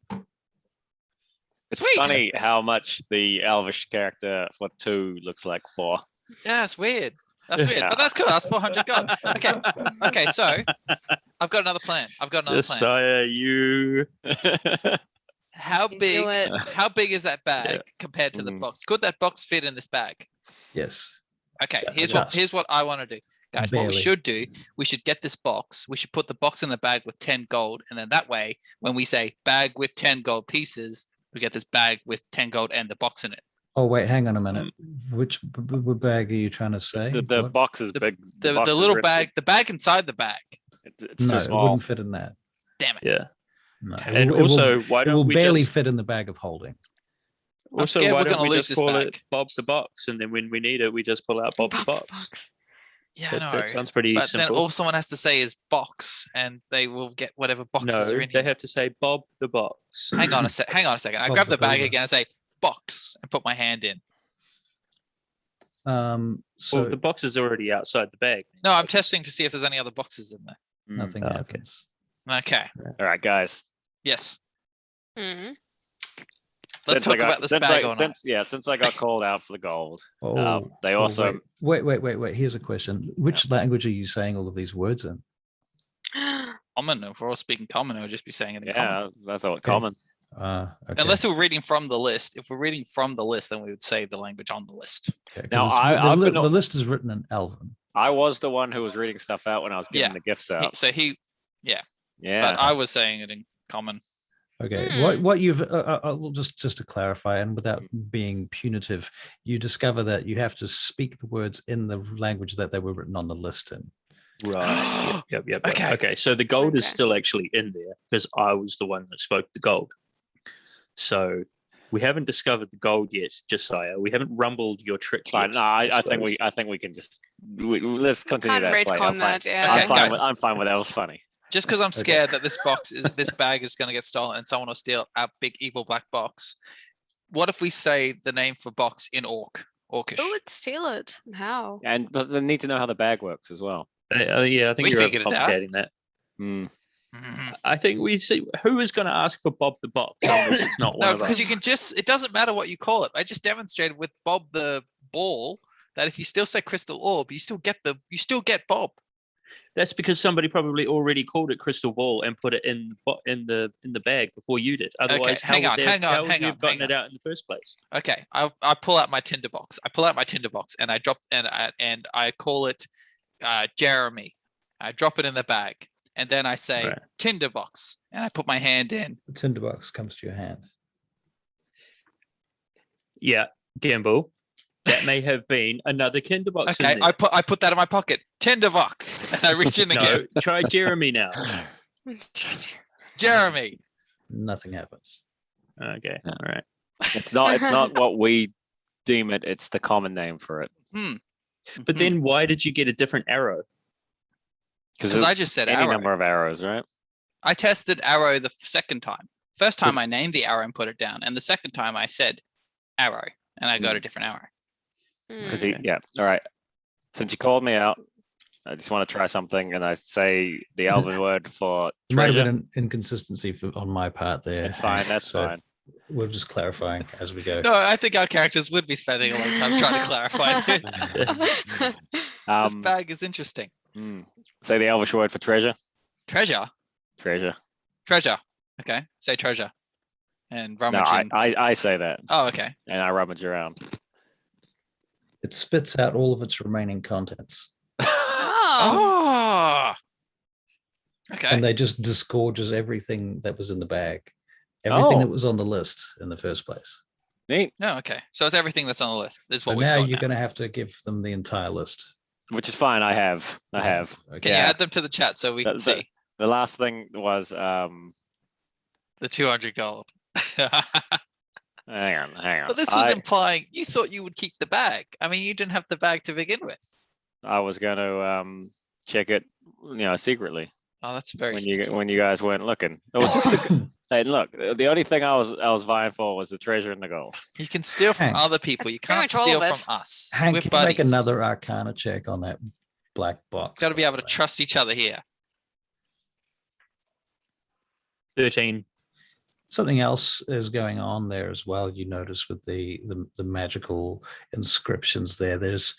It's Sweet. funny how much the Elvish character for 2 looks like 4. Yeah, it's weird. That's weird, Yeah. but that's cool. That's 400 gold. Okay, so I've got another plan. Josiah, you. How You do big? it. How big is that bag compared to the Mm. box? Could that box fit in this bag? Yes. Okay, Ju- here's just. what I want to do, guys. What we Barely. should do, we should get this box. We should put the box in the bag with 10 gold, and then that way, when we say bag with 10 gold pieces, we get this bag with 10 gold and the box in it. Oh, wait, hang on a minute. Which bag are you trying to say? The What? box is The- big. The box is little really bag, the bag inside the bag. big. It's No, too it small. wouldn't fit in that. Damn it! Yeah. No. And also, why it don't will we barely just fit in the bag of holding. also scared why we're don't gonna we lose just this call bag. it Bob the Box, and then when we need it, we just pull out Bob the Box. Yeah, I know. That sounds pretty But then simple. all someone has to say is box, and they will get whatever boxes No, are in they here. have to say Bob the Box. Hang on a second. I Bob grab the the bag Builder. again and say box and put my hand in. So Well, the box is already outside the bag. No, I'm testing to see if there's any other boxes in there. nothing okay. happens. Okay. All right, guys. Yes. Mhm. Let's talk about this bag or not. Since I got called out for the gold, Oh, they also wait. Here's a question. Which language are you saying all of these words in? Common. If we're all speaking common, I would just be saying it in common. I thought common. Okay. Unless we're reading from the list. If we're reading from the list, then we would say the language on the list. Okay, 'cause Now, it's- I've been- the list is written in Elven. I was the one who was reading stuff out when I was giving Yeah. the gifts out. Yeah. Yeah. But I was saying it in common. Okay, Hmm. what you've well, just to clarify, and without being punitive, you discover that you have to speak the words in the language that they were written on the list in. Right. Yep. Okay. Okay. So the gold is Okay. still actually in there because I was the one that spoke the gold. So we haven't discovered the gold yet, Josiah. We haven't rumbled your trick. Fine. Yet, No, I think suppose. we can just let's continue Can't that play. retcon that, yeah. Okay, guys. I'm fine with that. It was funny. Just because I'm scared that this bag is going to get stolen and someone will steal our big evil black box. What if we say the name for box in Orcish? Who would steal it? And how? But they need to know how the bag works as well. Yeah, I think We you're figured it out. overcomplicating that. Hmm. Mhm. I think we see who is going to ask for Bob the Box unless it's not one No, of because us. you can it doesn't matter what you call it. I just demonstrated with Bob the Ball that if you still say Crystal Orb, you still get Bob. That's because somebody probably already called it Crystal Ball and put it in the bag before you did. Otherwise, hang on, how would hang you on, have gotten hang it out in the first place? Okay, I pull out my tinderbox. And I drop and I call it Jeremy. I drop it in the bag, and then I say Right. tinderbox, and I put my hand in. The tinderbox comes to your hand. Yeah, Gamble. That may have been another Kinderbox. Okay, in there. I put that in my pocket. Tinderbox, and I reach in No, again. try Jeremy now. Jeremy. Nothing happens. Okay, all right. It's not what we deem it. It's the common name for it. But then why did you get a different arrow? Because I just said any arrow. number of arrows, right? I tested arrow the second time. First time I named the arrow and put it down, and the second time I said arrow, and I got a different arrow. Because Hmm. all right. Since you called me out, I just want to try something, and I say the Elven word for There might have treasure. been an inconsistency on my part there. It's fine. Hank, That's so fine. We're just clarifying as we go. No, I think our characters would be spending a long time trying to clarify this. This bag is interesting. Say the Elvish word for treasure. Treasure. Treasure. Treasure. Okay, say treasure. And No, rummaging. I say that, Oh, okay. and I rummage around. It spits out all of its remaining contents, Oh. Oh. Okay. and they just disgorges everything that was in the bag, everything Oh. that was on the list in the first place. Neat. No, okay. So it's everything that's on the list. This is what So we've now got you're now. going to have to give them the entire list. Which is fine. I have. Can Okay. you Yeah. add them to the chat so we can The- see The last thing was the 200 gold? hang on. But this was implying you thought you would keep the bag. I mean, you didn't have the bag to begin with. I was going to check it, secretly Oh, that's very when you guys weren't looking. It was just hey, look. The only thing I was vying for was the treasure and the gold. You can steal from Hank. other people. That's You pretty can't much all steal of from it. us. Hank, We're can you make buddies. another Arcana check on that black box? Got to be able to trust each other here. 13. Something else is going on there as well. You notice with the magical inscriptions there. There's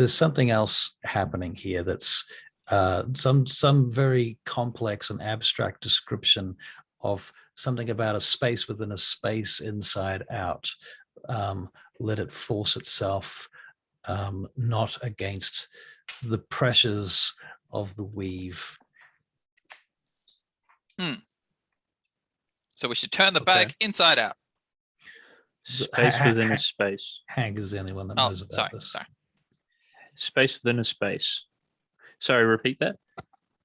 something else happening here that's some very complex and abstract description of something about a space within a space, inside out. Let it force itself, not against the pressures of the weave. So we should turn the Okay. bag inside out. Space within a space. Hank is the only one that Oh, knows about sorry, this. sorry. Space within a space. Sorry, repeat that.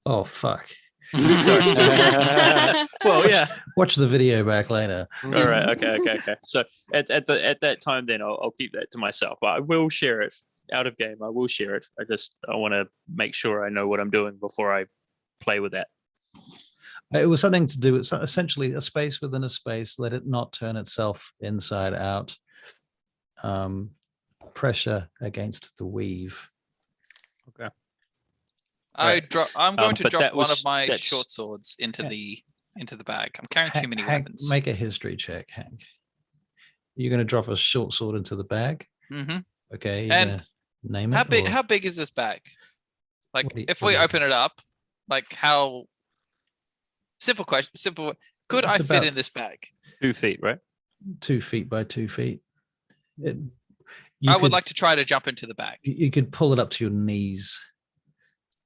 Oh, fuck. Well, yeah. Watch the video back later. All right. Okay. So at that time, then I'll keep that to myself. I will share it out of game. I will share it. I want to make sure I know what I'm doing before I play with that. It was something to do with essentially a space within a space. Let it not turn itself inside out. Pressure against the weave. Okay. I'm going to but drop that one of was- my that's- short swords into the bag. I'm carrying too many Hank, weapons. make a history check, Hank. You're going to drop a short sword into the bag. Mm-hmm. Okay. And gonna name it. or- How big is this bag? Like, What do you- if what do we you- open it up, like how? Simple question. Simple. Could I It's fit about in this bag? 2 feet, right? 2 feet by 2 feet. You I would could- like to try to jump into the bag. You could pull it up to your knees.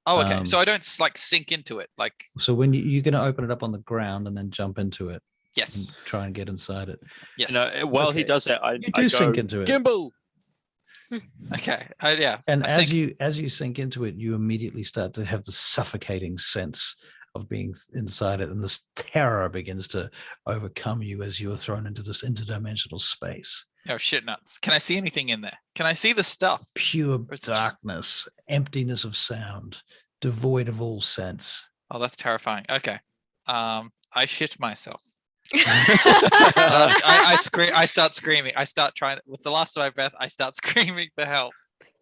Oh, okay. Um, So I don't like sink into it. Like, So when you're going to open it up on the ground and then jump into it and yes, try and get inside it. yes. While he Okay. does that, I You I do go, sink into it. Gimbal. Okay. Yeah. And I as think- you sink into it, you immediately start to have the suffocating sense of being inside it, and this terror begins to overcome you as you are thrown into this interdimensional space. Oh shit nuts! Can I see anything in there? Can I see the stuff? Pure Or it's just- darkness, emptiness of sound, devoid of all sense. Oh, that's terrifying. Okay. I shit myself. Uh, I scream. I start screaming. I start trying with the last of my breath. I start screaming for help.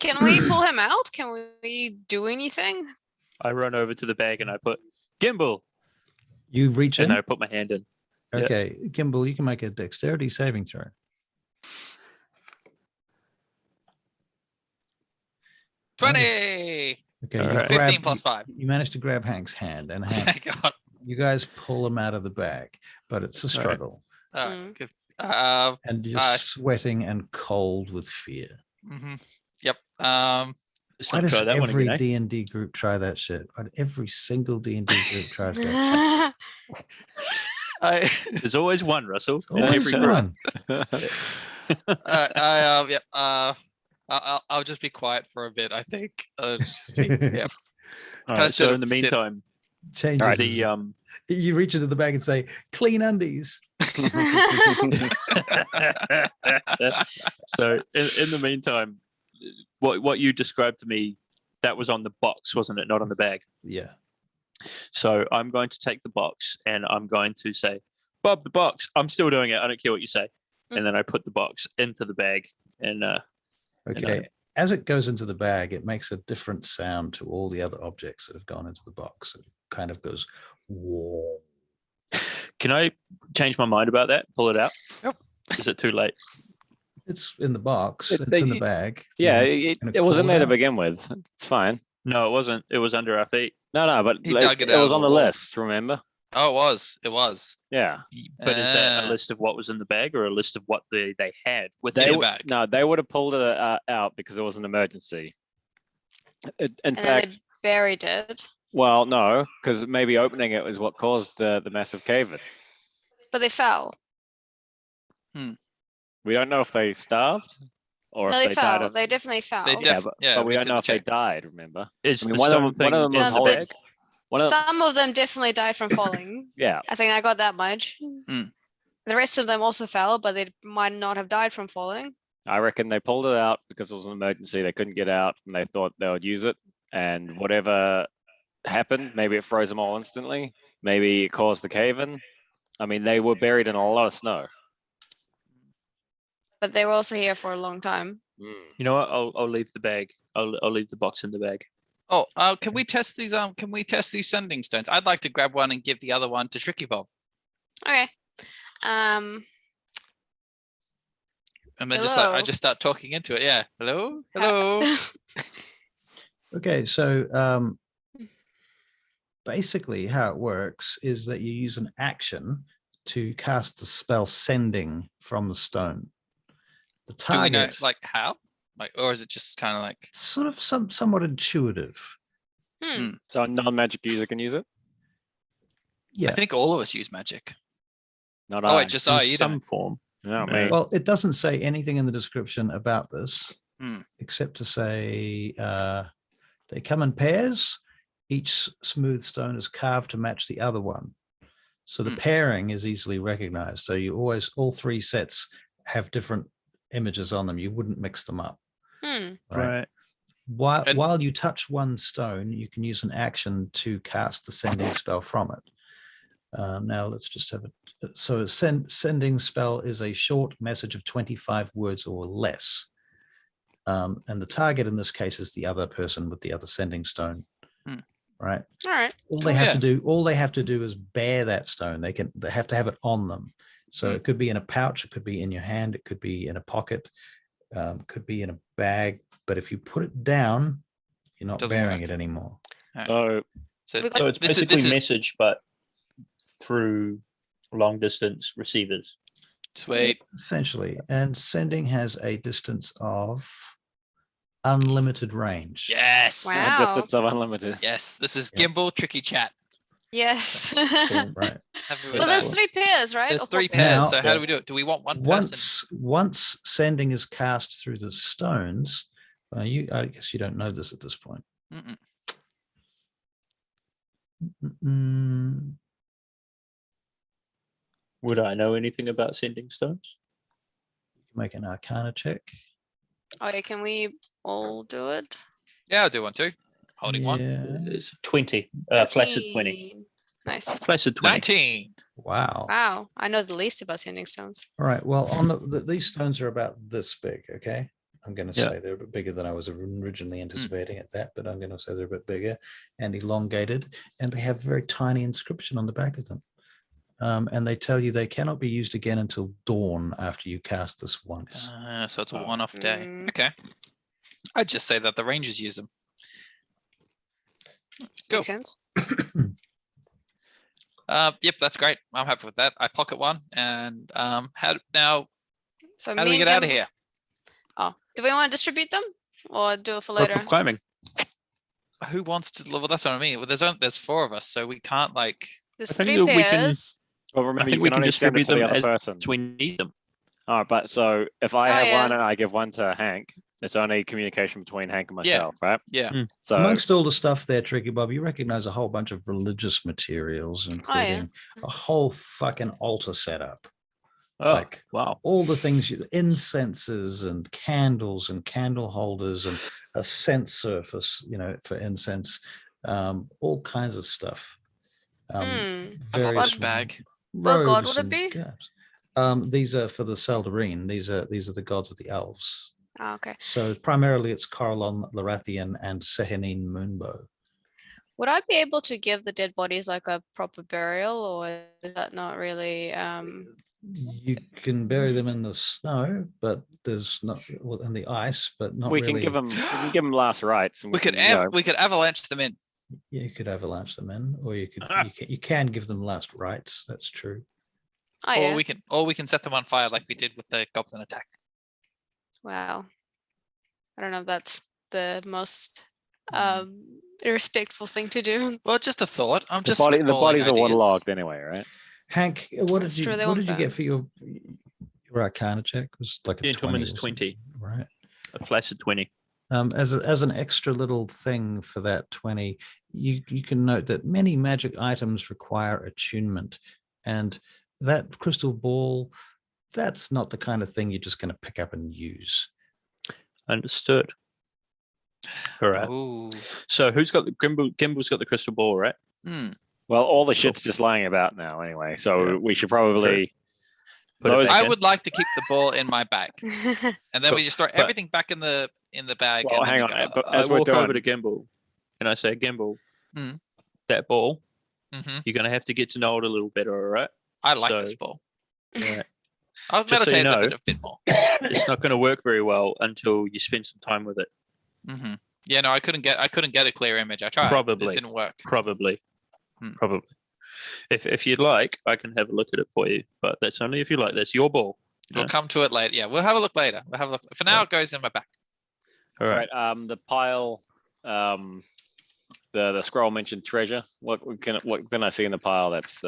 Can we pull him out? Can we do anything? I run over to the bag and I put Gimbal, You reach and in. then I put my hand in. yeah. Okay, Gimbal, you can make a dexterity saving throw. Nice. 20. Okay, All you right. 15 plus 5. You managed to grab Hank's hand, and Hank, Thank God. you guys pull him out of the bag, but it's a right. struggle, All right, Mm. good. and you're Uh, sweating and cold with fear. Mhm. Yep. Let's Why not does try that one every again, eh? D&D group try that shit? Why do every single D&D group tries that shit? I, There's always one, Russell. In Always every group. one. yep. I'll just be quiet for a bit. I think. Yep. All Can I right, so sit- in the sit- meantime, Changes. all right, the You reach into the bag and say, "Clean undies." so in the meantime, what you described to me, that was on the box, wasn't it? Not on the bag. Yeah. So I'm going to take the box and I'm going to say, Bob, the box. I'm still doing it. I don't care what you say. And then I put the box into the bag and Okay. As it goes into the bag, it makes a different sound to all the other objects that have gone into the box. It kind of goes, whoa. can I change my mind about that? Pull it out? Yep. Is it too late? It's in the box. It- It's in the they- bag. Yeah, You're it gonna wasn't call there it to out? begin with. It's fine. No, it wasn't. It was under our feet. No, but He like, dug it it out was of on the the wall. list. Remember? Oh, it was. It was. Yeah. But is that a Ah. list of what was in the bag or a list of what they had with They In the them? bag. No, they would have pulled it out because it was an emergency. In And then fact, they buried it. well, no, because maybe opening it was what caused the massive cave-in. But they fell. We don't know if they starved or No, if they they died. fell. Of, They definitely fell. They yeah, def- but, yeah, but we we don't did know the if they check. died. Remember? Is I mean, the one of stone them- thing one of them in was the holding- bag? One of Some of them definitely died from falling. yeah, I think I got that much. Mm. The rest of them also fell, but they might not have died from falling. I reckon they pulled it out because it was an emergency. They couldn't get out, and they thought they would use it. And whatever happened, maybe it froze them all instantly. Maybe it caused the cave-in. I mean, they were buried in a lot of snow. But they were also here for a long time. You know what? I'll leave the bag. I'll leave the box in the bag. Oh, can we test these? Can we test these sending stones? I'd like to grab one and give the other one to Tricky Bob. Okay. Um, And then just like I Hello. just start talking into it. Yeah. Hello. Hello. Okay, so basically how it works is that you use an action to cast the spell sending from the stone. The Do we know target, like how? Like, or is it just kind of like? sort of somewhat intuitive. So a non-magic user can use it? Yeah. I think all of us use magic. Not Oh I. wait, just I. In You some don't. form. No, Yeah. me. Well, it doesn't say anything in the description about this, Hmm. except to say they come in pairs. Each smooth stone is carved to match the other one. So the pairing is easily recognized. So you always, all three sets have different images on them. You wouldn't mix them up. Right. While you touch one stone, you can use an action to cast the sending spell from it. Now let's just have it. So a sending spell is a short message of 25 words or less. And the target in this case is the other person with the other sending stone. Right. All right. All they have to do is bear that stone. They have to have it on them. So it could be in a pouch, it could be in your hand, it could be in a pocket, could be in a bag. But if you put it down, you're not Doesn't bearing work. it anymore. So So, We got- So it's this is- basically this is message, but through long distance receivers. sweet. Essentially. And sending has a distance of unlimited range. Yes. Wow. distance of unlimited. Yes. This is Yeah. Gimbal tricky chat. Yes. Right. Happy with Well, there's that. 3 pairs, right? There's Or 4 3 pairs. Now- So how do we do it? Do we want one person? Once sending is cast through the stones, I guess you don't know this at this point. Mm-mm. Would I know anything about sending stones? Make an Arcana check. Oh, yeah, can we all do it? Yeah, I'll do one too. Holding one. Yeah. It's 20. Flaccid 20. 13. Nice. Flaccid 20. 19. Wow. Wow. I know the least about sending stones. All right. Well, on these stones are about this big. Okay. I'm going to Yeah. say they're a bit bigger than I was originally anticipating at that, but I'm going to say they're a bit bigger and elongated, and they have a very tiny inscription on the back of them. And they tell you they cannot be used again until dawn after you cast this once. So it's a one-off day. Mm. Okay. I'd just say that the Rangers use them. Go. Makes sense. Yep, that's great. I'm happy with that. I pocket one, and how do So we me get and out of Gim- here? Oh, do we want to distribute them or do it for Book later? of climbing. Who wants to? Well, that's what I mean. Well, there's 4 of us, so we can't like. There's I think 3 that we can- pairs. Well, remember, think you we can can only send it distribute to the them other as- person. So we need them. All right, but so if I Oh, have yeah. one and I give one to Hank, it's only communication between Hank and Yeah. myself, right? Yeah. So Amongst all the stuff there, Tricky Bob, you recognize a whole bunch of religious materials, including a whole fucking altar setup. Oh, Like wow. all the things, incenses and candles and candle holders and a censer for, for incense, all kinds of stuff. A Various large bag. What god robes would it and be? garbs. These are for the Seldarine. These are the gods of the elves. Oh, okay. So primarily it's Corlon, Larathian, and Sehanine Moonbow. Would I be able to give the dead bodies like a proper burial, or is that not really? You can bury them in the snow, but there's not in the ice, but not we really. can give them last rites, and We could can, we could avalanche them in. You could avalanche them in, or you can give them last rites. That's true. Oh yeah. Or we can set them on fire like we did with the goblin attack. Wow. I don't know if that's the most irrespectful thing to do. Well, just a thought. I'm the just bodies spitballing are ideas. waterlogged anyway, right? Hank, what That's did true, they you won't get burn. for your Arcana check? It was like a Gentleman 20 is or 20. something, right? A flaccid 20. As an extra little thing for that 20, you can note that many magic items require attunement, and that crystal ball, that's not the kind of thing you're just going to pick up and use. Understood. All right. Ooh. So who's got the Gimble's got the crystal ball, right? Well, all the shit's just lying about now anyway, so Yeah. we should probably. Put it Those- back I in. would like to keep the ball in my bag, and then we just throw But- everything back in the bag. Well, and then hang we on, go, but I as we're walk over to doing, Gimble and I say, Gimble, Mm. that ball, Mhm. you're going to have to get to know it a little better, all right? I like so- this ball. Right. I'll Just so you meditate with know. it a bit more. It's not going to work very well until you spend some time with it. Hmm. Yeah, no, I couldn't get a clear image. I tried. Probably. It didn't work. Probably. Hmm. Probably. If you'd like, I can have a look at it for you, but that's only if you like. That's your ball. We'll Yeah. come to it later. Yeah, we'll have a look later. We'll have a look. For now, it goes in my back. All right. Right. The pile. The scroll mentioned treasure. What can I see in the pile that's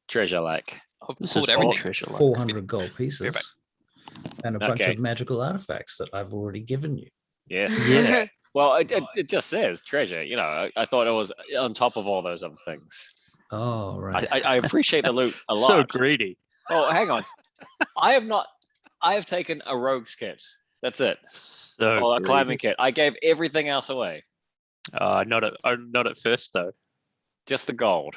treasure like? I've This pulled is all everything. treasure. 400 gold pieces back. and a bunch Okay. of magical artifacts that I've already given you. Yes. Yeah. Well, it just says treasure. You know, I thought it was on top of all those other things. Oh, right. I appreciate the loot a lot. So greedy. Oh, hang on. I have taken a rogue's kit. That's it. So Or a greedy. climbing kit. I gave everything else away. Not at first though. Just the gold.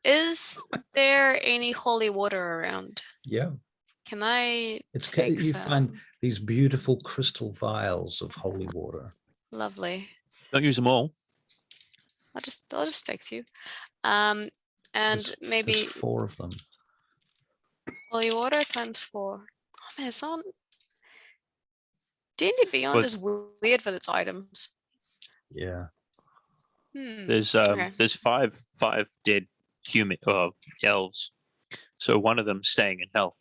Is there any holy water around? Yeah. Can I It's take you find some? these beautiful crystal vials of holy water. Lovely. Don't use them all. I'll just take a few. And There's maybe 4 of them. holy water times 4. Oh man, someone D&D Beyond What- is weird with its items. Yeah. There's okay. there's five dead human elves. So one of them staying in hell.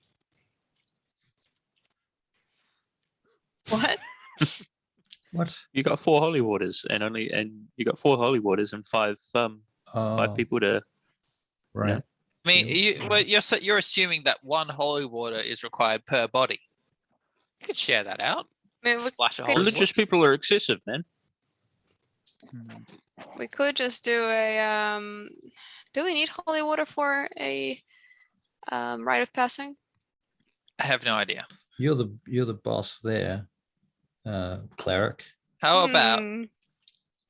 What? What? You got 4 holy waters and you got 4 holy waters and 5 Oh, people to right. I mean, Yeah. you're assuming that 1 holy water is required per body. You could share that out. I mean, Splash a could holy water. religious people are excessive, man. we could just do a do we need holy water for a rite of passing? I have no idea. You're the boss there, cleric. How about? Hmm,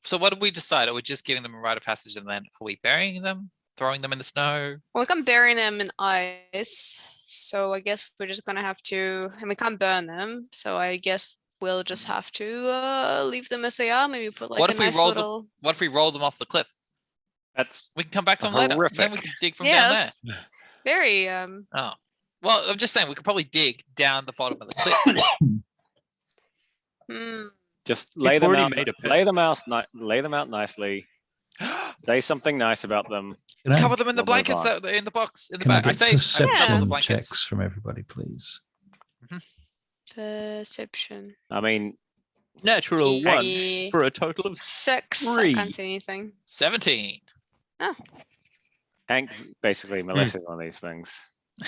So what did we decide? Are we just giving them a rite of passage and then are we burying them, throwing them in the snow? well, we can't bury them in ice, so I guess we're just gonna have to, and we can't burn them, so I guess we'll just have to leave them as they are. Maybe put like What a if we nice roll little. What if we roll them off the cliff? That's We can come back to them later. Then we Horrific. can dig from down there. Yes, very Oh, well, I'm just saying we could probably dig down the bottom of the cliff. hmm. just lay We've them already out. made a pit. Lay them out nicely. Say something nice about them. Can I, Cover them in the We'll move blankets on. that in the box in the can I back. I get say I perception cover the Yeah. blankets. checks from everybody, please? Perception. I mean, Natural 1 Yeah. for a total of 6. I 3. can't see anything. 17. Hank basically molested on these things. I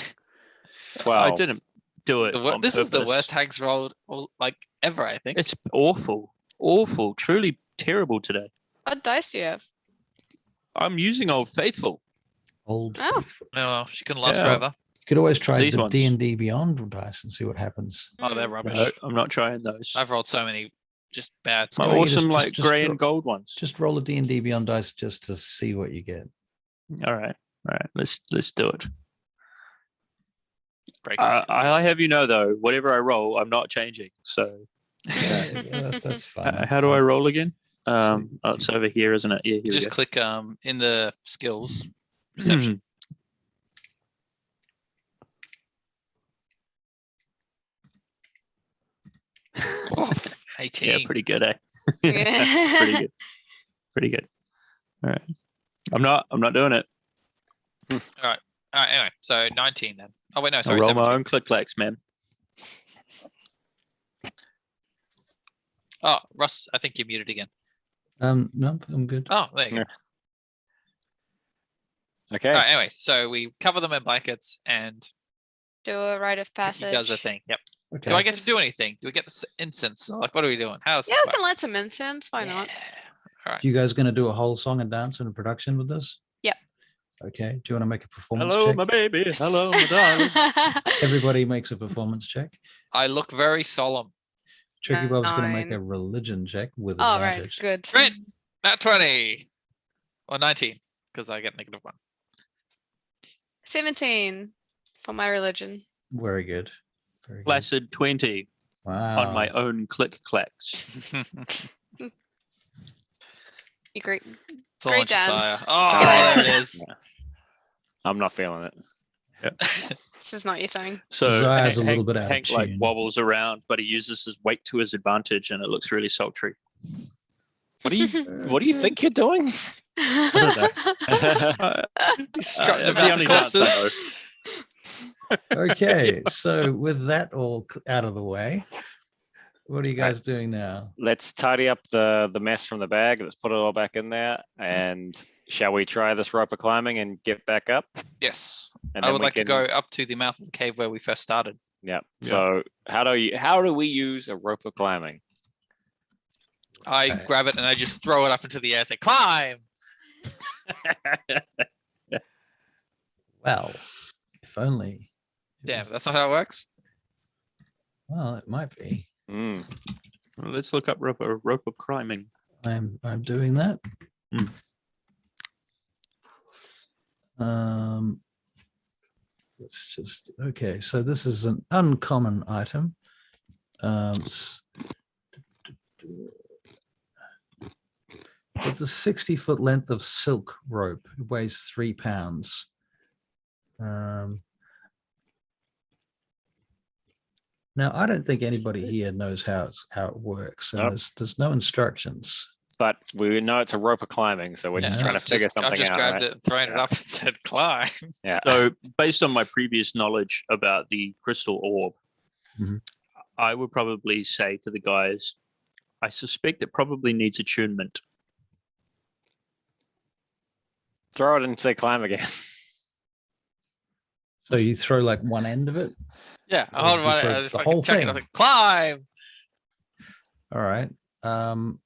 12. didn't do it. on This is the purpose. worst Hank's rolled like ever, I think. It's awful, truly terrible today. What dice do you have? I'm using Old Faithful. Old. Oh. Faithful. No, she can last Yeah. forever. You could always try These the ones. D&D Beyond dice and see what happens. Oh, they're Hmm. rubbish. No, I'm not trying those. I've rolled so many just bad My No, scores. you awesome just- like just grey draw- and gold ones. Just roll a D&D Beyond dice just to see what you get. All right. Let's do it. Breaks us. I have you know though, whatever I roll, I'm not changing. So Yeah, that's fine. how do I roll again? It's over here, isn't it? Yeah, here Just we go. click in the skills perception. Oh, 18. Yeah, pretty good, eh? Yeah. Pretty good. All right. I'm not doing it. All right, anyway, so 19 then. Oh wait, no, I sorry, roll 17. my own click clacks, man. Oh, Russ, I think you're muted again. No, I'm good. Oh, there you go. Okay. All right, anyway, so we cover them in blankets and Do a rite of he passage. does a thing. Yep. Okay. Do I get to do Just- anything? Do we get the incense? Like, what are we doing? How's Yeah, this we work? can light some incense. Why not? You guys going to do a whole song and dance in a production with this? Yep. Okay. Do you want to make a performance Hello, check? my baby. Hello, my darling. Everybody makes a performance check. I look very solemn. Tricky Bob's going to make a 9. religion check with All right, advantage. good. Great. Nat 20 or 19 because I get -1. 17 for my religion. Very good. Very good. Placid 20 Wow. on my own click clacks. You great. It's all Great on Josiah. dance. Oh, there it is. I'm not feeling it. This is not your thing. So Zaire's a little bit out of Hank like tune. wobbles around, but he uses his weight to his advantage, and it looks really sultry. What do you think you're doing? He's strutting The about only the dance I corpses. know. Okay, so with that all out of the way, what are you guys doing now? Let's tidy up the mess from the bag. Let's put it all back in there. And shall we try this rope of climbing and get back up? Yes. And I then would we like to can- go up to the mouth of the cave where we first started. Yeah. Yeah. So how do we use a rope of climbing? I Okay. grab it and I just throw it up into the air and say, climb! Well, if only. it Damn, was- that's not how it works. Well, it might be. Mm. Well, let's look up rope of climbing. I'm doing that. Let's just okay. So this is an uncommon item. It's a 60-foot length of silk rope. It weighs 3 pounds. Now, I don't think anybody here knows how it works, and Nope. there's no instructions. But we know it's a rope of climbing, so we're just Yeah. trying to figure I've something just out. grabbed Right? it and thrown it up and said, climb. Yeah. So, based on my previous knowledge about the crystal orb, Mhm. I would probably say to the guys, I suspect it probably needs attunement. Throw it and say climb again. So you throw like one end of it. Yeah, Or hold you on. throw I the just fucking whole chuck it. thing? I'm like, climb! All right. mm,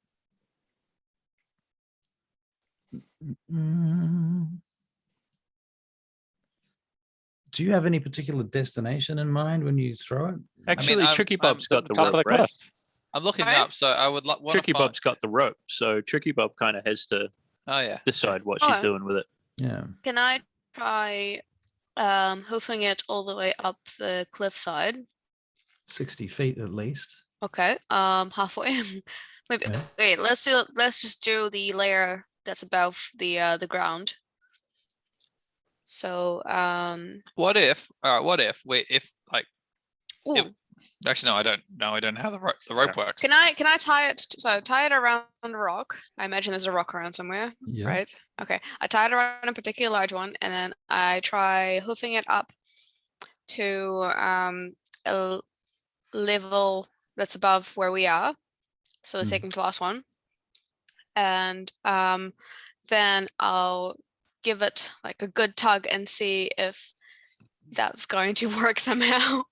Do you have any particular destination in mind when you throw it? Actually, I'm- Tricky I'm Bob's got the Top of rope, the right? cliff. I'm looking Alright. up, so I would want to Tricky find... Bob's got the rope, so Tricky Bob kind of has to Oh, yeah. decide what she's Oh. doing with it. Yeah. Can I try hoofing it all the way up the cliffside? 60 feet at least. Okay. Halfway. Maybe. Yeah. Wait. Let's just do the layer that's above the ground. So What if, if like, ooh, actually, no, I don't know. I don't know how the rope works. can I tie it? So tie it around a rock. I imagine there's a rock around somewhere, Yeah. right? Okay. I tie it around a particular large one, and then I try hoofing it up to a level that's above where we are. So the Mhm. second to last one. And then I'll give it like a good tug and see if that's going to work somehow.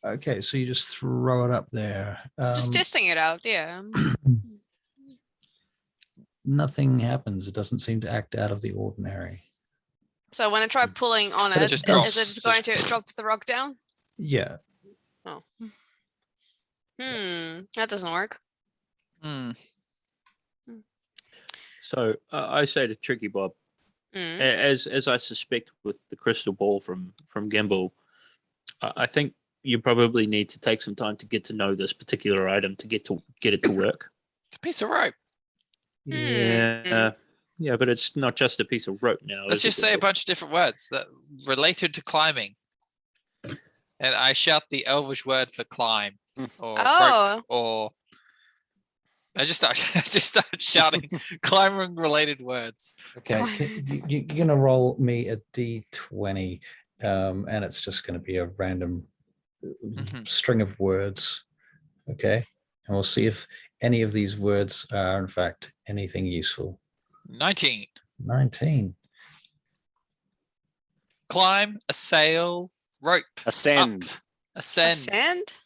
Okay, so you just throw it up there. Just testing it out, yeah. Nothing happens. It doesn't seem to act out of the ordinary. So when I try pulling on But it, it just is drops. it just going to drop the rock down? Yeah. Oh. That doesn't work. Hmm. So I say to Tricky Bob, Mm. as I suspect with the crystal ball from Gimbal, I think you probably need to take some time to get to know this particular item to get it to work. It's a piece of rope. Yeah, yeah, but it's not just a piece of rope now. Let's is it, just say a Gimbal? bunch of different words that related to climbing. And I shout the Elvish word for climb or Oh. rope, or I just start shouting climbing related words. Okay. You're going to roll me a D20, and it's just going to be a random Mhm. string of words. Okay. And we'll see if any of these words are, in fact, anything useful. 19. 19. Climb, assail, rope, Ascend. ascend. Ascend?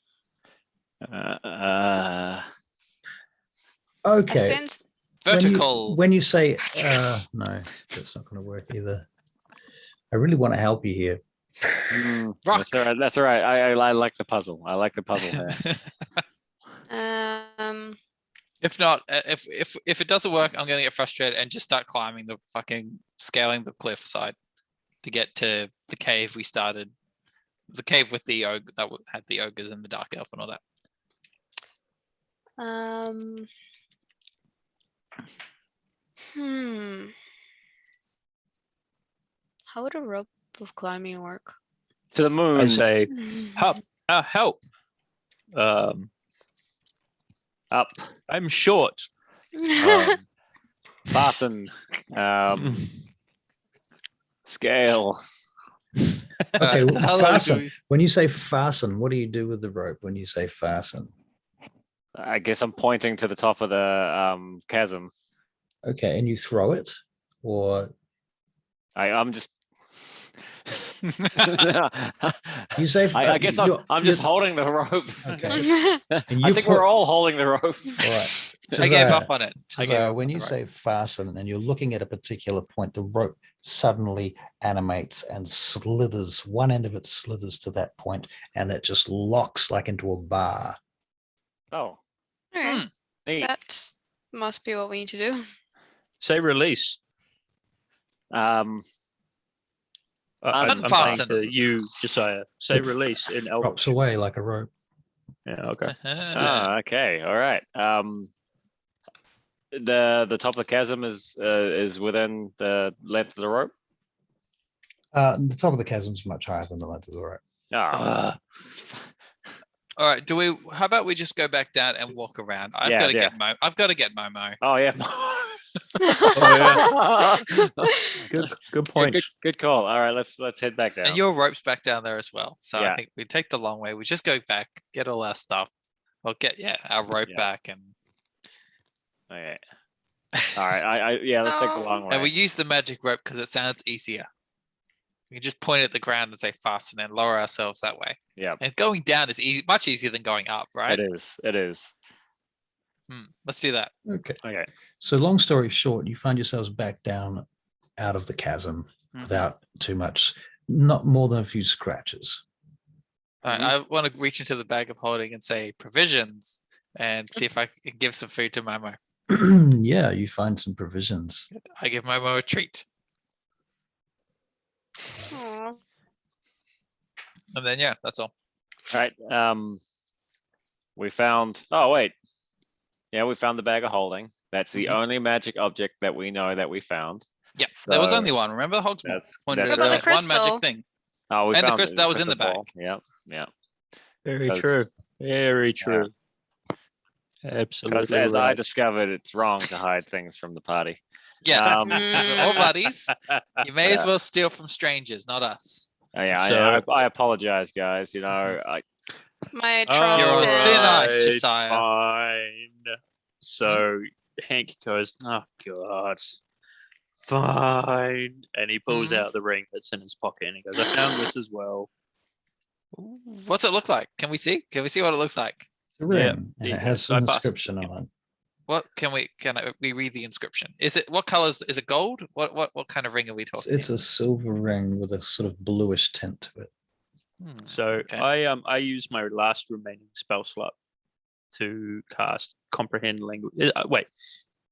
Okay. Ascend? Vertical. When you say, no, that's not going to work either. I really want to help you here. Rock. That's all right. That's all right. I like the puzzle. I like the puzzle here. If not, if it doesn't work, I'm gonna get frustrated and just start climbing the fucking scaling the cliff side to get to the cave we started. The cave with the ogre that had the ogres and the dark elf and all that. How would a rope with climbing work? To the moon. I say help, help. Up. I'm short. Fasten. Scale. Okay, So how long do fasten. we- When you say fasten, what do you do with the rope when you say fasten? I guess I'm pointing to the top of the chasm. Okay, and you throw it, or I'm just. you say? I guess I'm just holding the rope. Okay, and I you think put- we're all holding the rope. All right. I gave Josiah, up on it. I gave Josiah, up when on you the rope. say fasten and you're looking at a particular point, the rope suddenly animates and slithers. One end of it slithers to that point, and it just locks like into a bar. Oh, Alright, neat. that must be what we need to do. Say release. I'm saying Unfasten. to you, Josiah. Say It release in drops Elvish. away like a rope. Yeah. Okay. Ah, okay, all right. The top of the chasm is within the length of the rope. The top of the chasm is much higher than the length of the rope. Ah, All right. How about we just go back down and walk around? I've Yeah, got to yeah. get I've got to get Momo. oh yeah. Good point. Good call. All right, let's head back down. And your rope's back down there as well. So Yeah. I think we take the long way. We just go back, get all our stuff. We'll get our rope Yeah. back and Okay. All right. Yeah. Let's take the long way. and we use the magic rope because it sounds easier. We can just point at the ground and say fasten and lower ourselves that way. Yeah. And going down is much easier than going up, right? It is. It is. Let's do that. Okay. Okay. So long story short, you find yourselves back down out of the chasm Mhm. without too much, not more than a few scratches. All right, I want to reach into the bag of holding and say provisions and see if I can give some food to Momo. Yeah, you find some provisions. I give Momo a treat. Aw. And then, yeah, that's all. All right. We found. Oh wait. Yeah, we found the bag of holding. That's the only magic object that we know that we found. Yep, there was So, only one. Remember the Hogsmeade? That's, When that's there What about was the one crystal? magic thing. Oh, we And the found crystal that was in the crystal bag. ball. Yeah. Very 'Cause- true. Very true. Absolutely. Because as I right. discovered, it's wrong to hide things from the party. Yes, Um, 'cause we're all buddies. You may as Yeah. well steal from strangers, not us. Yeah, So- I apologize, guys. You know, My Oh, trust You're is thin ice, right, Josiah. Fine. So Hank goes, oh God, fine. And he pulls Mhm. out the ring that's in his pocket and he goes, I found this as well. Ooh, what's it look like? Can we see? Can we see what it looks like? It's a ring, Yeah, and yeah, it has so I some passed it. inscription on it. What can we read the inscription? Is it what colors? Is it gold? What kind of ring are we It's, talking? it's a silver ring with a sort of bluish tint to it. So Okay. I used my last remaining spell slot to cast comprehend language. Wait,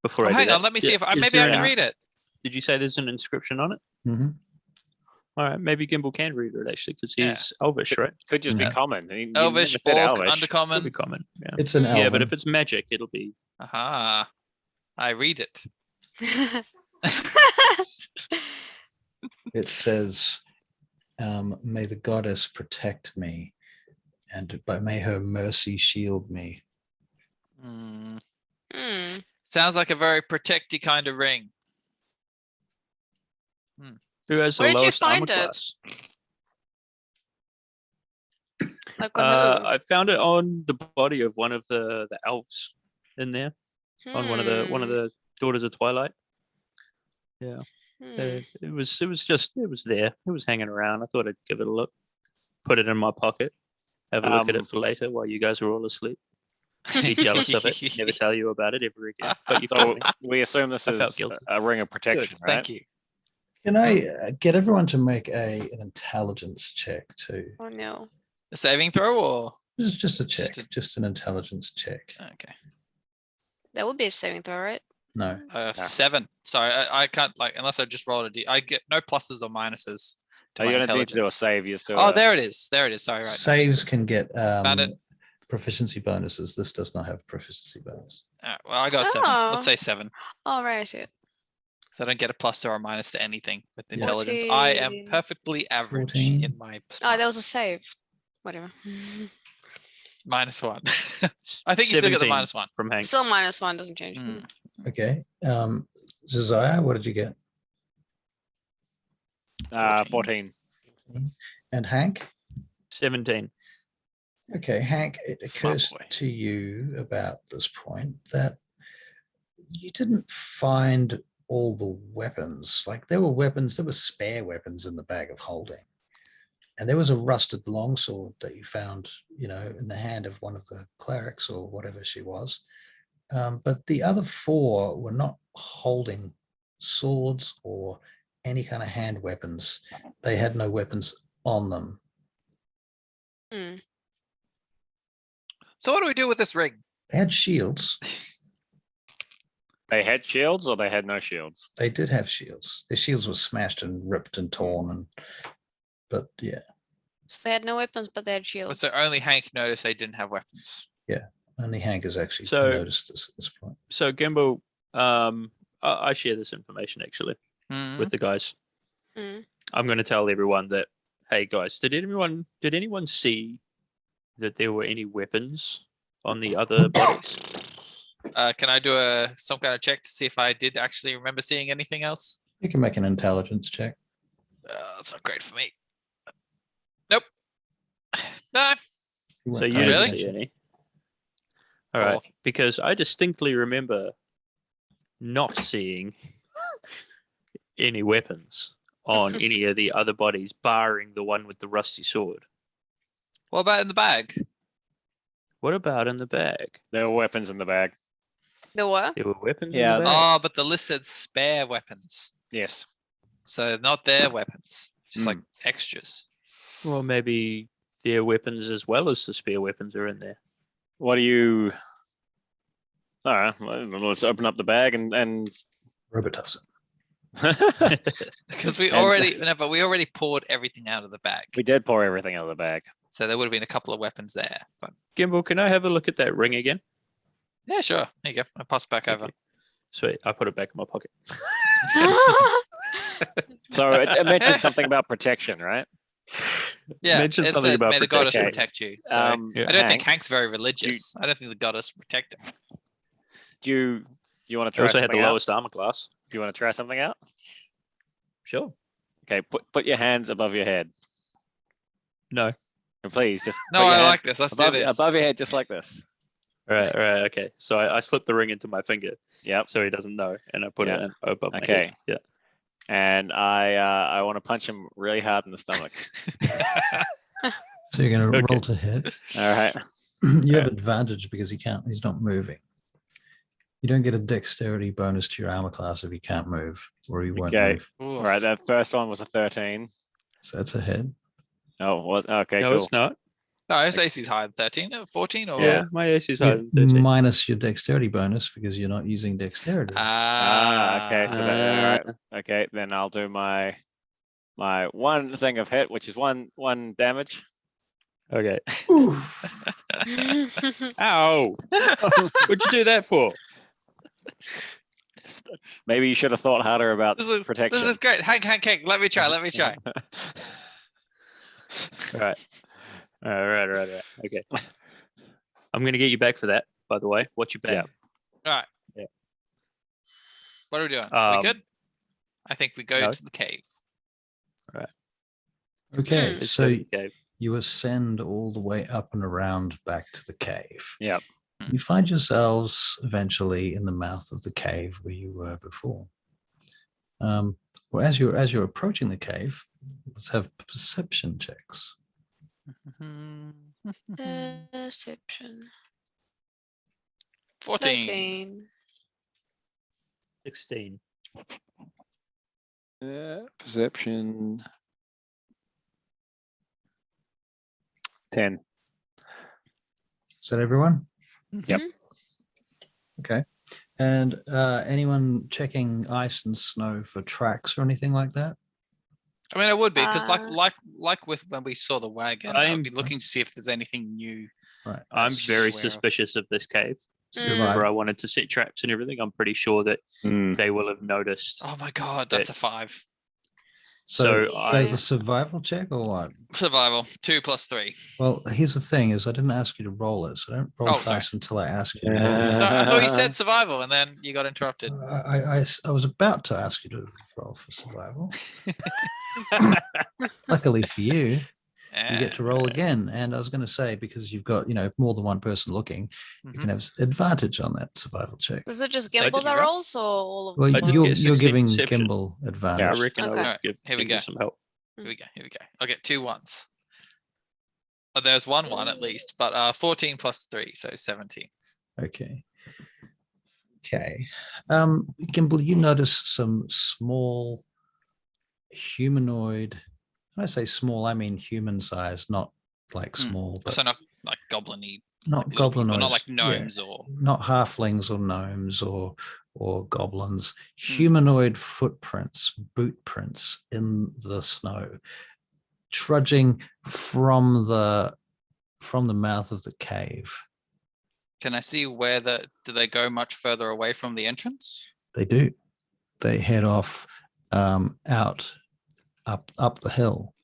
before Oh, I do hang that, on, let me see if is maybe I there can any- read it. Did you say there's an inscription on it? Hmm. All right, maybe Gimbal can read it actually because he's Yeah. Elvish, right? could just be Yeah. common. You Elvish, never said orc, Elvish. It'll be undercommon. common. Yeah. It's an elven. Yeah, but if it's magic, it'll be. Aha! I read it. It says, may the goddess protect me, and may her mercy shield me. Hmm. Hmm. Sounds like a very protecty kind of ring. Who has Where the did you lowest armor find it? class? Like on who? I found it on the body of one of the elves in there, on one of Hmm. the daughters of Twilight. Hmm. It was there. It was hanging around. I thought I'd give it a look. Put it in my pocket. Have a look at it for later while you guys are all asleep. Be jealous of it. Never tell you about it ever again. But you So caught me. we assume this I felt is guilty. a ring of protection, right? Thank you. Can I get everyone to make an intelligence check too? Oh no. A saving throw or This is just a check, Just just an intelligence check. okay. That would be a saving throw, right? No. 7. Sorry, I can't unless I just rolled a d. I get no pluses or minuses. To Are my you going to need to do a intelligence. save? You're still. Oh, there it is. There it is. Sorry, right. Saves can get Found it. proficiency bonuses. This does not have proficiency bonus. Well, I got a 7. Oh. Let's say 7. Oh, right, I see it. So I don't get a plus or a minus to anything with Yeah. intelligence. I am 14. perfectly average 14. in my Oh, that was a save. Whatever. -1. I think you still get the 17 -1. from Hank. Still -1 doesn't change. Mm. Okay. Josiah, what did you get? 14. And Hank? 17. Okay, Hank, it Smart occurs boy. to you about this point that you didn't find all the weapons. Like there were spare weapons in the bag of holding. And there was a rusted longsword that you found, in the hand of one of the clerics or whatever she was. But the other 4 were not holding swords or any kind of hand weapons. They had no weapons on them. Mm. So what do we do with this ring? They had shields. They had shields or they had no shields? They did have shields. Their shields were smashed and ripped and torn, but yeah, So they had no weapons, but they had Was shields. there only Hank noticed they didn't have weapons? only Hank has actually So- noticed this at this point. So Gimbo, I share this information actually Hmm. with the guys. Mm. I'm going to tell everyone that, hey guys, did anyone see that there were any weapons on the other bodies? Can I do some kind of check to see if I did actually remember seeing anything else? You can make an intelligence check. That's not great for me. Nope. No. You So weren't you paying didn't Really? see attention. any. All right, 4. because I distinctly remember not seeing any weapons on any of the other bodies, barring the one with the rusty sword. What about in the bag? What about in the bag? There were weapons in the bag. There were? There were weapons Yeah, in the bag. Oh, but the list said spare weapons. Yes. So not their weapons, just like Mm. extras. Well, maybe their weapons as well as the spare weapons are in there. What do you? All right, let's open up the bag and Robitussin. Because we And- already poured everything out of the bag. we did pour everything out of the bag. So there would have been a couple of weapons there. But Gimbal, can I have a look at that ring again? yeah, sure. There you go. I'll pass it back over. Okay. Sweet. I put it back in my pocket. So it mentioned something about protection, right? Yeah. Mention it something said, about may the goddess protection. protect you. So Yeah. I don't think Hank, Hank's very religious. I don't think the goddess protect him. do you want to I try also had the something out? lowest armor class. Do you want to try something out? Sure. Okay, put your hands above your head. No. And please just No, put your I hands like this. Let's do above, this. above your head, just like this. All right. Okay. So I slipped the ring into my finger Yep. so he doesn't know, and I put Yeah. it in above my Okay. head. Yeah. And I want to punch him really hard in the stomach. So you're going to Okay. roll to hit. All right. You have advantage because he's not moving. You don't get a dexterity bonus to your armor class if you can't move, or you won't Okay. move. Oof. All right. That first one was a 13. So that's a hit. Oh, was okay. No, Cool. it's not. No, his AC's higher than 13. 14 or Yeah, my AC is higher You- than 13. minus your dexterity bonus because you're not using dexterity. Okay. So that, all right. Uh, Okay. Then I'll do my one thing of hit, which is one damage. Okay. Oof. Ow! What'd you do that for? Maybe you should have thought harder about protection. This is great. Hank, let me try. All right. All right. Okay. I'm gonna get you back for that. By the way, watch your back. Yeah. All right. Yeah. What are we doing? Are we Um, good? I think we go no. to the cave. Okay, Let's so go to the cave. you ascend all the way up and around back to the cave. Yep. You find yourselves eventually in the mouth of the cave where you were before. Well, as you're approaching the cave, let's have perception checks. Perception. 14. 13. 16. Perception. 10. Is that everyone? Yep. Mhm. Okay. And anyone checking ice and snow for tracks or anything like that? I mean, I would be because Uh, like with when we saw the wagon, I I'd am- be looking to see if there's anything new. Right. I'm very Aware of. suspicious of this cave. Remember, I wanted to set traps and everything. I'm pretty sure that they will have noticed. Oh my god, that's a 5. So So there's I- a survival check or what? Survival 2 + 3. Well, here's the thing: is I didn't ask you to roll it, so don't roll Oh, sorry. dice until I ask you. To roll it. No, I thought you said survival, and then you got interrupted. I was about to ask you to roll for survival. Luckily for you, you get to roll again. And I was going to say, because you've got, more than one person looking, you can have advantage on that survival check. Is it just I Gimbal did that Russ. rolls or all of Well, I did them? you're, get you're 16 giving perception. Gimbal advantage. Yeah, I reckon I Okay. would give Here we Gimbal go. some help. Here we go. I'll get 2 1s. Oh, there's 1 1 at least, but 14 + 3, so 17. Okay. Gimbal, you notice some small humanoid. When I say small, I mean human size, not like small, but So not like goblin-y, not like little people, goblinoids. not like yeah, gnomes or not halflings or gnomes or goblins. Humanoid footprints, boot prints in the snow, trudging from the mouth of the cave. Can I see where do they go much further away from the entrance? They do. They head off out up the hill.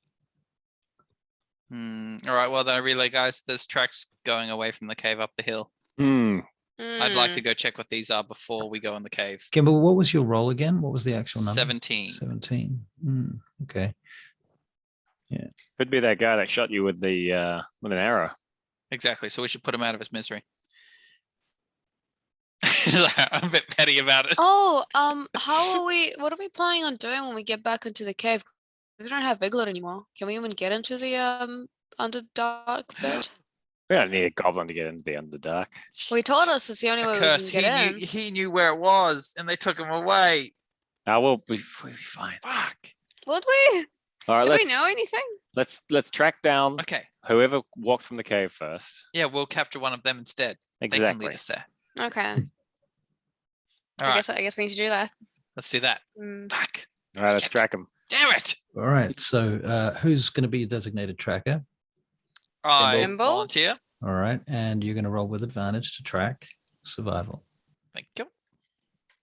All right, well then I relay, guys, there's tracks going away from the cave up the hill. I'd like to go check what these are before we go in the cave. Gimbal, what was your roll again? What was the actual number? 17. 17. Okay. Could be that guy that shot you with the with an arrow. Exactly, so we should put him out of his misery. I'm a bit petty about it. Oh, what are we planning on doing when we get back into the cave? We don't have Viglet anymore. Can we even get into the Underdark bit? We don't need a goblin to get into the Underdark. Well, he told us it's the only way we Curse, can get in. he knew where it was, and they took him away. We'll be fine. Fuck. Would we? All right, Do we know anything? let's track down Okay. whoever walked from the cave first. Yeah, we'll capture one of them instead. They can Exactly. lead us there. Okay. All I right, guess we need to do that. let's do that. Mm. Fuck. All right, let's Shit. track him. Damn it. All right. So who's going to be a designated tracker? I Gimbal? volunteer. All right. And you're going to roll with advantage to track survival. Thank you.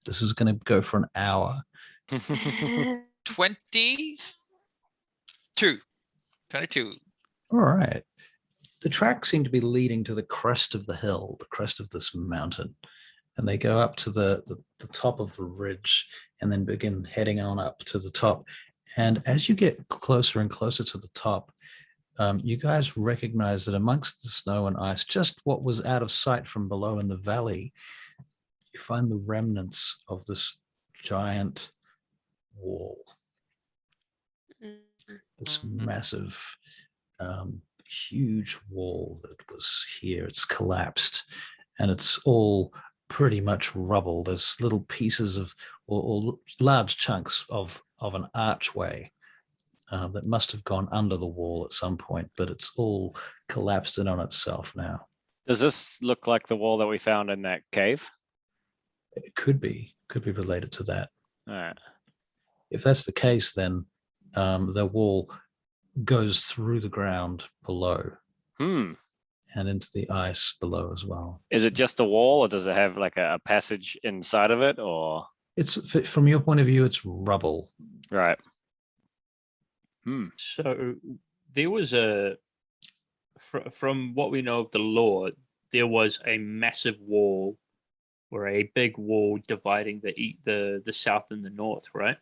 This is going to go for an hour. 22. 22. All right. The tracks seem to be leading to the crest of the hill, the crest of this mountain. And they go up to the top of the ridge and then begin heading on up to the top. And as you get closer and closer to the top, you guys recognize that amongst the snow and ice, just what was out of sight from below in the valley, you find the remnants of this giant wall, this massive, huge wall that was here. It's collapsed and it's all pretty much rubble. There's little pieces of or large chunks of an archway that must have gone under the wall at some point, but it's all collapsed in on itself now. Does this look like the wall that we found in that cave? It could be related to that. All right. If that's the case, then the wall goes through the ground below and into the ice below as well. Is it just a wall, or does it have like a passage inside of it, or? It's from your point of view, it's rubble. Right. So there was from what we know of the lore, there was a massive wall or a big wall dividing the south and the north, right?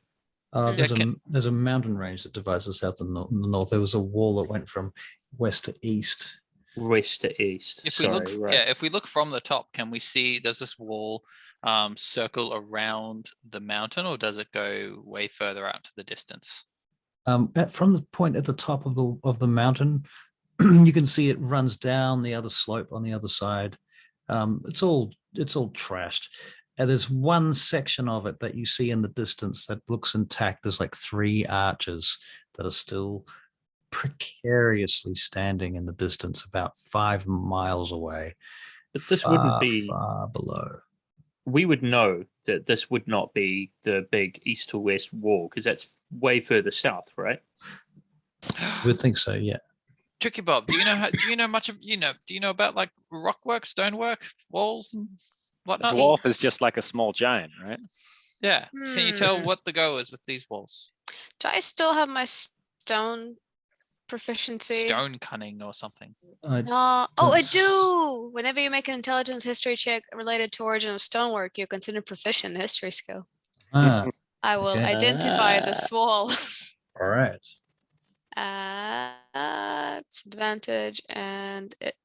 There's a mountain range that divides the south and the north. There was a wall that went from west to east. West to east. If we look, if we look from the top, can we see? Does this wall circle around the mountain, or does it go way further out to the distance? From the point at the top of the mountain, you can see it runs down the other slope on the other side. It's all trashed. And there's one section of it that you see in the distance that looks intact. There's like 3 arches that are still precariously standing in the distance, about 5 miles away. But this wouldn't be far below. We would know that this would not be the big east to west wall because that's way further south, right? You would think so, yeah. Tricky Bob, do you know much of do you know about like rock work, stonework, walls and A whatnot? dwarf is just like a small giant, right? Yeah. Can you tell Hmm. what the go is with these walls? Do I still have my stone proficiency? Stone cunning or something. I No. Oh, I don't s- do. Whenever you make an intelligence history check related to origin of stonework, you're considered proficient in history skill. Ah, I will Okay. identify this wall. all right. It's advantage and it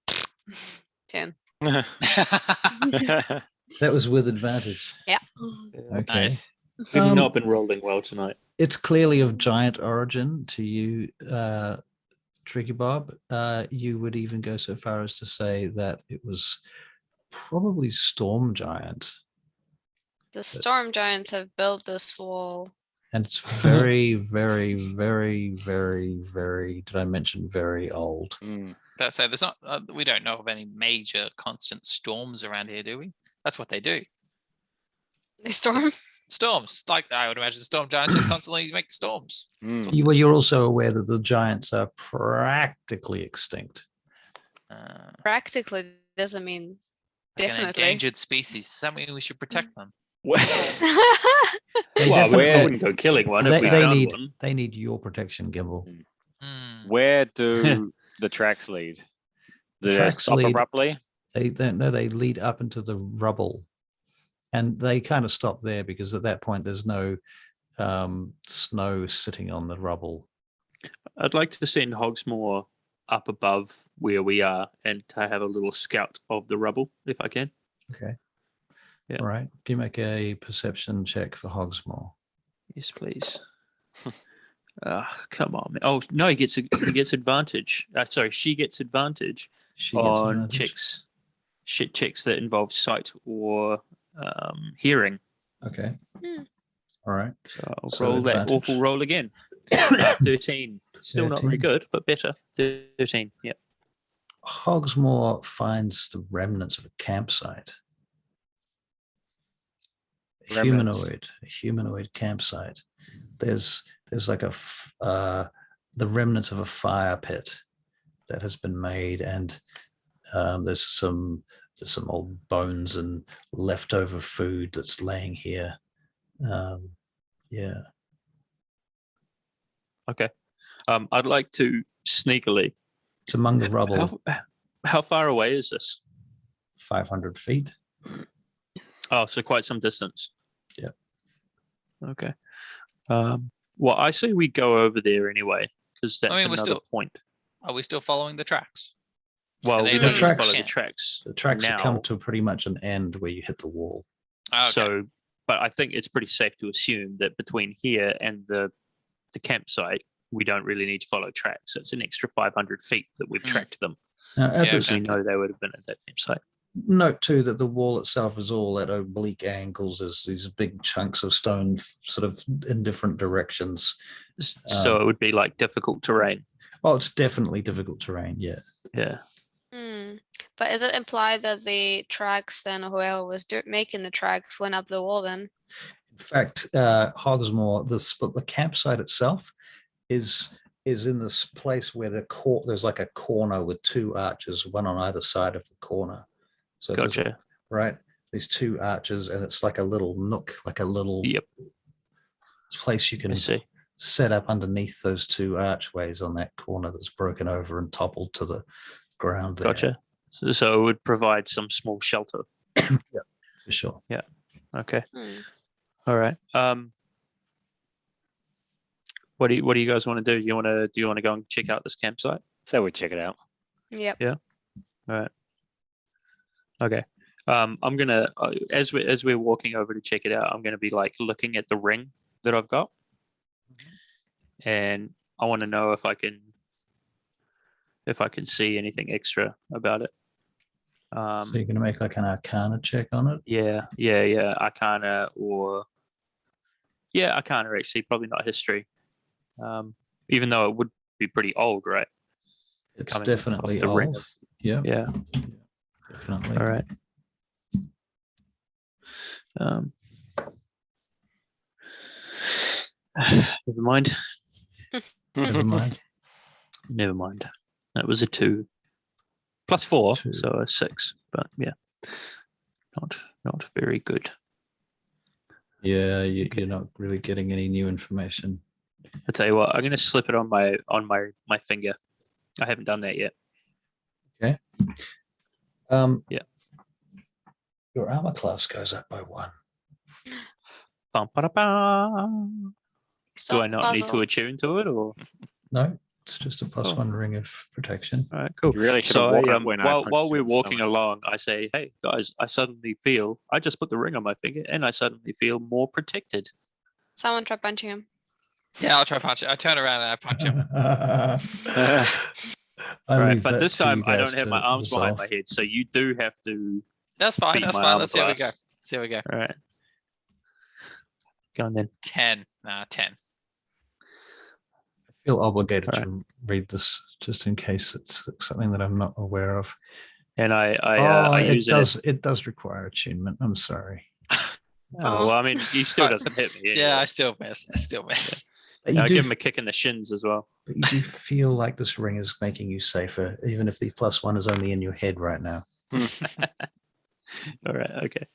10. That was with advantage. Yeah. Okay. Nice. We've Um, not been rolling well tonight. It's clearly of giant origin to you, Tricky Bob. You would even go so far as to say that it was probably storm giant, The storm giants have built this wall. and it's very, very, very, very, very. Did I mention very old? Mm. That's so there's not we don't know of any major constant storms around here, do we? That's what they do. They storm. Storms, like I would imagine, storm giants just constantly make storms. Mm. Well, you're also aware that the giants are practically extinct. Practically doesn't mean Like an definitely. endangered species. Does that mean we should protect them? They Well, definitely- I wouldn't go killing one if we they found need one. they need your protection, Gimbal. Hmm. Where do the tracks lead? The Do they tracks stop lead- abruptly? They don't know. They lead up into the rubble, and they kind of stop there because at that point there's no snow sitting on the rubble. I'd like to send Hogsmoor up above where we are and to have a little scout of the rubble, if I can. Okay. Yeah. All right. Can you make a perception check for Hogsmoor? Yes, please. Come on, man. Oh no, he gets advantage. Sorry, she gets advantage She gets on advantage. checks that involve sight or hearing. Okay. Hmm. All right. So I'll So roll that advantage. awful roll again. 13. Still not very 13. good, but better. 13. Yep. Hogsmoor finds the remnants of a campsite. A Remnants. humanoid campsite. There's like the remnants of a fire pit that has been made, and there's some old bones and leftover food that's laying here. Yeah. Okay. I'd like to sneakily. It's among the rubble, How far away is this? 500 feet. Oh, so quite some distance. Yep. Okay. Well, I say we go over there anyway, because that's mean, we're another still- point. Are we still following the tracks? Well, they we don't don't need to follow follow the the tracks. The tracks have now. come to pretty much an end where you hit the wall. Okay. So, but I think it's pretty safe to assume that between here and the campsite, we don't really need to follow tracks. It's an extra 500 feet that we've tracked them. Now, at Yeah, this We know they would have been at that campsite. note too that the wall itself is all at oblique angles. There's these big chunks of stone sort of in different directions. So it would be like difficult terrain. Oh, it's definitely difficult terrain. Yeah. Yeah. Hmm. But is it implied that the tracks then, or whoever was making the tracks, went up the wall then? In fact, Hogsmoor, the campsite itself is in this place where there's like a corner with two arches, one on either side of the corner. So there's- Gotcha. right, these two arches, and it's like a little nook, like a little Yep. place you I can see. set up underneath those two archways on that corner that's broken over and toppled to the ground there. Gotcha. So it would provide some small shelter. For sure. Okay. Hmm. All right. What do you guys want to do? Do you want to go and check out this campsite? So we check it out. Yep. All right. Okay. I'm gonna as we're walking over to check it out, I'm gonna be like looking at the ring that I've got, and I want to know if I can see anything extra about it. So you're going to make like an Arcana check on it. Yeah. Arcana Arcana actually, probably not history. Even though it would be pretty old, right? It's Coming off definitely the ring. old. Yeah. Yeah. Definitely. All right. Never mind. Never mind. Never mind. That was a 2. Plus 4, 2. so a 6. But yeah, not very good. Yeah, you're not really getting any new information. I tell you what, I'm gonna slip it on my finger. I haven't done that yet. Okay. Yeah. Your armor class goes up by 1. Bum, ba, da, ba. Do Solve I the not need to puzzle. attune to it, or? No, it's just a plus Oh. 1 ring of protection. All right, cool. You really should So have won it when I while punched we're you in the walking stomach. along, I say, "Hey guys, I just put the ring on my finger, and I suddenly feel more protected." Someone try punching him. Yeah, I'll try punch it. I turn around and I punch him. I Right, leave but that this to you time I don't guys have my to arms behind my resolve. head, so you do have to. That's fine. Beat That's my fine. armor Let's see how we go. class. See how we go. All right, go on then. 10. Nah, 10. I feel obligated Right. to read this just in case it's something that I'm not aware of. And I it use it does require attunement. I'm sorry. Oh, well, I mean, he still doesn't hit me. Yeah, anyway. I still miss. I still miss. But Yeah, you I do give him a kick in the shins as well. but you do feel like this ring is making you safer, even if the plus 1 is only in your head right now. All right, okay.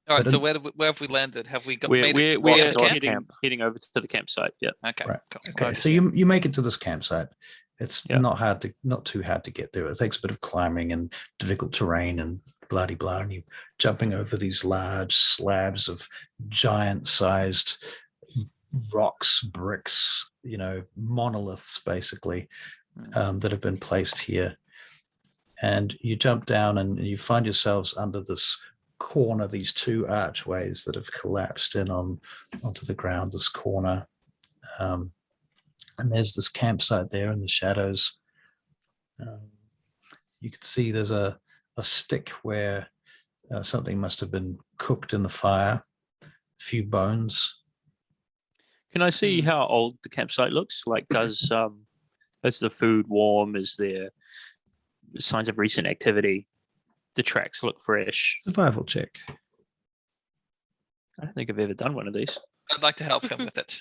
All right. But So where have we landed? Have we got made it We're to the to camp? heading over to the campsite. Yeah. Okay. Right. Cool. Okay, Over so to you make it to this campsite. It's Yeah. not too hard to get there. It takes a bit of climbing and difficult terrain and blah de blah, and you jumping over these large slabs of giant-sized rocks, bricks, monoliths basically that have been placed here. And you jump down and you find yourselves under this corner, these 2 archways that have collapsed in onto the ground, this corner. And there's this campsite there in the shadows. You can see there's a stick where something must have been cooked in the fire, a few bones. Can I see how old the campsite looks? Like, is the food warm? Is there signs of recent activity? The tracks look fresh. Survival check. I don't think I've ever done one of these. I'd like to help him with it.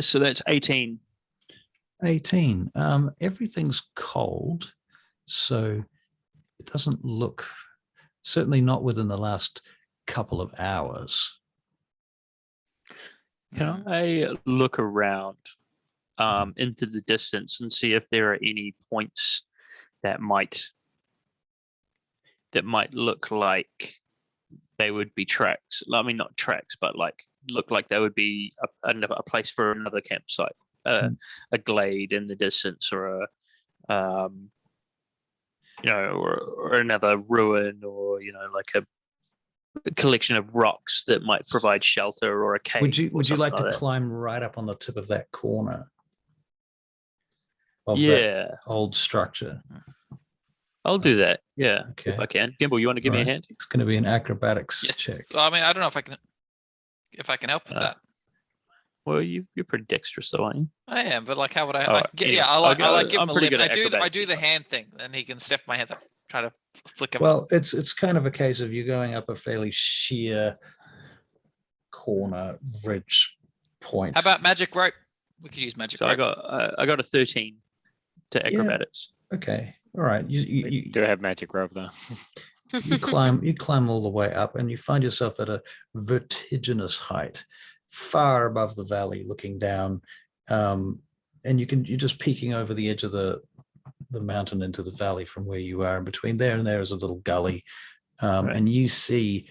So that's 18. 18. Everything's cold, so it doesn't look, certainly not within the last couple of hours. Can I look around into the distance and see if there are any points that might look like they would be tracks? I mean, not tracks, but like look like they would be a place for another campsite, a glade in the distance, or a or another ruin, or like a collection of rocks that might provide shelter, or a cave. Would you like to that. climb right up on the tip of that corner of that Yeah, old structure? I'll do that. Yeah, if Okay. I can. Gimbal, you want to give me a Alright. hand? It's going to be an acrobatics Yes. check. Well, I mean, I don't know if I can help with that. Well, you're pretty dexterous, though, aren't you? I am, but like, how would I? All right, yeah, anyway, I like I'll give him I'm a pretty limp. good at I do acrobatics. the hand thing, and he can step my hands up, try to flick him. Well, it's kind of a case of you going up a fairly sheer corner ridge point. How about magic rope? We could use magic So rope. I got a 13 to acrobatics. Okay, all right. You Do have magic rope though. you climb all the way up, and you find yourself at a vertiginous height, far above the valley, looking down, and you're just peeking over the edge of the mountain into the valley from where you are. And between there and there is a little gully, Right. and you see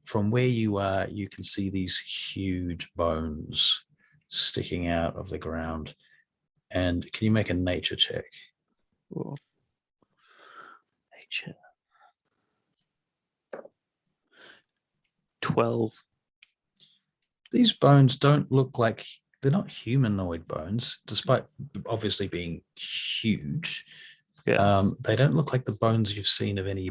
from where you are, you can see these huge bones sticking out of the ground. And can you make a nature check? Cool. Nature. 12. These bones don't look like, they're not humanoid bones, despite obviously being huge. Yeah. They don't look like the bones you've seen of any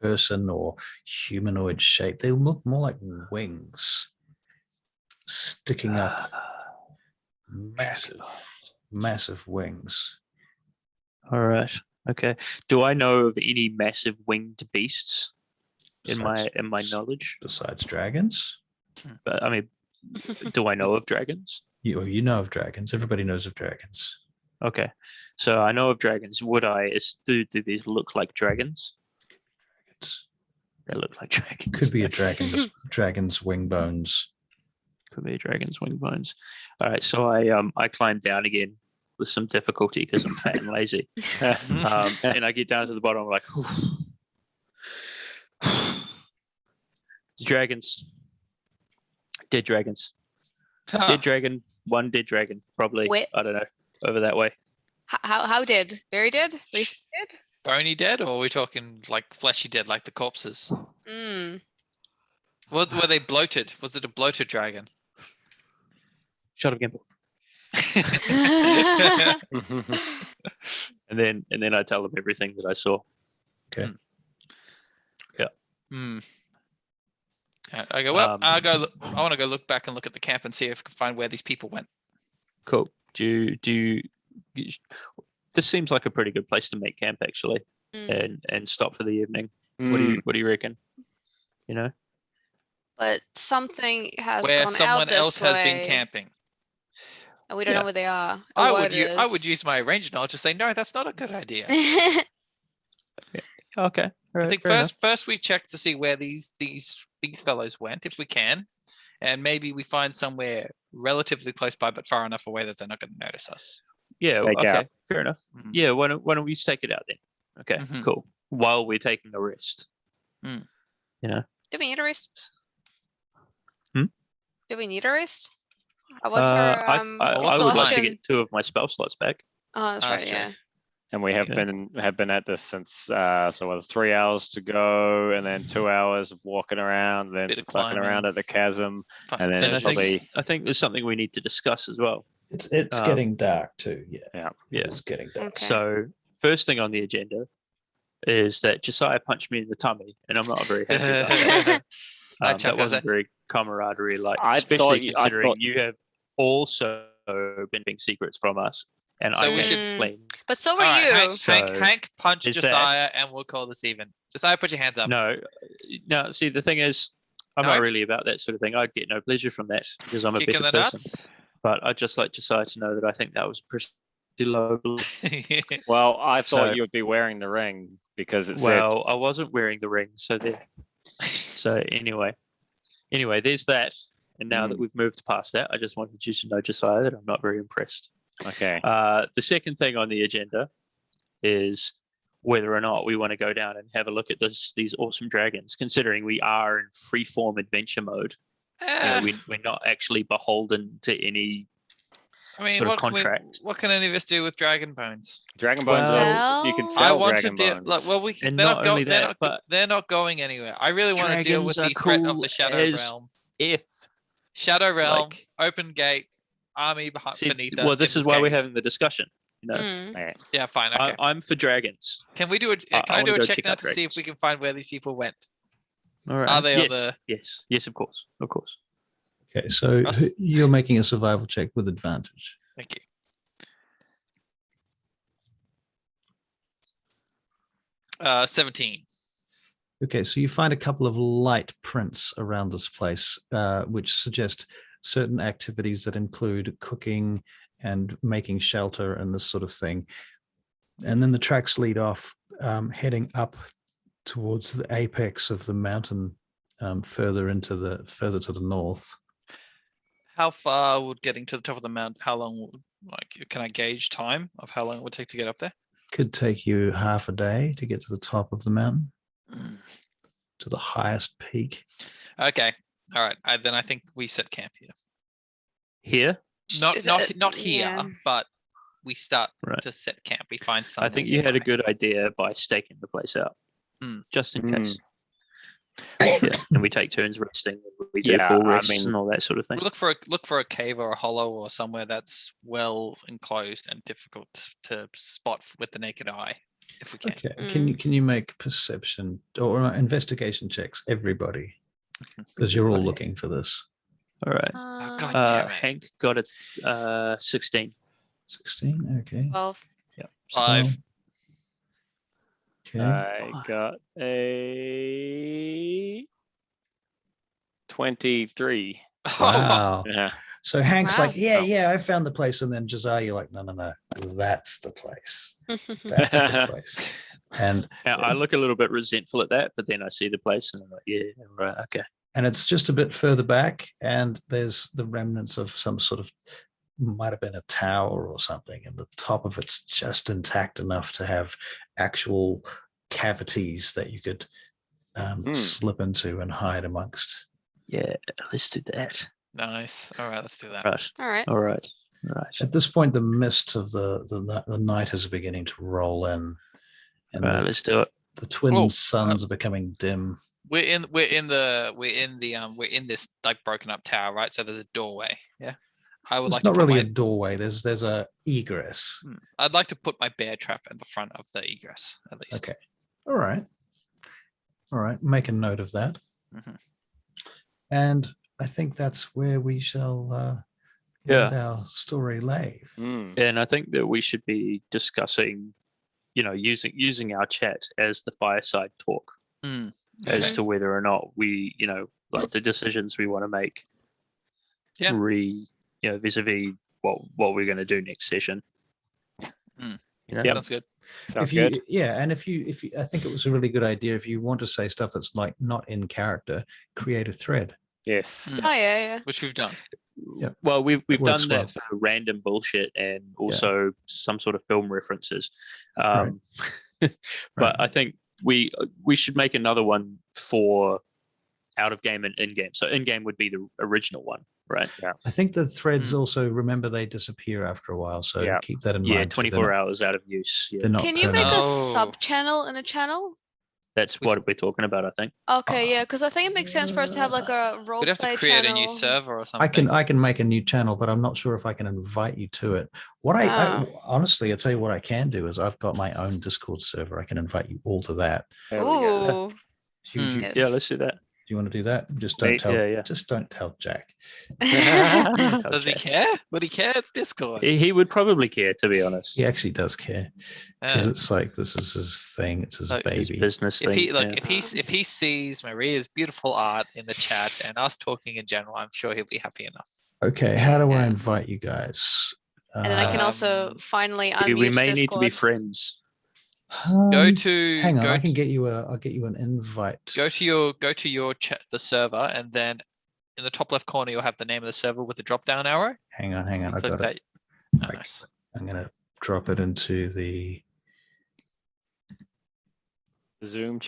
person or humanoid shape. They look more like wings sticking up, massive wings. All right. Okay. Do I know of any massive winged beasts in my knowledge? Besides dragons? But I mean, do I know of dragons? you know of dragons. Everybody knows of dragons. Okay, so I know of dragons. Do these look like dragons? They look like dragons. Could be a dragon's wing bones. Could be a dragon's wing bones. All right, so I climb down again with some difficulty because I'm fat and lazy. And I get down to the bottom. I'm like, it's dragons, dead dragons, dead dragon, one dead dragon, probably. Wait. I don't know, over that way. How dead? Very dead? Recently dead? Bony dead, or are we talking like fleshy dead, like the corpses? Mm. Were they bloated? Was it a bloated dragon? Shut up, Gimple. And then I tell them everything that I saw. Okay. Hmm. I go, well, I want to go look back and look at the camp and see if I can find where these people went. Cool. This seems like a pretty good place to make camp, actually, and stop for the evening. What do you reckon? You know, But something has Where gone someone out this else has been way, camping. and we don't Yeah. know where they are. or I what would it I is. would use my range knowledge to say no, that's not a good idea. okay. I think first we check to see where these fellows went, if we can, and maybe we find somewhere relatively close by but far enough away that they're not going to notice us. Yeah. Stake Okay. out. Fair enough. Mhm. Yeah. Why don't we stake it out then? Okay. Mhm. Cool. While we're taking a rest. Mm. You know. Do we need a rest? Hmm? Do we need a rest? What's our I would like to exhaustion? get 2 of my spell slots back. Oh, that's right. that's Yeah. true. And we have Okay. been at this since so it was 3 hours to go, and then 2 hours of walking around, then Bit of some fucking around climbing. at the chasm, Fine. and then And probably I think there's something we need to discuss as well. It's Um, getting dark too. Yeah. Yeah. Yeah. It's getting dark. Okay. So first thing on the agenda is that Josiah punched me in the tummy, and I'm not very happy about that. Chuck, That how's wasn't that? very camaraderie like, I especially thought you- considering you have also been being secrets from us, and So I we made should- it plain. But so were All right, you. Hank punch is that- Josiah, and we'll call this even. Josiah, put your hands up. No, see, the thing is, I'm No? not really about that sort of thing. I'd get no pleasure from that because I'm a Kick in better the person. nuts. But I'd just like Josiah to know that I think that was pretty low. well, I thought So- you would be wearing the ring because it said Well, I wasn't wearing the ring, so there. So anyway, there's that. And now that we've moved past that, I just wanted you to know, Josiah, that I'm not very impressed. okay. The second thing on the agenda is whether or not we want to go down and have a look at these awesome dragons, considering we are in free-form adventure mode. You know, we're not actually beholden to any I mean, sort of what contract. what can any of us do with dragon bones? Dragon bones. Well- You can I sell I want to dragon deal. bones. Like, well, we And they're not not only they're that, not but they're not going anywhere. I really want to deal with dragons the are threat of cool the Shadow as Realm. if Shadow Realm, like- open gate, army see, beneath us. well, this in is why we're caves. having the discussion. You know, Mm. Okay. Yeah, fine. Okay. I'm for dragons. Can we do a? I Can I do wanna a go check check now out to see if we dragons. can find where these people went? All right. Are they on yes, the- yes, of course. Okay, so Russ? you're making a survival check with advantage. Thank you. Uh, 17. Okay, so you find a couple of light prints around this place, which suggest certain activities that include cooking and making shelter and this sort of thing. And then the tracks lead off, heading up towards the apex of the mountain, further to the north. How far would getting to the top of the mountain? How long? Like, can I gauge time of how long it would take to get up there? Could take you half a day to get to the top of the mountain, to the highest peak. Okay. All right. Then I think we set camp here. Here, Not Is not it- not here, yeah. but we start Right. to set camp. We find some. I think you had a good idea by staking the place out, Hmm. just in Hmm. case. Yeah, and we take turns resting, and we do Yeah, full I rests mean- and all that sort of thing. We look for a cave or a hollow or somewhere that's well enclosed and difficult to spot with the naked eye, if we can. Okay, can you make perception or investigation checks, everybody, because you're all Okay. looking for this. All right. Oh, God damn it. Hank got a 16. 16. Okay. 12. Yeah. 5. Okay. I got a 23. Wow. Yeah. So Hank's Wow. like, yeah, I found the place. And then Josiah, you're like, no, that's the place. That's the place. And Now, I look a little bit resentful at that, but then I see the place and I'm like, yeah, right, okay. and it's just a bit further back, and there's the remnants of some sort of, might have been a tower or something, and the top of it's just intact enough to have actual cavities that you could slip into and hide amongst. Yeah, let's do that. Nice. All right, let's do that. Right. All right. All right. All right. At this point, the mist of the night is beginning to roll in, and Let's do it. the twin Oh, suns are becoming dim. We're in this like broken up tower, right? So there's a doorway. Yeah. I would It's like not to put really my, a doorway. There's a egress. I'd like to put my bear trap in the front of the egress, at least. Okay. All right. Make a note of that. Mhm. And I think that's where we shall let our story lay. And I think that we should be discussing, using our chat as the fireside talk Mm, as okay. to whether or not we, like the decisions we want to make. Yeah. Vis-a-vis what we're going to do next session. Mm. Yep. Sounds good. Sounds If you, good. yeah, and if you, I think it was a really good idea. If you want to say stuff that's like not in character, create a thread. Yes. Mm. Oh yeah. Which we've done. Yep. Well, we've works done that for random bullshit and also some sort of film references. Right. But Right. I think we should make another one for out of game and in game. So in game would be the original one, right? Yeah. I think the threads also, remember, they disappear after a while, so Yeah. keep that in mind. Yeah, too. 24 hours out of use. Yeah. They're not Can you make permanent. a Oh. sub channel in a channel? That's what we're talking about, I think. Okay, yeah, because I think it makes sense for us to have like a role We'd have to play create channel. a new server or something. I can make a new channel, but I'm not sure if I can invite you to it. What I honestly, I'll tell you what I can do is I've got my own Discord server. I can invite you all to that. There we go. Ooh. Do you, Yes. Yeah, let's do that. do you want to do that? Just don't Me? tell. Yeah. Just don't tell Jack. Does he care? Would he care? It's Discord. He would probably care, to be honest. He actually does care because Yeah. it's like this is his thing. It's his Like, His baby. business If thing. he yeah. if he sees Maria's beautiful art in the chat and us talking in general, I'm sure he'll be happy enough. Okay, how do I Yeah. invite you guys? And then I can also Um, finally unmute we may Discord. need to be friends. Go to Hang on, go I can to, get you I'll get you an invite. go to your chat, the server, and then in the top left corner you'll have the name of the server with the drop down arrow. Hang on, You I click got that. it. Oh, Right. nice. I'm gonna drop it into the Zoom